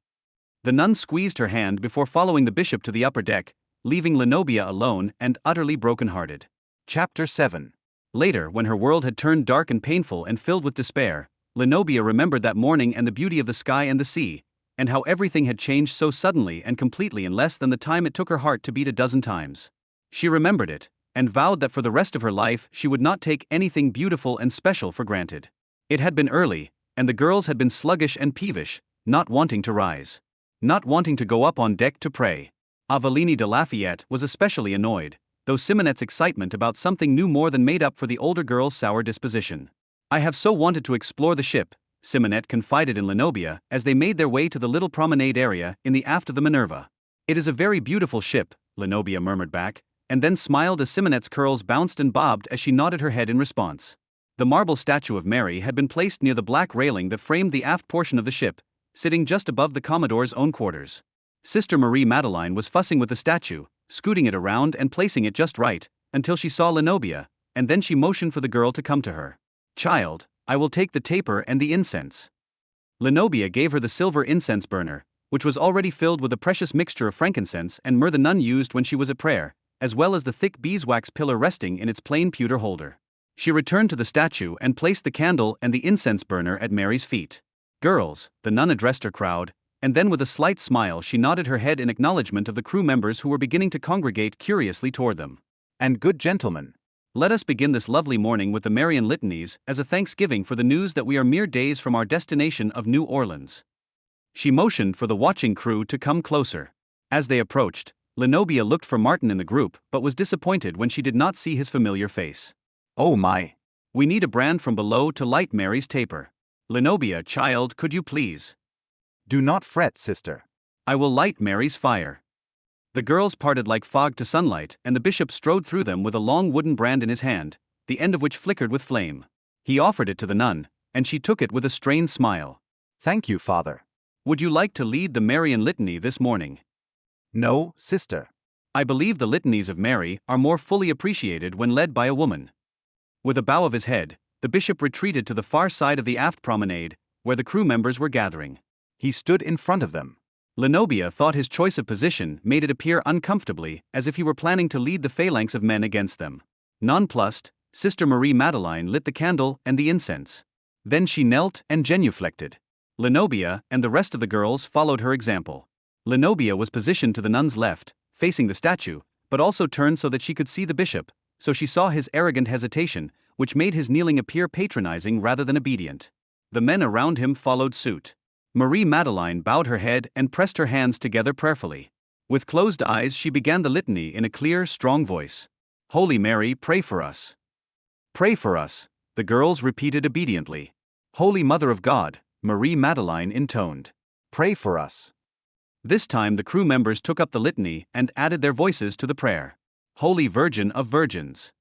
The nun squeezed her hand before following the bishop to the upper deck, leaving Lenobia alone and utterly broken-hearted.
Chapter 7.
Later, when her world had turned dark and painful and filled with despair, Lenobia remembered that morning and the beauty of the sky and the sea, and how everything had changed so suddenly and completely in less than the time it took her heart to beat a dozen times. She remembered it, and vowed that for the rest of her life she would not take anything beautiful and special for granted. It had been early, and the girls had been sluggish and peevish, not wanting to rise. Not wanting to go up on deck to pray. Avellini de Lafayette was especially annoyed, though Simonette's excitement about something new more than made up for the older girl's sour disposition. I have so wanted to explore the ship, Simonette confided in Lenobia as they made their way to the little promenade area in the aft of the Minerva. It is a very beautiful ship, Lenobia murmured back, and then smiled as Simonette's curls bounced and bobbed as she nodded her head in response. The marble statue of Mary had been placed near the black railing that framed the aft portion of the ship, sitting just above the Commodore's own quarters. Sister Marie Madeleine was fussing with the statue, scooting it around and placing it just right, until she saw Lenobia, and then she motioned for the girl to come to her. Child, I will take the taper and the incense. Lenobia gave her the silver incense burner, which was already filled with a precious mixture of frankincense and myrrh the nun used when she was at prayer, as well as the thick beeswax pillar resting in its plain pewter holder. She returned to the statue and placed the candle and the incense burner at Mary's feet. Girls, the nun addressed her crowd, and then with a slight smile she nodded her head in acknowledgement of the crew members who were beginning to congregate curiously toward them.
And good gentlemen,
let us begin this lovely morning with the Marian litanies as a thanksgiving for the news that we are mere days from our destination of New Orleans. She motioned for the watching crew to come closer. As they approached, Lenobia looked for Martin in the group but was disappointed when she did not see his familiar face.
Oh my.
We need a brand from below to light Mary's taper. Lenobia, child, could you please?
Do not fret, sister.
I will light Mary's fire. The girls parted like fog to sunlight, and the bishop strode through them with a long wooden brand in his hand, the end of which flickered with flame. He offered it to the nun, and she took it with a strained smile.
Thank you, Father.
Would you like to lead the Marian litany this morning?
No, sister.
I believe the litanies of Mary are more fully appreciated when led by a woman. With a bow of his head, the bishop retreated to the far side of the aft promenade, where the crew members were gathering.
He stood in front of them.
Lenobia thought his choice of position made it appear uncomfortably, as if he were planning to lead the phalanx of men against them. Nonplussed, Sister Marie Madeleine lit the candle and the incense. Then she knelt and genuflected. Lenobia and the rest of the girls followed her example. Lenobia was positioned to the nun's left, facing the statue, but also turned so that she could see the bishop, so she saw his arrogant hesitation, which made his kneeling appear patronizing rather than obedient. The men around him followed suit. Marie Madeleine bowed her head and pressed her hands together prayerfully. With closed eyes she began the litany in a clear, strong voice. Holy Mary, pray for us. Pray for us, the girls repeated obediently. Holy Mother of God, Marie Madeleine intoned.
Pray for us.
This time the crew members took up the litany and added their voices to the prayer. Holy Virgin of Virgins.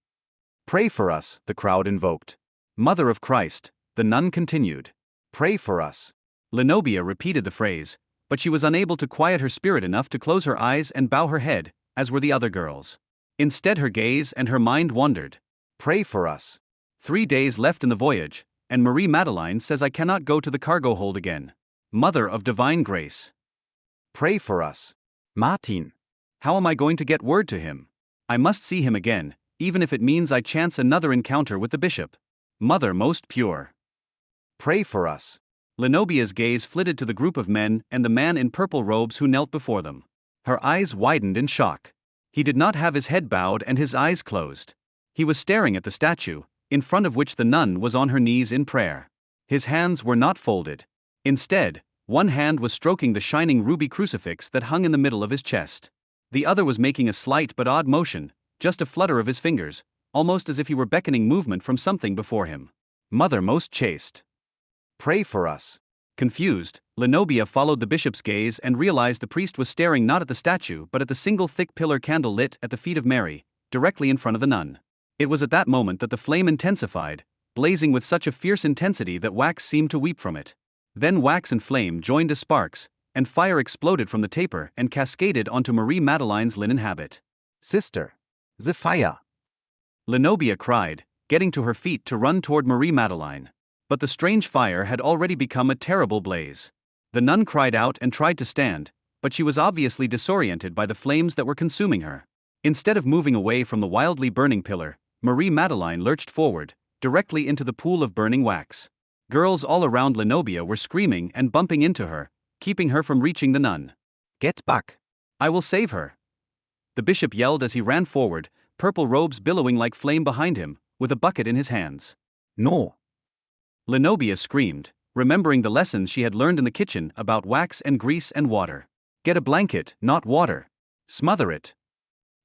Pray for us, the crowd invoked.
Mother of Christ, the nun continued.
Pray for us.
Lenobia repeated the phrase, but she was unable to quiet her spirit enough to close her eyes and bow her head, as were the other girls. Instead her gaze and her mind wandered.
Pray for us.
3 days left in the voyage, and Marie Madeleine says I cannot go to the cargo hold again. Mother of Divine Grace.
Pray for us. Martin.
How am I going to get word to him? I must see him again, even if it means I chance another encounter with the bishop. Mother most pure.
Pray for us.
Lenobia's gaze flitted to the group of men and the man in purple robes who knelt before them. Her eyes widened in shock. He did not have his head bowed and his eyes closed. He was staring at the statue, in front of which the nun was on her knees in prayer. His hands were not folded. Instead, one hand was stroking the shining ruby crucifix that hung in the middle of his chest. The other was making a slight but odd motion, just a flutter of his fingers, almost as if he were beckoning movement from something before him. Mother most chaste.
Pray for us.
Confused, Lenobia followed the bishop's gaze and realized the priest was staring not at the statue but at the single thick pillar candle lit at the feet of Mary, directly in front of the nun. It was at that moment that the flame intensified, blazing with such a fierce intensity that wax seemed to weep from it. Then wax and flame joined as sparks, and fire exploded from the taper and cascaded onto Marie Madeleine's linen habit.
Sister. The fire.
Lenobia cried, getting to her feet to run toward Marie Madeleine. But the strange fire had already become a terrible blaze. The nun cried out and tried to stand, but she was obviously disoriented by the flames that were consuming her. Instead of moving away from the wildly burning pillar, Marie Madeleine lurched forward, directly into the pool of burning wax. Girls all around Lenobia were screaming and bumping into her, keeping her from reaching the nun.
Get back.
I will save her. The bishop yelled as he ran forward, purple robes billowing like flame behind him, with a bucket in his hands.
No.
Lenobia screamed, remembering the lessons she had learned in the kitchen about wax and grease and water. Get a blanket, not water. Smother it.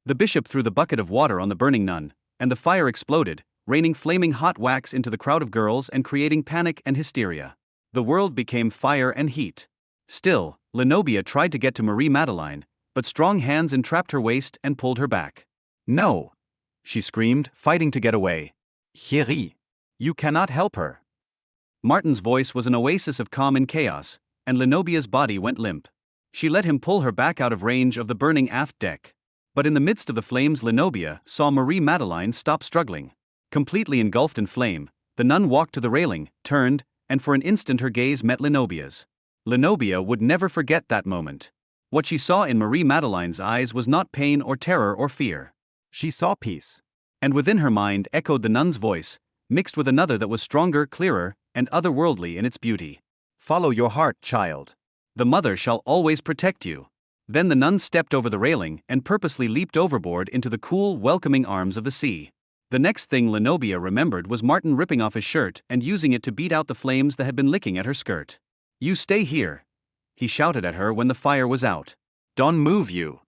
The bishop threw the bucket of water on the burning nun, and the fire exploded, raining flaming hot wax into the crowd of girls and creating panic and hysteria. The world became fire and heat. Still, Lenobia tried to get to Marie Madeleine, but strong hands entrapped her waist and pulled her back.
No.
She screamed, fighting to get away.
Chérie.
You cannot help her. Martin's voice was an oasis of calm in chaos, and Lenobia's body went limp. She let him pull her back out of range of the burning aft deck. But in the midst of the flames, Lenobia saw Marie Madeleine stop struggling. Completely engulfed in flame, the nun walked to the railing, turned, and for an instant her gaze met Lenobia's. Lenobia would never forget that moment. What she saw in Marie Madeleine's eyes was not pain or terror or fear.
She saw peace.
And within her mind echoed the nun's voice, mixed with another that was stronger, clearer, and otherworldly in its beauty.
Follow your heart, child.
The mother shall always protect you. Then the nun stepped over the railing and purposely leaped overboard into the cool, welcoming arms of the sea. The next thing Lenobia remembered was Martin ripping off his shirt and using it to beat out the flames that had been licking at her skirt. You stay here, he shouted at her when the fire was out. Don't move you.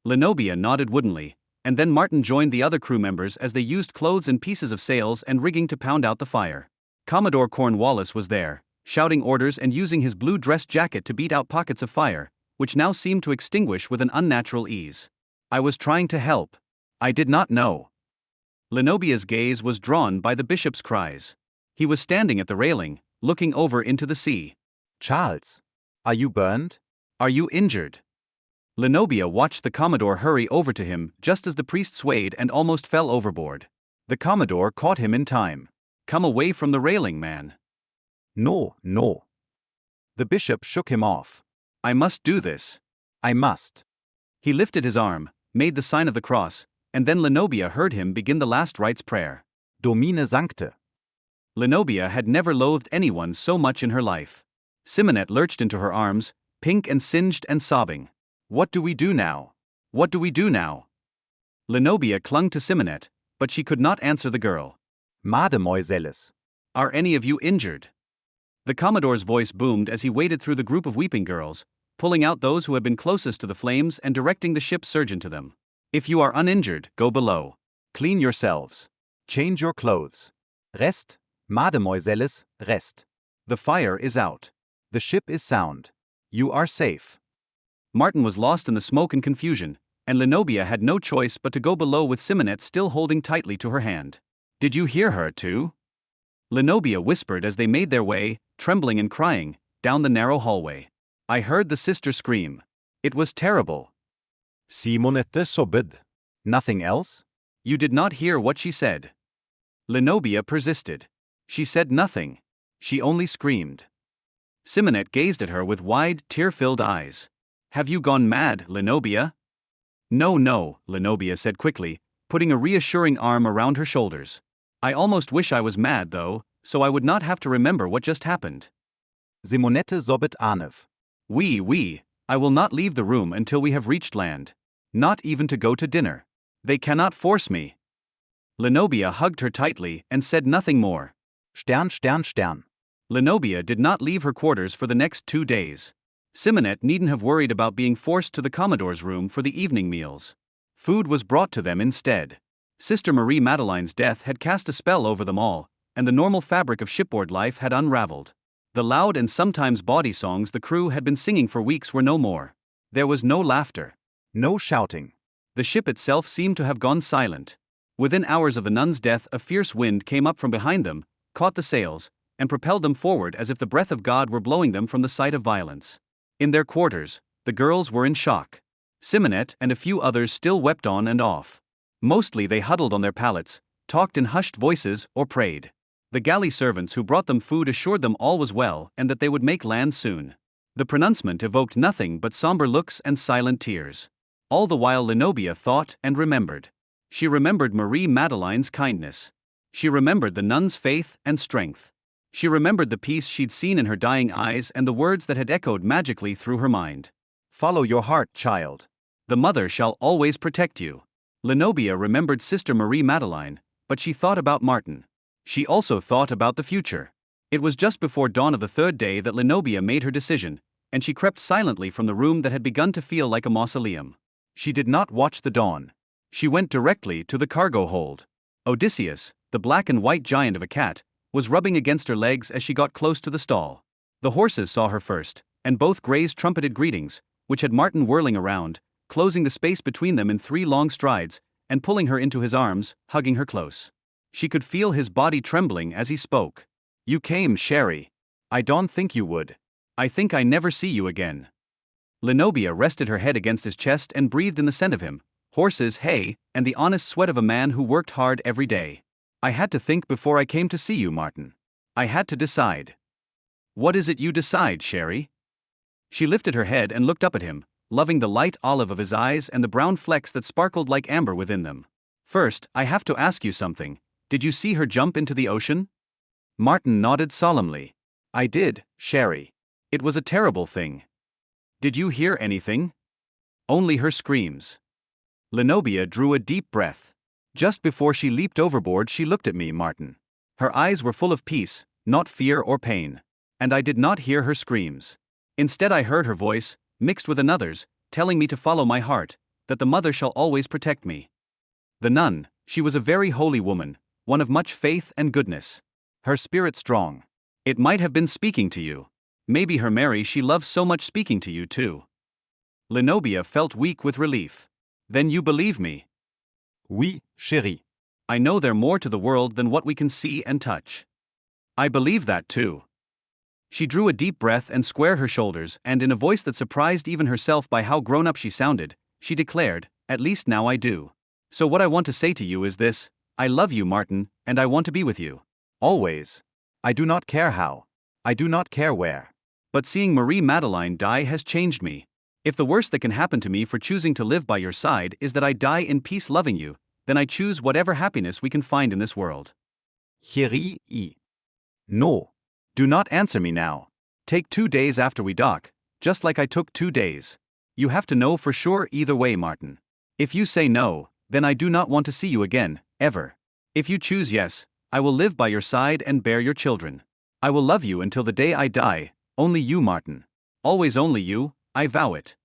Lenobia nodded woodenly, and then Martin joined the other crew members as they used clothes and pieces of sails and rigging to pound out the fire. Commodore Cornwallis was there, shouting orders and using his blue dress jacket to beat out pockets of fire, which now seemed to extinguish with an unnatural ease. I was trying to help. I did not know. Lenobia's gaze was drawn by the bishop's cries. He was standing at the railing, looking over into the sea.
Charles, are you burned?
Are you injured? Lenobia watched the Commodore hurry over to him just as the priest swayed and almost fell overboard. The Commodore caught him in time. Come away from the railing, man.
No, no. The bishop shook him off.
I must do this.
I must.
He lifted his arm, made the sign of the cross, and then Lenobia heard him begin the last rites prayer.
Domine sancte.
Lenobia had never loathed anyone so much in her life. Simonette lurched into her arms, pink and singed and sobbing. What do we do now? What do we do now? Lenobia clung to Simonette, but she could not answer the girl.
Mademoiselles.
Are any of you injured? The Commodore's voice boomed as he waded through the group of weeping girls, pulling out those who had been closest to the flames and directing the ship's surgeon to them. If you are uninjured, go below.
Clean yourselves. Change your clothes. Rest, mademoiselles, rest.
The fire is out.
The ship is sound. You are safe.
Martin was lost in the smoke and confusion, and Lenobia had no choice but to go below with Simonette still holding tightly to her hand. Did you hear her too? Lenobia whispered as they made their way, trembling and crying, down the narrow hallway. I heard the sister scream. It was terrible.
Simonette sobbed.
Nothing else?
You did not hear what she said. Lenobia persisted. She said nothing. She only screamed. Simonette gazed at her with wide, tear-filled eyes. Have you gone mad, Lenobia? No, no, Lenobia said quickly, putting a reassuring arm around her shoulders. I almost wish I was mad, though, so I would not have to remember what just happened.
Simonette sobbet anev.
Oui, I will not leave the room until we have reached land. Not even to go to dinner. They cannot force me. Lenobia hugged her tightly and said nothing more.
Stern, Stern, Stern.
Lenobia did not leave her quarters for the next 2 days. Simonette needn't have worried about being forced to the Commodore's room for the evening meals. Food was brought to them instead. Sister Marie Madeleine's death had cast a spell over them all, and the normal fabric of shipboard life had unraveled. The loud and sometimes bawdy songs the crew had been singing for weeks were no more. There was no laughter.
No shouting.
The ship itself seemed to have gone silent. Within hours of the nun's death, a fierce wind came up from behind them, caught the sails, and propelled them forward as if the breath of God were blowing them from the site of violence. In their quarters, the girls were in shock. Simonette and a few others still wept on and off. Mostly they huddled on their pallets, talked in hushed voices, or prayed. The galley servants who brought them food assured them all was well and that they would make land soon. The pronouncement evoked nothing but somber looks and silent tears. All the while Lenobia thought and remembered. She remembered Marie Madeleine's kindness. She remembered the nun's faith and strength. She remembered the peace she'd seen in her dying eyes and the words that had echoed magically through her mind.
Follow your heart, child.
The mother shall always protect you. Lenobia remembered Sister Marie Madeleine, but she thought about Martin. She also thought about the future. It was just before dawn of the third day that Lenobia made her decision, and she crept silently from the room that had begun to feel like a mausoleum. She did not watch the dawn. She went directly to the cargo hold. Odysseus, the black and white giant of a cat, was rubbing against her legs as she got close to the stall. The horses saw her first, and both greys trumpeted greetings, which had Martin whirling around, closing the space between them in 3 long strides, and pulling her into his arms, hugging her close. She could feel his body trembling as he spoke. You came, Sherry. I don't think you would. I think I never see you again. Lenobia rested her head against his chest and breathed in the scent of him, horses, hay, and the honest sweat of a man who worked hard every day. I had to think before I came to see you, Martin. I had to decide. What is it you decide, Sherry? She lifted her head and looked up at him, loving the light olive of his eyes and the brown flecks that sparkled like amber within them. First, I have to ask you something. Did you see her jump into the ocean? Martin nodded solemnly. I did, Sherry. It was a terrible thing. Did you hear anything? Only her screams. Lenobia drew a deep breath. Just before she leaped overboard, she looked at me, Martin. Her eyes were full of peace, not fear or pain. And I did not hear her screams. Instead, I heard her voice, mixed with another's, telling me to follow my heart, that the mother shall always protect me. The nun, she was a very holy woman, one of much faith and goodness. Her spirit strong. It might have been speaking to you. Maybe her Mary she loves so much speaking to you too. Lenobia felt weak with relief. Then you believe me?
Oui, chérie.
I know there's more to the world than what we can see and touch. I believe that too. She drew a deep breath and squared her shoulders, and in a voice that surprised even herself by how grown-up she sounded, she declared, "At least now I do. So what I want to say to you is this: I love you, Martin, and I want to be with you.
Always. I do not care how. I do not care where.
But seeing Marie Madeleine die has changed me. If the worst that can happen to me for choosing to live by your side is that I die in peace loving you, then I choose whatever happiness we can find in this world."
Chérie, no.
Do not answer me now. Take 2 days after we dock, just like I took 2 days. You have to know for sure either way, Martin. If you say no, then I do not want to see you again, ever. If you choose yes, I will live by your side and bear your children. I will love you until the day I die, only you, Martin. Always only you, I vow it.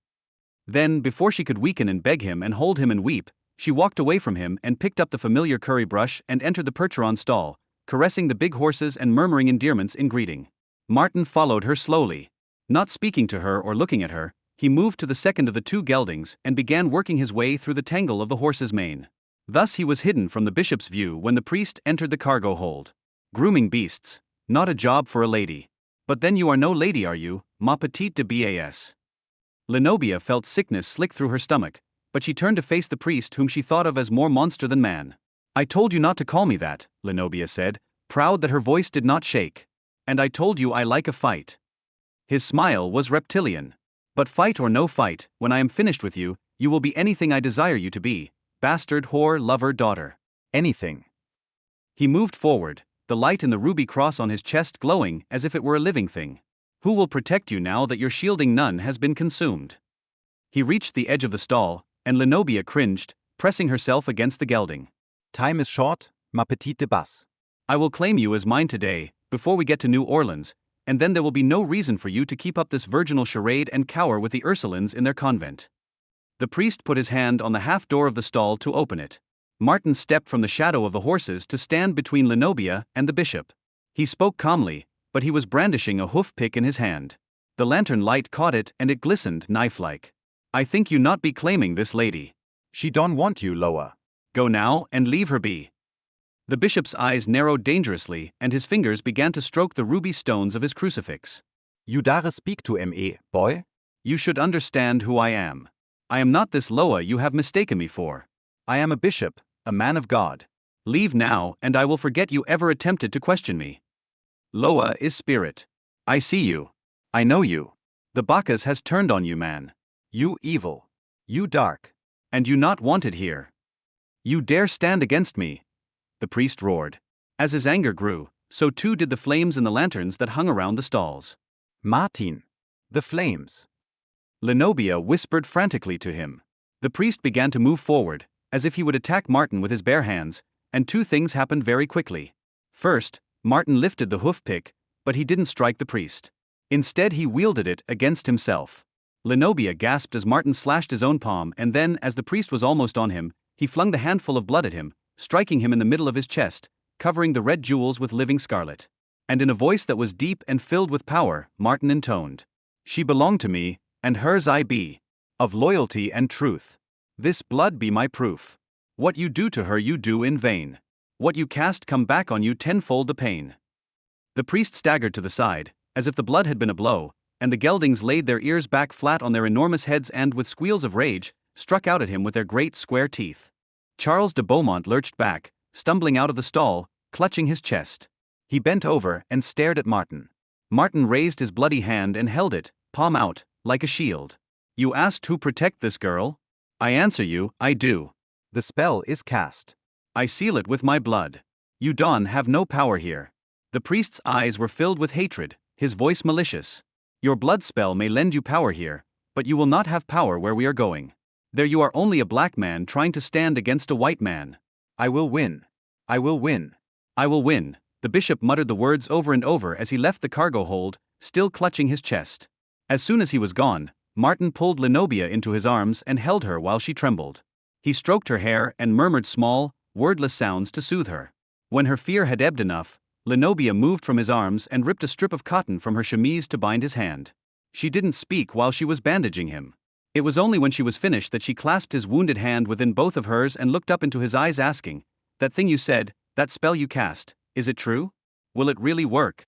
Then, before she could weaken and beg him and hold him and weep, she walked away from him and picked up the familiar curry brush and entered the Percheron stall, caressing the big horses and murmuring endearments in greeting. Martin followed her slowly. Not speaking to her or looking at her, he moved to the second of the 2 geldings and began working his way through the tangle of the horse's mane. Thus he was hidden from the bishop's view when the priest entered the cargo hold. Grooming beasts, not a job for a lady. But then you are no lady, are you, ma petite de bas? Lenobia felt sickness slick through her stomach, but she turned to face the priest whom she thought of as more monster than man. "I told you not to call me that," Lenobia said, proud that her voice did not shake. "And I told you I like a fight." His smile was reptilian. "But fight or no fight, when I am finished with you, you will be anything I desire you to be, bastard, whore, lover, daughter.
Anything."
He moved forward, the light in the ruby cross on his chest glowing as if it were a living thing. "Who will protect you now that your shielding nun has been consumed?" He reached the edge of the stall, and Lenobia cringed, pressing herself against the gelding.
"Time is short, ma petite de bas.
"I will claim you as mine today, before we get to New Orleans, and then there will be no reason for you to keep up this virginal charade and cower with the Ursulines in their convent." The priest put his hand on the half door of the stall to open it. Martin stepped from the shadow of the horses to stand between Lenobia and the bishop. He spoke calmly, but he was brandishing a hoof pick in his hand. The lantern light caught it and it glistened knife-like. "I think you not be claiming this lady.
She don't want you, Loa.
Go now and leave her be." The bishop's eyes narrowed dangerously and his fingers began to stroke the ruby stones of his crucifix.
You dare speak to me, boy?
"You should understand who I am. I am not this Loa you have mistaken me for.
I am a bishop, a man of God.
Leave now and I will forget you ever attempted to question me. Loa is spirit. I see you. I know you. The Bacchus has turned on you, man.
You evil. You dark.
And you not wanted here. You dare stand against me?" the priest roared. As his anger grew, so too did the flames in the lanterns that hung around the stalls.
Martin. The flames.
Lenobia whispered frantically to him. The priest began to move forward, as if he would attack Martin with his bare hands, and 2 things happened very quickly. First, Martin lifted the hoof pick, but he didn't strike the priest. Instead he wielded it against himself. Lenobia gasped as Martin slashed his own palm, and then, as the priest was almost on him, he flung the handful of blood at him, striking him in the middle of his chest, covering the red jewels with living scarlet. And in a voice that was deep and filled with power, Martin intoned, "She belonged to me, and hers I be. Of loyalty and truth. This blood be my proof. What you do to her you do in vain. What you cast come back on you tenfold the pain." The priest staggered to the side, as if the blood had been a blow, and the geldings laid their ears back flat on their enormous heads and, with squeals of rage, struck out at him with their great square teeth. Charles de Beaumont lurched back, stumbling out of the stall, clutching his chest. He bent over and stared at Martin. Martin raised his bloody hand and held it, palm out, like a shield. "You asked who protect this girl? I answer you, I do.
The spell is cast.
I seal it with my blood. You don have no power here." The priest's eyes were filled with hatred, his voice malicious. "Your blood spell may lend you power here, but you will not have power where we are going. There you are only a black man trying to stand against a white man."
I will win. I will win.
"I will win." The bishop muttered the words over and over as he left the cargo hold, still clutching his chest. As soon as he was gone, Martin pulled Lenobia into his arms and held her while she trembled. He stroked her hair and murmured small, wordless sounds to soothe her. When her fear had ebbed enough, Lenobia moved from his arms and ripped a strip of cotton from her chemise to bind his hand. She didn't speak while she was bandaging him. It was only when she was finished that she clasped his wounded hand within both of hers and looked up into his eyes, asking, "That thing you said, that spell you cast, is it true? Will it really work?"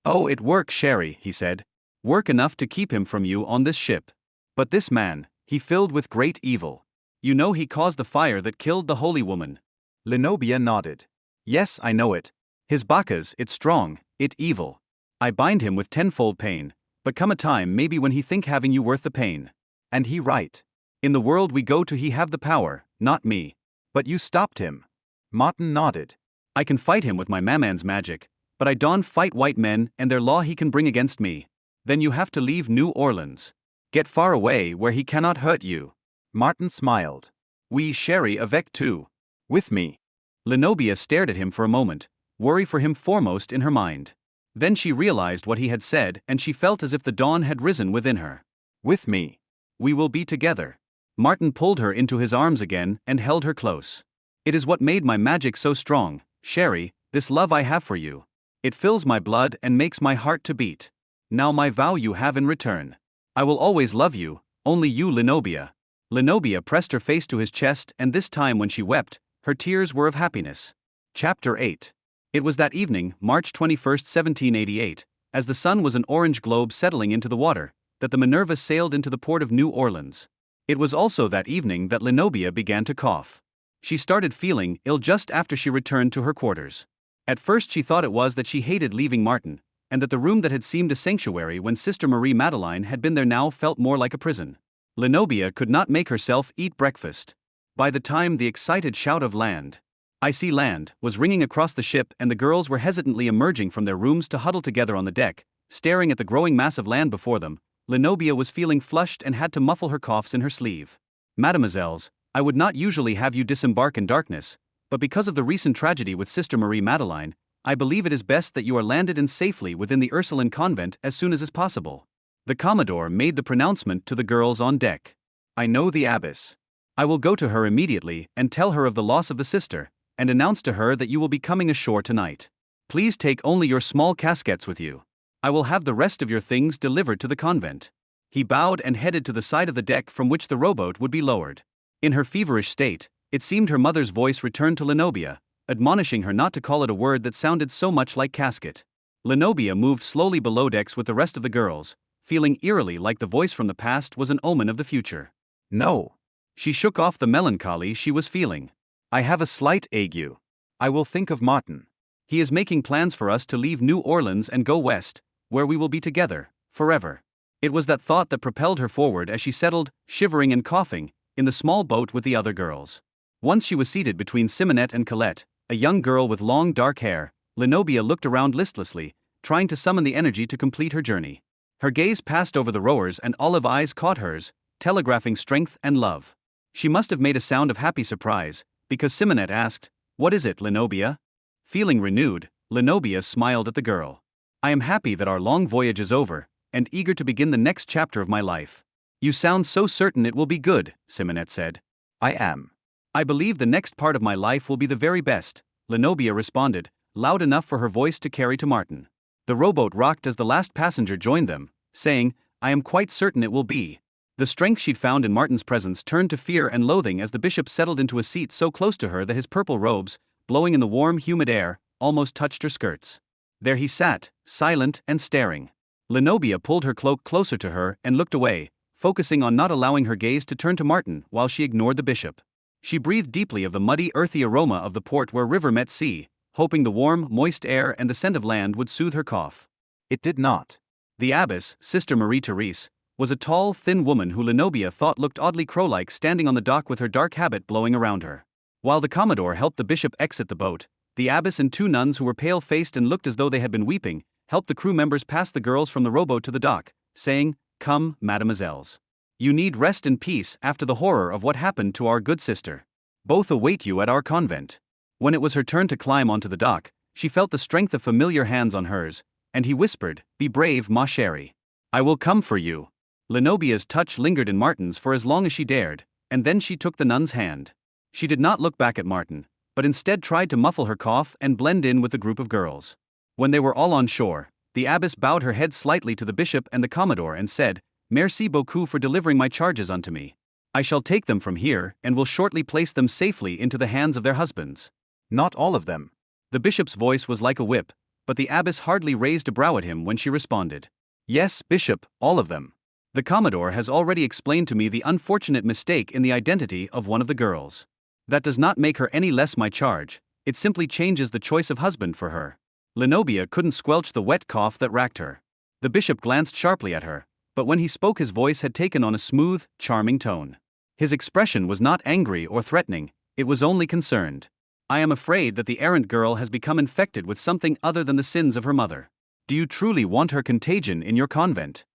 "Oh, it works, Sherry," he said. "Work enough to keep him from you on this ship. But this man, he filled with great evil. You know he caused the fire that killed the holy woman."
Lenobia nodded. "Yes, I know it.
His Bacchus, it strong, it evil. I bind him with tenfold pain, but come a time maybe when he think having you worth the pain.
And he right.
In the world we go to he have the power, not me.
But you stopped him." Martin nodded.
I can fight him with my maman's magic, but I don't fight white men and their law he can bring against me. Then you have to leave New Orleans. Get far away where he cannot hurt you."
Martin smiled.
"We Sherry avec too."
"With me."
Lenobia stared at him for a moment, worry for him foremost in her mind. Then she realized what he had said and she felt as if the dawn had risen within her.
"With me."
"We will be together." Martin pulled her into his arms again and held her close. "It is what made my magic so strong, Sherry, this love I have for you. It fills my blood and makes my heart to beat. Now my vow you have in return. I will always love you, only you Lenobia." Lenobia pressed her face to his chest and this time when she wept, her tears were of happiness. Chapter 8. It was that evening, March 21, 1788, as the sun was an orange globe settling into the water, that the Minerva sailed into the port of New Orleans. It was also that evening that Lenobia began to cough. She started feeling ill just after she returned to her quarters. At first she thought it was that she hated leaving Martin, and that the room that had seemed a sanctuary when Sister Marie Madeleine had been there now felt more like a prison. Lenobia could not make herself eat breakfast. By the time the excited shout of "Land! I see land!" was ringing across the ship and the girls were hesitantly emerging from their rooms to huddle together on the deck, staring at the growing mass of land before them, Lenobia was feeling flushed and had to muffle her coughs in her sleeve. "Mademoiselles, I would not usually have you disembark in darkness, but because of the recent tragedy with Sister Marie Madeleine, I believe it is best that you are landed in safely within the Ursuline convent as soon as is possible." The Commodore made the pronouncement to the girls on deck. "I know the abbess. I will go to her immediately and tell her of the loss of the sister, and announce to her that you will be coming ashore tonight. Please take only your small caskets with you. I will have the rest of your things delivered to the convent." He bowed and headed to the side of the deck from which the rowboat would be lowered. In her feverish state, it seemed her mother's voice returned to Lenobia, admonishing her not to call it a word that sounded so much like casket. Lenobia moved slowly below decks with the rest of the girls, feeling eerily like the voice from the past was an omen of the future.
"No."
She shook off the melancholy she was feeling.
"I have a slight ague. I will think of Martin.
He is making plans for us to leave New Orleans and go west, where we will be together, forever." It was that thought that propelled her forward as she settled, shivering and coughing, in the small boat with the other girls. Once she was seated between Simonette and Colette, a young girl with long dark hair, Lenobia looked around listlessly, trying to summon the energy to complete her journey. Her gaze passed over the rowers and olive eyes caught hers, telegraphing strength and love. She must have made a sound of happy surprise, because Simonette asked, "What is it, Lenobia?" Feeling renewed, Lenobia smiled at the girl. "I am happy that our long voyage is over, and eager to begin the next chapter of my life." "You sound so certain it will be good," Simonette said.
"I am."
"I believe the next part of my life will be the very best," Lenobia responded, loud enough for her voice to carry to Martin. The rowboat rocked as the last passenger joined them, saying, "I am quite certain it will be." The strength she'd found in Martin's presence turned to fear and loathing as the bishop settled into a seat so close to her that his purple robes, blowing in the warm, humid air, almost touched her skirts. There he sat, silent and staring. Lenobia pulled her cloak closer to her and looked away, focusing on not allowing her gaze to turn to Martin while she ignored the bishop. She breathed deeply of the muddy, earthy aroma of the port where river met sea, hoping the warm, moist air and the scent of land would soothe her cough.
It did not.
The abbess, Sister Marie-Therese, was a tall, thin woman who Lenobia thought looked oddly crow-like standing on the dock with her dark habit blowing around her. While the Commodore helped the bishop exit the boat, the abbess and two nuns who were pale-faced and looked as though they had been weeping, helped the crew members pass the girls from the rowboat to the dock, saying, "Come, mademoiselles. You need rest and peace after the horror of what happened to our good sister. Both await you at our convent." When it was her turn to climb onto the dock, she felt the strength of familiar hands on hers, and he whispered, "Be brave, ma chérie. I will come for you." Lenobia's touch lingered in Martin's for as long as she dared, and then she took the nun's hand. She did not look back at Martin, but instead tried to muffle her cough and blend in with the group of girls. When they were all on shore, the abbess bowed her head slightly to the bishop and the commodore and said, "Merci beaucoup for delivering my charges unto me. I shall take them from here and will shortly place them safely into the hands of their husbands."
Not all of them.
The bishop's voice was like a whip, but the abbess hardly raised a brow at him when she responded, "Yes, bishop, all of them. The commodore has already explained to me the unfortunate mistake in the identity of one of the girls. That does not make her any less my charge, it simply changes the choice of husband for her." Lenobia couldn't squelch the wet cough that racked her. The bishop glanced sharply at her, but when he spoke his voice had taken on a smooth, charming tone. His expression was not angry or threatening, it was only concerned. "I am afraid that the errant girl has become infected with something other than the sins of her mother. Do you truly want her contagion in your convent?"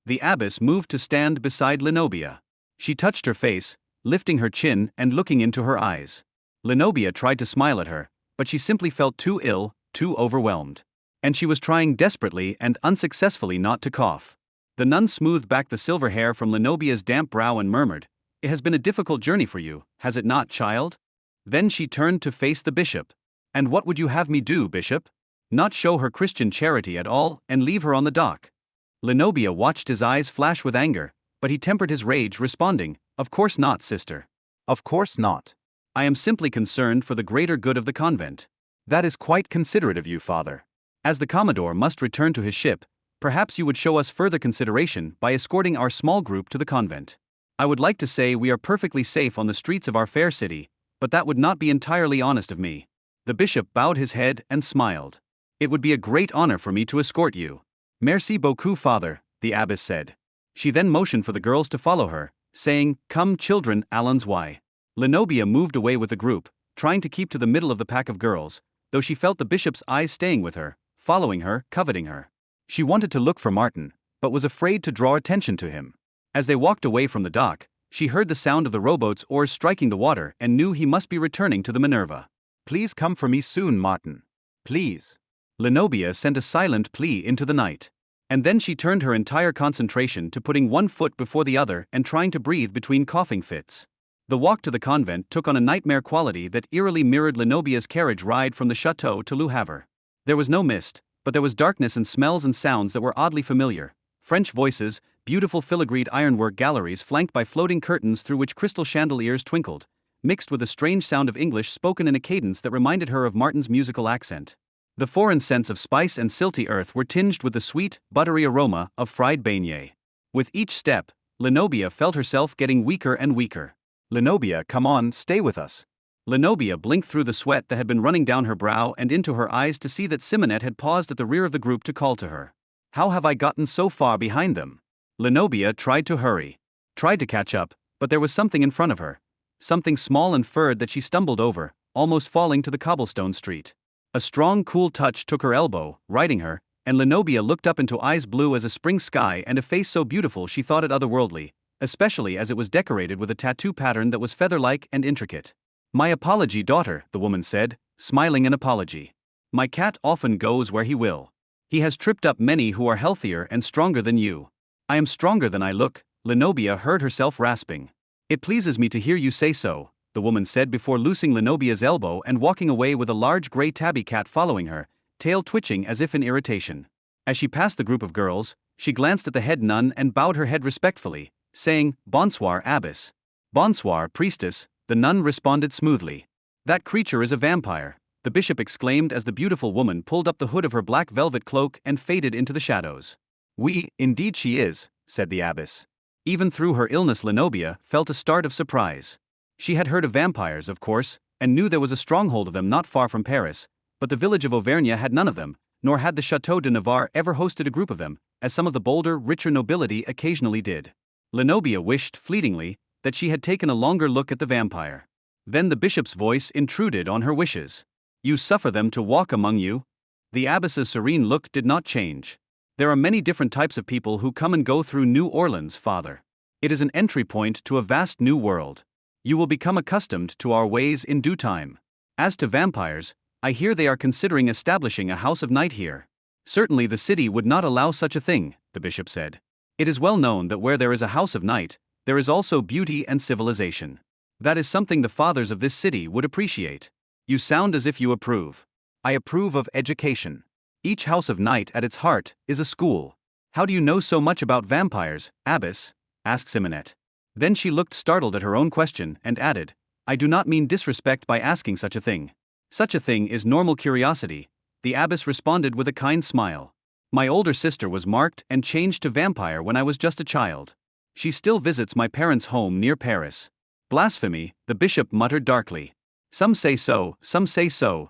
The abbess moved to stand beside Lenobia. She touched her face, lifting her chin and looking into her eyes. Lenobia tried to smile at her, but she simply felt too ill, too overwhelmed. And she was trying desperately and unsuccessfully not to cough. The nun smoothed back the silver hair from Lenobia's damp brow and murmured, "It has been a difficult journey for you, has it not, child?" Then she turned to face the bishop. "And what would you have me do, bishop? Not show her Christian charity at all and leave her on the dock?" Lenobia watched his eyes flash with anger, but he tempered his rage, responding, "Of course not, sister.
Of course not.
I am simply concerned for the greater good of the convent."
That is quite considerate of you, father.
"As the commodore must return to his ship, perhaps you would show us further consideration by escorting our small group to the convent. I would like to say we are perfectly safe on the streets of our fair city, but that would not be entirely honest of me." The bishop bowed his head and smiled. "It would be a great honor for me to escort you." "Merci beaucoup, father," the abbess said. She then motioned for the girls to follow her, saying, "Come, children, allons y." Lenobia moved away with the group, trying to keep to the middle of the pack of girls, though she felt the bishop's eyes staying with her, following her, coveting her. She wanted to look for Martin, but was afraid to draw attention to him. As they walked away from the dock, she heard the sound of the rowboat's oars striking the water and knew he must be returning to the Minerva.
"Please come for me soon, Martin. Please."
Lenobia sent a silent plea into the night. And then she turned her entire concentration to putting one foot before the other and trying to breathe between coughing fits. The walk to the convent took on a nightmare quality that eerily mirrored Lenobia's carriage ride from the chateau to Le Havre. There was no mist, but there was darkness and smells and sounds that were oddly familiar. French voices, beautiful filigreed ironwork galleries flanked by floating curtains through which crystal chandeliers twinkled, mixed with a strange sound of English spoken in a cadence that reminded her of Martin's musical accent. The foreign scents of spice and silty earth were tinged with the sweet, buttery aroma of fried beignet. With each step, Lenobia felt herself getting weaker and weaker.
"Lenobia, come on, stay with us."
Lenobia blinked through the sweat that had been running down her brow and into her eyes to see that Simonette had paused at the rear of the group to call to her. "How have I gotten so far behind them?" Lenobia tried to hurry, tried to catch up, but there was something in front of her. Something small and furred that she stumbled over, almost falling to the cobblestone street. A strong, cool touch took her elbow, righting her, and Lenobia looked up into eyes blue as a spring sky and a face so beautiful she thought it otherworldly, especially as it was decorated with a tattoo pattern that was feather-like and intricate. "My apology, daughter," the woman said, smiling an apology. "My cat often goes where he will. He has tripped up many who are healthier and stronger than you." "I am stronger than I look," Lenobia heard herself rasping. "It pleases me to hear you say so," the woman said before loosing Lenobia's elbow and walking away with a large grey tabby cat following her, tail twitching as if in irritation. As she passed the group of girls, she glanced at the head nun and bowed her head respectfully, saying, "Bonsoir, abbess." "Bonsoir, priestess," the nun responded smoothly. "That creature is a vampire," the bishop exclaimed as the beautiful woman pulled up the hood of her black velvet cloak and faded into the shadows.
"Oui, indeed she is," said the abbess.
Even through her illness, Lenobia felt a start of surprise. She had heard of vampires, of course, and knew there was a stronghold of them not far from Paris, but the village of Auvergne had none of them, nor had the Château de Navarre ever hosted a group of them, as some of the bolder, richer nobility occasionally did. Lenobia wished, fleetingly, that she had taken a longer look at the vampire. Then the bishop's voice intruded on her wishes. "You suffer them to walk among you?" The abbess's serene look did not change. "There are many different types of people who come and go through New Orleans, father. It is an entry point to a vast new world. You will become accustomed to our ways in due time. As to vampires, I hear they are considering establishing a house of night here." "Certainly the city would not allow such a thing," the bishop said. "It is well known that where there is a house of night, there is also beauty and civilization. That is something the fathers of this city would appreciate. You sound as if you approve.
I approve of education.
Each house of night at its heart is a school. How do you know so much about vampires, Abbess? Asked Simonette. Then she looked startled at her own question and added, I do not mean disrespect by asking such a thing. Such a thing is normal curiosity, the abbess responded with a kind smile. My older sister was marked and changed to vampire when I was just a child. She still visits my parents' home near Paris. Blasphemy, the bishop muttered darkly. Some say so,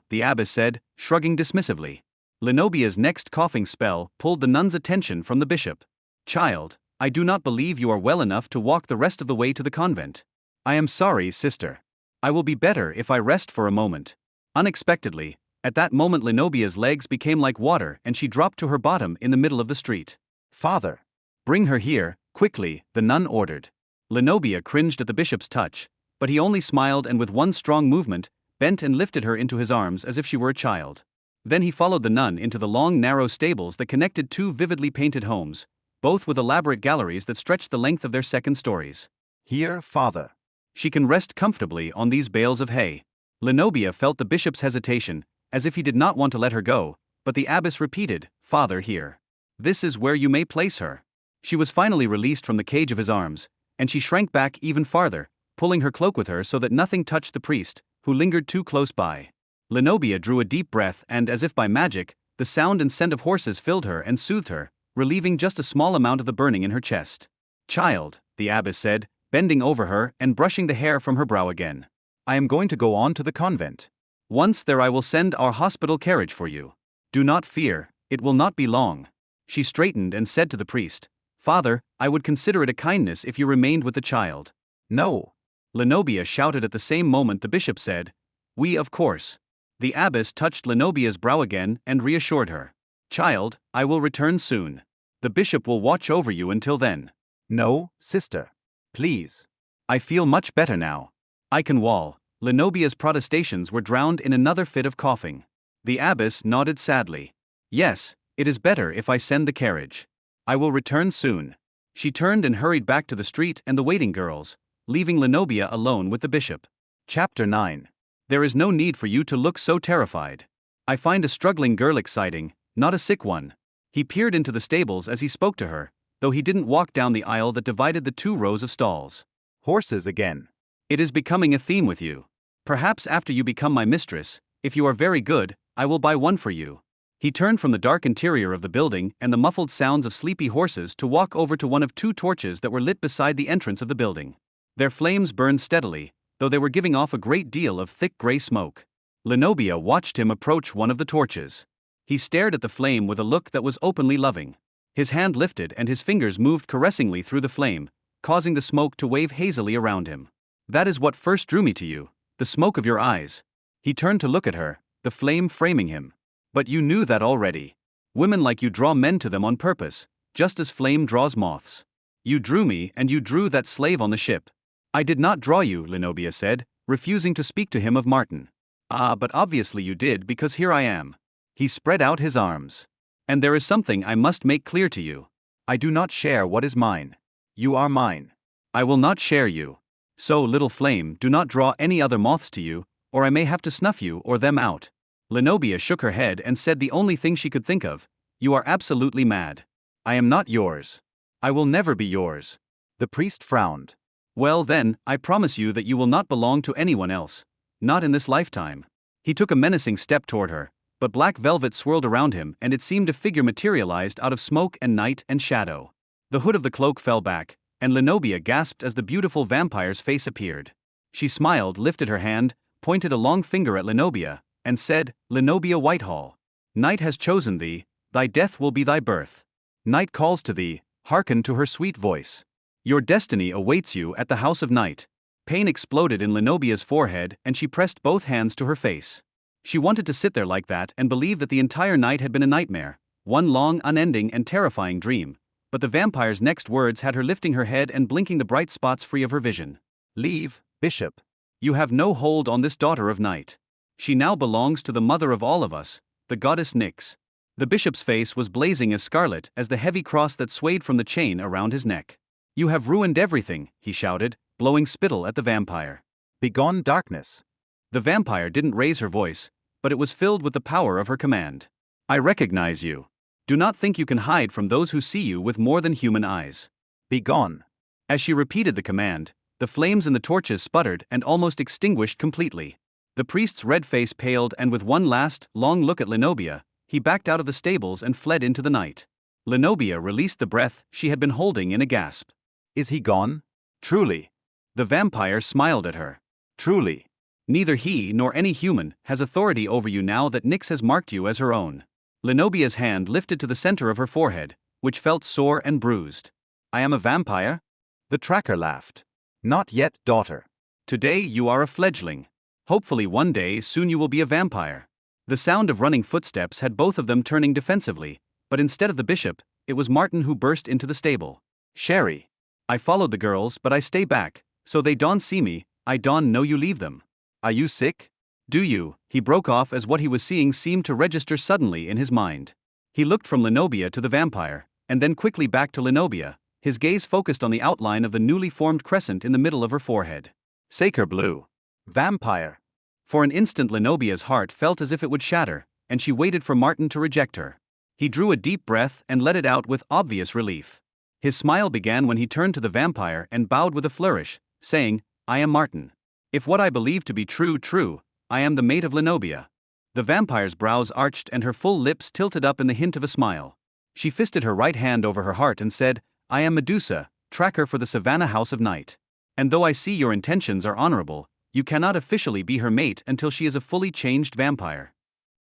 the abbess said, shrugging dismissively. Lenobia's next coughing spell pulled the nun's attention from the bishop. Child, I do not believe you are well enough to walk the rest of the way to the convent. I am sorry, sister. I will be better if I rest for a moment. Unexpectedly, at that moment Lenobia's legs became like water and she dropped to her bottom in the middle of the street.
Father.
Bring her here, quickly, the nun ordered. Lenobia cringed at the bishop's touch, but he only smiled and with one strong movement, bent and lifted her into his arms as if she were a child. Then he followed the nun into the long narrow stables that connected two vividly painted homes, both with elaborate galleries that stretched the length of their second stories.
Here, father.
She can rest comfortably on these bales of hay. Lenobia felt the bishop's hesitation, as if he did not want to let her go, but the abbess repeated, Father, here. This is where you may place her. She was finally released from the cage of his arms, and she shrank back even farther, pulling her cloak with her so that nothing touched the priest, who lingered too close by. Lenobia drew a deep breath and, as if by magic, the sound and scent of horses filled her and soothed her, relieving just a small amount of the burning in her chest. Child, the abbess said, bending over her and brushing the hair from her brow again.
I am going to go on to the convent.
Once there I will send our hospital carriage for you. Do not fear, it will not be long. She straightened and said to the priest, Father, I would consider it a kindness if you remained with the child.
No.
Lenobia shouted at the same moment the bishop said, We of course. The abbess touched Lenobia's brow again and reassured her. Child, I will return soon. The bishop will watch over you until then.
No, sister. Please.
I feel much better now. I can walk. Lenobia's protestations were drowned in another fit of coughing. The abbess nodded sadly. Yes, it is better if I send the carriage. I will return soon. She turned and hurried back to the street and the waiting girls, leaving Lenobia alone with the bishop.
Chapter 9.
There is no need for you to look so terrified. I find a struggling girl exciting, not a sick one. He peered into the stables as he spoke to her, though he didn't walk down the aisle that divided the two rows of stalls.
Horses again.
It is becoming a theme with you. Perhaps after you become my mistress, if you are very good, I will buy one for you. He turned from the dark interior of the building and the muffled sounds of sleepy horses to walk over to one of two torches that were lit beside the entrance of the building. Their flames burned steadily, though they were giving off a great deal of thick gray smoke. Lenobia watched him approach one of the torches. He stared at the flame with a look that was openly loving. His hand lifted and his fingers moved caressingly through the flame, causing the smoke to wave hazily around him. That is what first drew me to you, the smoke of your eyes. He turned to look at her, the flame framing him. But you knew that already. Women like you draw men to them on purpose, just as flame draws moths. You drew me and you drew that slave on the ship. I did not draw you, Lenobia said, refusing to speak to him of Martin. Ah, but obviously you did because here I am. He spread out his arms. And there is something I must make clear to you.
I do not share what is mine. You are mine.
I will not share you. So, little flame, do not draw any other moths to you, or I may have to snuff you or them out. Lenobia shook her head and said the only thing she could think of, You are absolutely mad. I am not yours. I will never be yours.
The priest frowned.
Well then, I promise you that you will not belong to anyone else. Not in this lifetime. He took a menacing step toward her, but black velvet swirled around him and it seemed a figure materialized out of smoke and night and shadow. The hood of the cloak fell back, and Lenobia gasped as the beautiful vampire's face appeared. She smiled, lifted her hand, pointed a long finger at Lenobia, and said, Lenobia Whitehall. Night has chosen thee, thy death will be thy birth. Night calls to thee, hearken to her sweet voice. Your destiny awaits you at the House of Night. Pain exploded in Lenobia's forehead and she pressed both hands to her face. She wanted to sit there like that and believe that the entire night had been a nightmare, one long, unending and terrifying dream, but the vampire's next words had her lifting her head and blinking the bright spots free of her vision.
Leave, Bishop.
You have no hold on this daughter of night. She now belongs to the mother of all of us, the goddess Nyx. The bishop's face was blazing as scarlet as the heavy cross that swayed from the chain around his neck. You have ruined everything, he shouted, blowing spittle at the vampire.
Begone, darkness.
The vampire didn't raise her voice, but it was filled with the power of her command. I recognize you. Do not think you can hide from those who see you with more than human eyes.
Begone.
As she repeated the command, the flames in the torches sputtered and almost extinguished completely. The priest's red face paled, and with one last, long look at Lenobia, he backed out of the stables and fled into the night. Lenobia released the breath she had been holding in a gasp.
Is he gone?
Truly.
The vampire smiled at her.
Truly.
Neither he nor any human has authority over you now that Nyx has marked you as her own. Lenobia's hand lifted to the center of her forehead, which felt sore and bruised. I am a vampire?
The tracker laughed. Not yet, daughter.
Today you are a fledgling. Hopefully one day soon you will be a vampire. The sound of running footsteps had both of them turning defensively, but instead of the bishop, it was Martin who burst into the stable.
Sherry.
I followed the girls, but I stay back, so they don't see me. I don't know you leave them.
Are you sick?
Do you? He broke off as what he was seeing seemed to register suddenly in his mind. He looked from Lenobia to the vampire, and then quickly back to Lenobia, his gaze focused on the outline of the newly formed crescent in the middle of her forehead.
Saker blue. Vampire.
For an instant Lenobia's heart felt as if it would shatter, and she waited for Martin to reject her. He drew a deep breath and let it out with obvious relief. His smile began when he turned to the vampire and bowed with a flourish, saying, I am Martin. If what I believe to be true, I am the mate of Lenobia. The vampire's brows arched and her full lips tilted up in the hint of a smile. She fisted her right hand over her heart and said, I am Medusa, tracker for the Savannah House of Night. And though I see your intentions are honorable, you cannot officially be her mate until she is a fully changed vampire.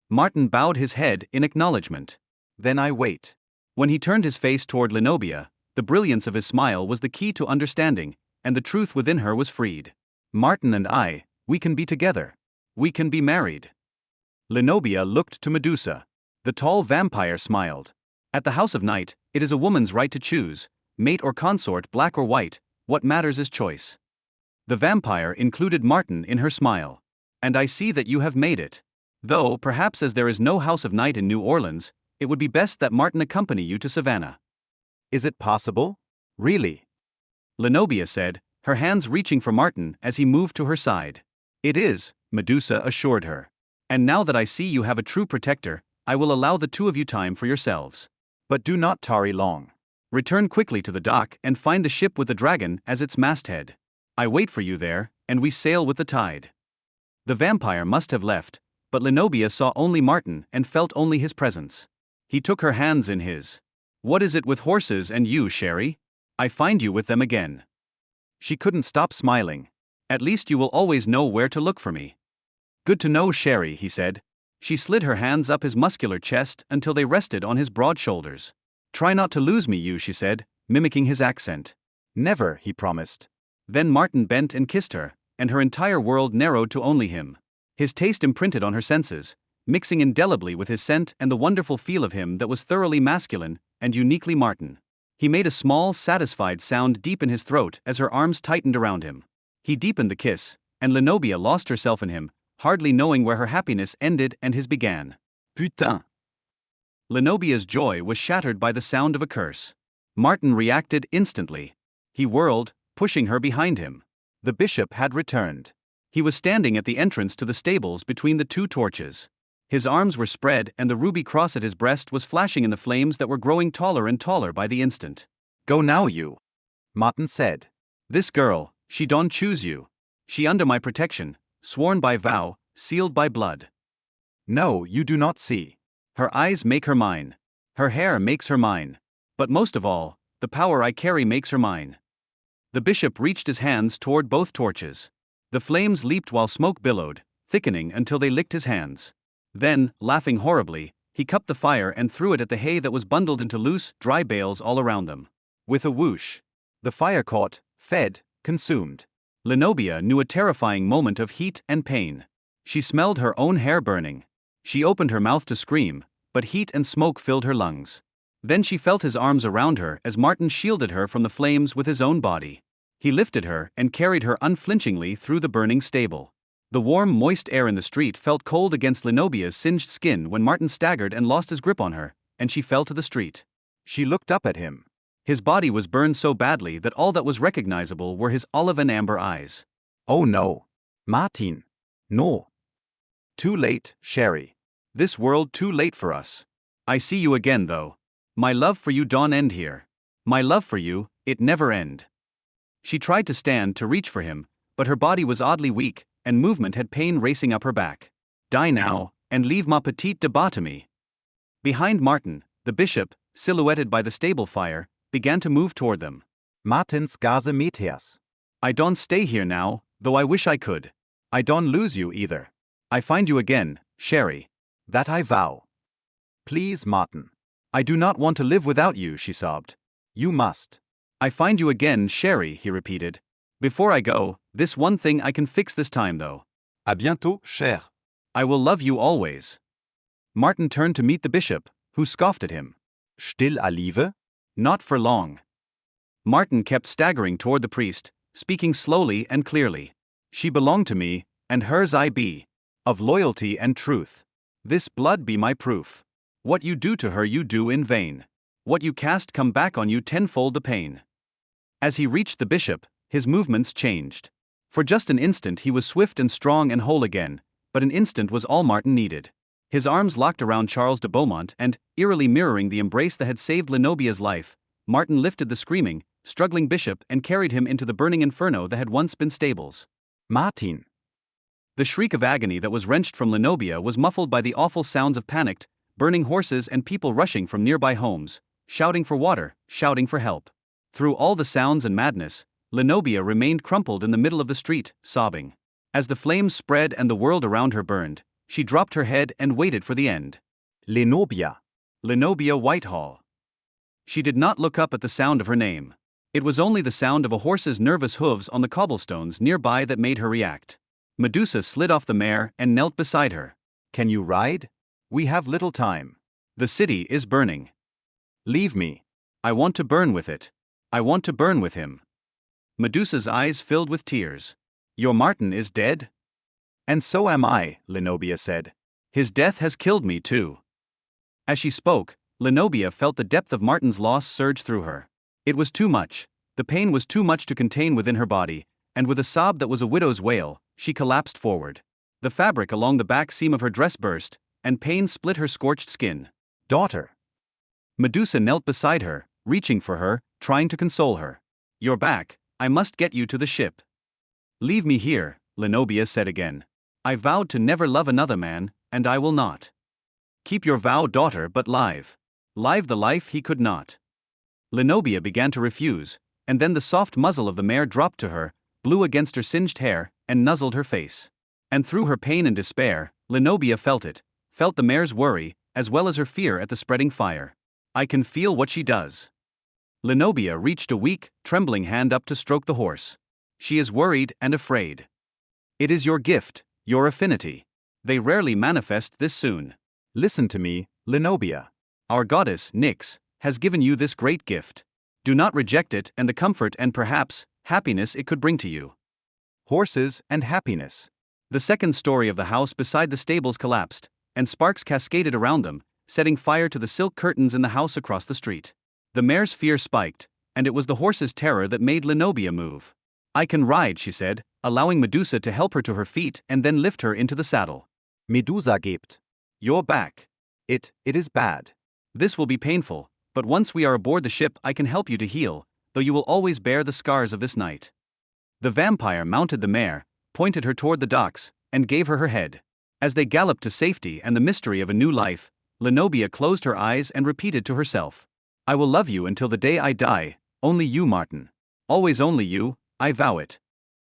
Martin bowed his head in acknowledgement.
Then I wait.
When he turned his face toward Lenobia, the brilliance of his smile was the key to understanding, and the truth within her was freed.
Martin and I, we can be together.
We can be married. Lenobia looked to Medusa. The tall vampire smiled. At the House of Night, it is a woman's right to choose, mate or consort, black or white, what matters is choice. The vampire included Martin in her smile. And I see that you have made it. Though, perhaps as there is no House of Night in New Orleans, it would be best that Martin accompany you to Savannah.
Is it possible? Really?
Lenobia said, her hands reaching for Martin as he moved to her side. It is, Medusa assured her. And now that I see you have a true protector, I will allow the two of you time for yourselves.
But do not tarry long.
Return quickly to the dock and find the ship with the dragon as its masthead. I wait for you there, and we sail with the tide. The vampire must have left, but Lenobia saw only Martin and felt only his presence. He took her hands in his. What is it with horses and you, Sherry? I find you with them again.
She couldn't stop smiling.
At least you will always know where to look for me. Good to know, Sherry, he said. She slid her hands up his muscular chest until they rested on his broad shoulders. Try not to lose me, you, she said, mimicking his accent.
Never, he promised.
Then Martin bent and kissed her, and her entire world narrowed to only him. His taste imprinted on her senses, mixing indelibly with his scent and the wonderful feel of him that was thoroughly masculine and uniquely Martin. He made a small, satisfied sound deep in his throat as her arms tightened around him. He deepened the kiss, and Lenobia lost herself in him, hardly knowing where her happiness ended and his began. Putain! Lenobia's joy was shattered by the sound of a curse. Martin reacted instantly. He whirled, pushing her behind him.
The bishop had returned.
He was standing at the entrance to the stables between the two torches. His arms were spread and the ruby cross at his breast was flashing in the flames that were growing taller and taller by the instant.
Go now, you, Martin said.
This girl, she don't choose you. She under my protection, sworn by vow, sealed by blood.
No, you do not see.
Her eyes make her mine. Her hair makes her mine. But most of all, the power I carry makes her mine. The bishop reached his hands toward both torches. The flames leaped while smoke billowed, thickening until they licked his hands. Then, laughing horribly, he cupped the fire and threw it at the hay that was bundled into loose, dry bales all around them. With a whoosh,
the fire caught, fed, consumed.
Lenobia knew a terrifying moment of heat and pain. She smelled her own hair burning. She opened her mouth to scream, but heat and smoke filled her lungs. Then she felt his arms around her as Martin shielded her from the flames with his own body. He lifted her and carried her unflinchingly through the burning stable. The warm, moist air in the street felt cold against Lenobia's singed skin when Martin staggered and lost his grip on her, and she fell to the street.
She looked up at him.
His body was burned so badly that all that was recognizable were his olive and amber eyes.
Oh no. Martin. No. Too late, Sherry.
This world too late for us. I see you again though. My love for you don't end here. My love for you, it never end. She tried to stand to reach for him, but her body was oddly weak, and movement had pain racing up her back. Die now, and leave ma petite débat to me. Behind Martin, the bishop, silhouetted by the stable fire, began to move toward them.
Martins Gase Meters.
I don't stay here now, though I wish I could. I don't lose you either. I find you again, Sherry.
That I vow. Please, Martin.
I do not want to live without you, she sobbed.
You must.
I find you again, Sherry, he repeated. Before I go, this one thing I can fix this time though.
À bientôt, cher.
I will love you always. Martin turned to meet the bishop, who scoffed at him.
Still alive?
Not for long. Martin kept staggering toward the priest, speaking slowly and clearly. She belonged to me, and hers I be. Of loyalty and truth. This blood be my proof. What you do to her you do in vain. What you cast come back on you tenfold the pain. As he reached the bishop, his movements changed. For just an instant he was swift and strong and whole again, but an instant was all Martin needed. His arms locked around Charles de Beaumont and, eerily mirroring the embrace that had saved Lenobia's life, Martin lifted the screaming, struggling bishop and carried him into the burning inferno that had once been stables.
Martin.
The shriek of agony that was wrenched from Lenobia was muffled by the awful sounds of panicked, burning horses and people rushing from nearby homes, shouting for water, shouting for help. Through all the sounds and madness, Lenobia remained crumpled in the middle of the street, sobbing. As the flames spread and the world around her burned, she dropped her head and waited for the end.
Lenobia.
Lenobia Whitehall. She did not look up at the sound of her name. It was only the sound of a horse's nervous hooves on the cobblestones nearby that made her react. Medusa slid off the mare and knelt beside her.
Can you ride? We have little time.
The city is burning.
Leave me.
I want to burn with it. I want to burn with him. Medusa's eyes filled with tears. Your Martin is dead?
And so am I, Lenobia said.
His death has killed me too. As she spoke, Lenobia felt the depth of Martin's loss surge through her. It was too much. The pain was too much to contain within her body, and with a sob that was a widow's wail, she collapsed forward. The fabric along the back seam of her dress burst, and pain split her scorched skin.
Daughter.
Medusa knelt beside her, reaching for her, trying to console her. You're back, I must get you to the ship. Leave me here, Lenobia said again. I vowed to never love another man, and I will not. Keep your vow, daughter, but live. Live the life he could not. Lenobia began to refuse, and then the soft muzzle of the mare dropped to her, blew against her singed hair, and nuzzled her face. And through her pain and despair, Lenobia felt it, felt the mare's worry, as well as her fear at the spreading fire. I can feel what she does. Lenobia reached a weak, trembling hand up to stroke the horse. She is worried and afraid. It is your gift, your affinity. They rarely manifest this soon.
Listen to me, Lenobia.
Our goddess, Nyx, has given you this great gift. Do not reject it and the comfort and perhaps, happiness it could bring to you.
Horses and happiness.
The second story of the house beside the stables collapsed, and sparks cascaded around them, setting fire to the silk curtains in the house across the street. The mare's fear spiked, and it was the horse's terror that made Lenobia move. I can ride, she said, allowing Medusa to help her to her feet and then lift her into the saddle.
Medusa gibt.
You're back.
It is bad.
This will be painful, but once we are aboard the ship I can help you to heal, though you will always bear the scars of this night. The vampire mounted the mare, pointed her toward the docks, and gave her her head. As they galloped to safety and the mystery of a new life, Lenobia closed her eyes and repeated to herself. I will love you until the day I die, only you, Martin. Always only you, I vow it.